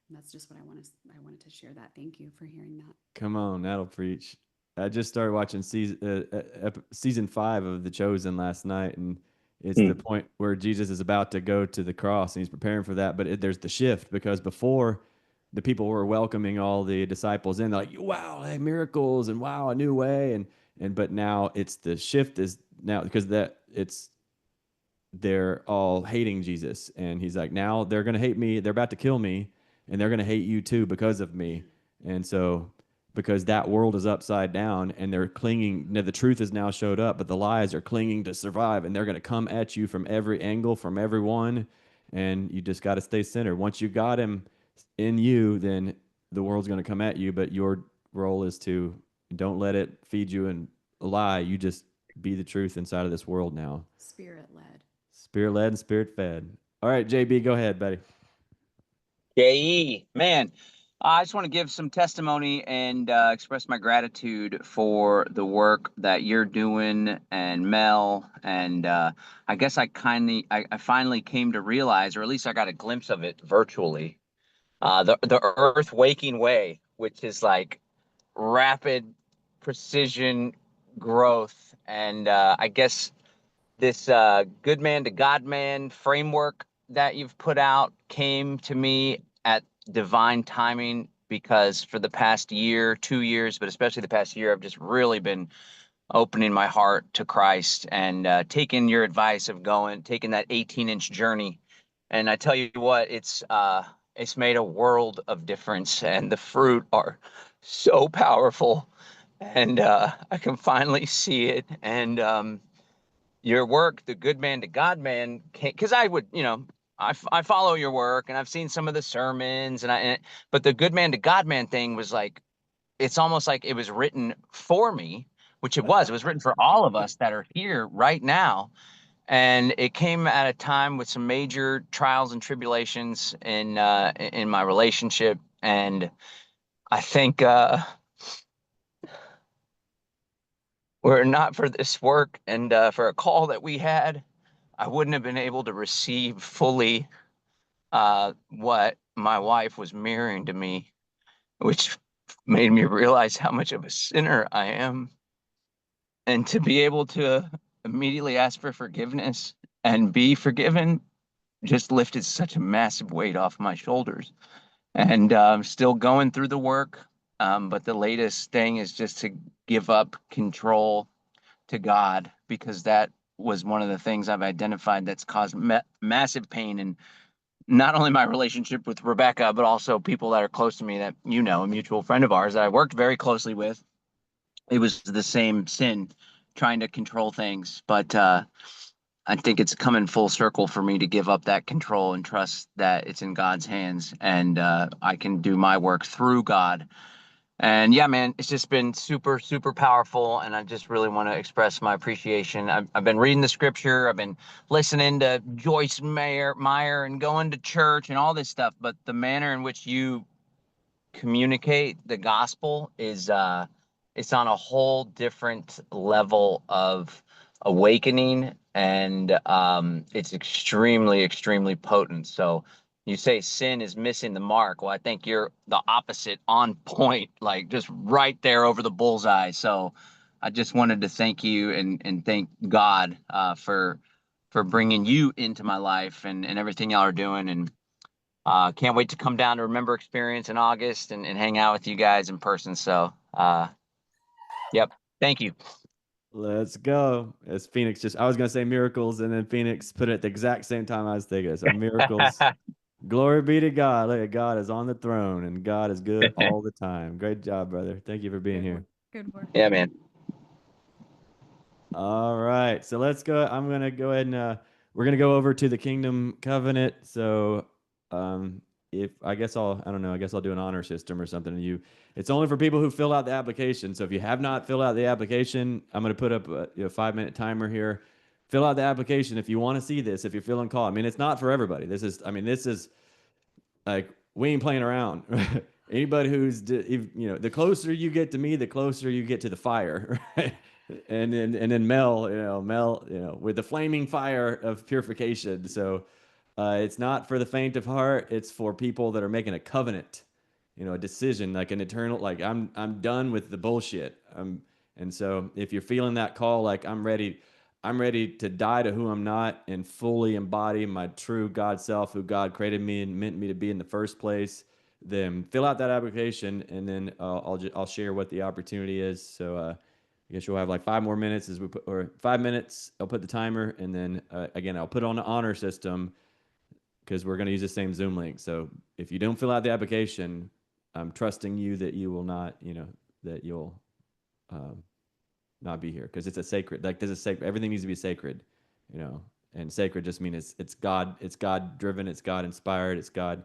And that's just what I wanted to share that. Thank you for hearing that. Come on, that'll preach. I just started watching season 5 of The Chosen last night, and it's the point where Jesus is about to go to the cross and he's preparing for that. But there's the shift, because before the people were welcoming all the disciples in, they're like, wow, hey, miracles, and wow, a new way. But now it's the shift is now, because they're all hating Jesus. And he's like, now they're going to hate me. They're about to kill me, and they're going to hate you too because of me. And so, because that world is upside down and they're clinging, the truth has now showed up, but the lies are clinging to survive, and they're going to come at you from every angle, from everyone. And you just got to stay centered. Once you got him in you, then the world's going to come at you. But your role is to don't let it feed you and lie. You just be the truth inside of this world now. Spirit-led and spirit-fed. All right, JB, go ahead, buddy. JE, man, I just want to give some testimony and express my gratitude for the work that you're doing, and Mel. And I guess I finally came to realize, or at least I got a glimpse of it virtually, the Earth Waking Way, which is like rapid precision growth. And I guess this good man to God man framework that you've put out came to me at divine timing, because for the past year, 2 years, but especially the past year, I've just really been opening my heart to Christ and taking your advice of taking that 18-inch journey. And I tell you what, it's made a world of difference, and the fruit are so powerful, and I can finally see it. And your work, the good man to God man, because I would, I follow your work, and I've seen some of the sermons, but the good man to God man thing was like, it's almost like it was written for me, which it was written for all of us that are here right now. And it came at a time with some major trials and tribulations in my relationship. And I think were it not for this work and for a call that we had, I wouldn't have been able to receive fully what my wife was mirroring to me, which made me realize how much of a sinner I am. And to be able to immediately ask for forgiveness and be forgiven just lifted such a massive weight off my shoulders. And I'm still going through the work. But the latest thing is just to give up control to God, because that was one of the things I've identified that's caused massive pain in not only my relationship with Rebecca, but also people that are close to me that, a mutual friend of ours that I worked very closely with. It was the same sin, trying to control things. But I think it's coming full circle for me to give up that control and trust that it's in God's hands, and I can do my work through God. And yeah, man, it's just been super, super powerful. And I just really want to express my appreciation. I've been reading the scripture. I've been listening to Joyce Meyer and going to church and all this stuff. But the manner in which you communicate the gospel is it's on a whole different level of awakening. And it's extremely, extremely potent. So you say sin is missing the mark. Well, I think you're the opposite, on point, like just right there over the bullseye. So I just wanted to thank you and thank God for bringing you into my life and everything y'all are doing. And can't wait to come down to Remember Experience in August and hang out with you guys in person. So, yep. Thank you. Let's go. As Phoenix I was gonna say miracles, and then Phoenix put it at the exact same time I was thinking. So miracles. Glory be to God. Look at God is on the throne, and God is good all the time. Great job, brother. Thank you for being here. Good work. Yeah, man. All right, so let's go. I'm gonna go ahead and we're gonna go over to the Kingdom Covenant. So, if I guess I don't know. I guess I'll do an honor system or something. It's only for people who fill out the application. So if you have not filled out the application, I'm gonna put up a 5-minute timer here. Fill out the application if you want to see this. If you're feeling called. I mean, it's not for everybody. This is like we ain't playing around. Anybody who's the closer you get to me, the closer you get to the fire, right? And then Mel, with the flaming fire of purification. So it's not for the faint of heart. It's for people that are making a covenant, a decision, like an eternal. Like I'm done with the bullshit. And so if you're feeling that call, like I'm ready to die to who I'm not and fully embody my true God self, who God created me and meant me to be in the first place. Then fill out that application, and then I'll share what the opportunity is. So. I guess you'll have like 5 more minutes or 5 minutes. I'll put the timer, and then again, I'll put on the honor system because we're going to use the same Zoom link. So if you don't fill out the application, I'm trusting you that you will not, that you'll not be here because it's a sacred. Like this is sacred. Everything needs to be sacred, And sacred just means it's God. It's God driven. It's God inspired. It's God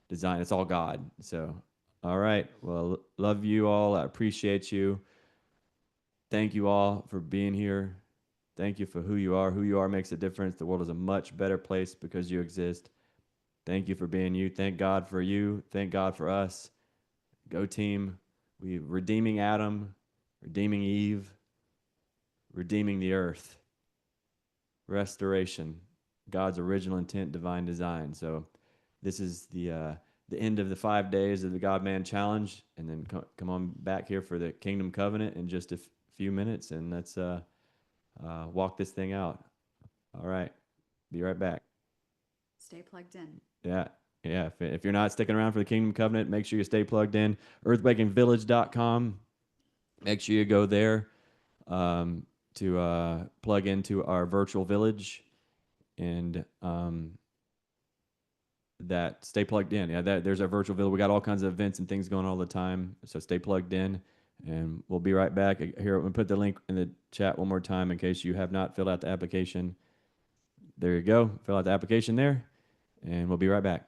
designed. It's all God. So, all right. Well, love you all. I appreciate you. Thank you all for being here. Thank you for who you are. Who you are makes a difference. The world is a much better place because you exist. Thank you for being you. Thank God for you. Thank God for us. Go team. We redeeming Adam, redeeming Eve, redeeming the earth. Restoration. God's original intent, divine design. So this is the end of the 5 days of the God-Man Challenge. And then come on back here for the Kingdom Covenant in just a few minutes, and let's walk this thing out. All right, be right back. Stay plugged in. Yeah. If you're not sticking around for the Kingdom Covenant, make sure you stay plugged in. Earthbakingvillage.com. Make sure you go there to plug into our virtual village, and that stay plugged in. Yeah, there's our virtual village. We got all kinds of events and things going on all the time, so stay plugged in. And we'll be right back. Here, we'll put the link in the chat one more time in case you have not filled out the application. There you go. Fill out the application there, and we'll be right back.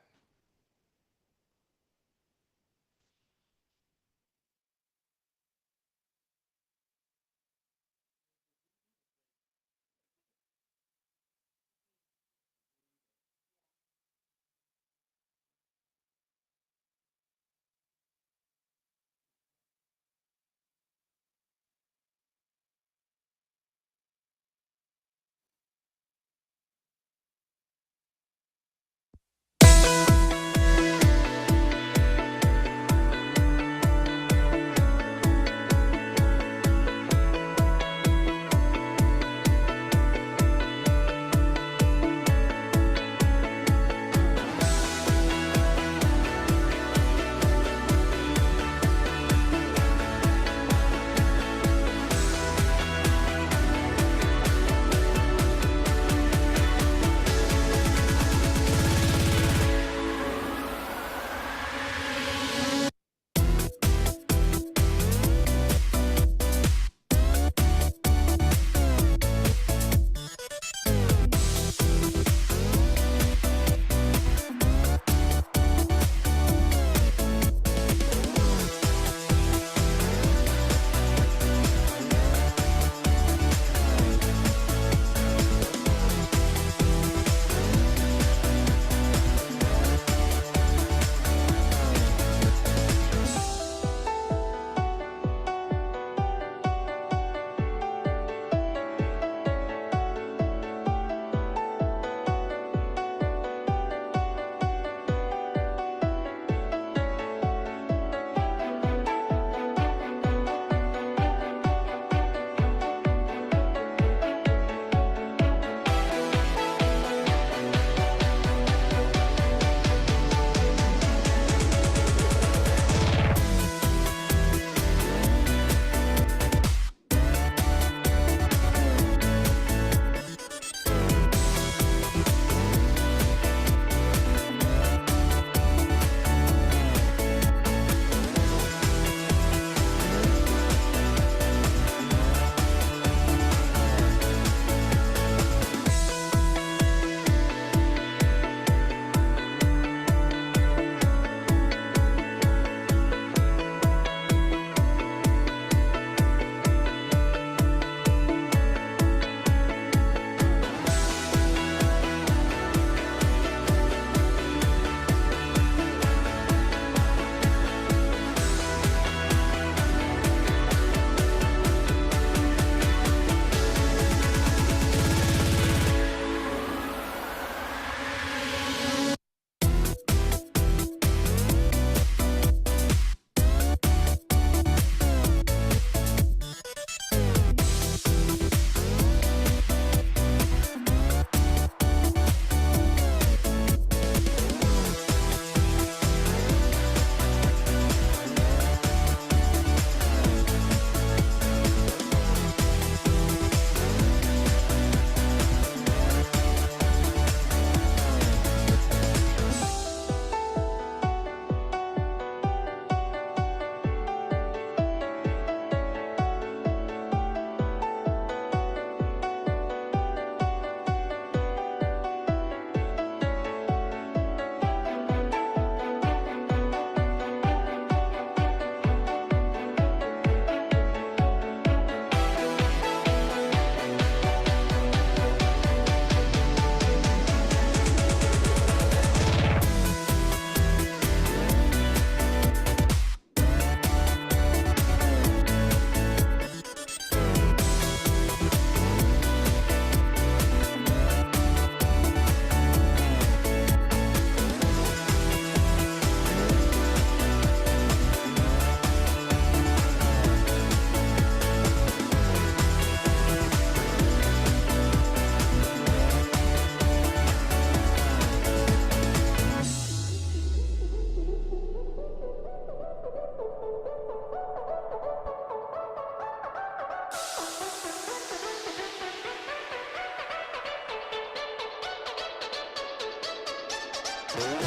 Bye.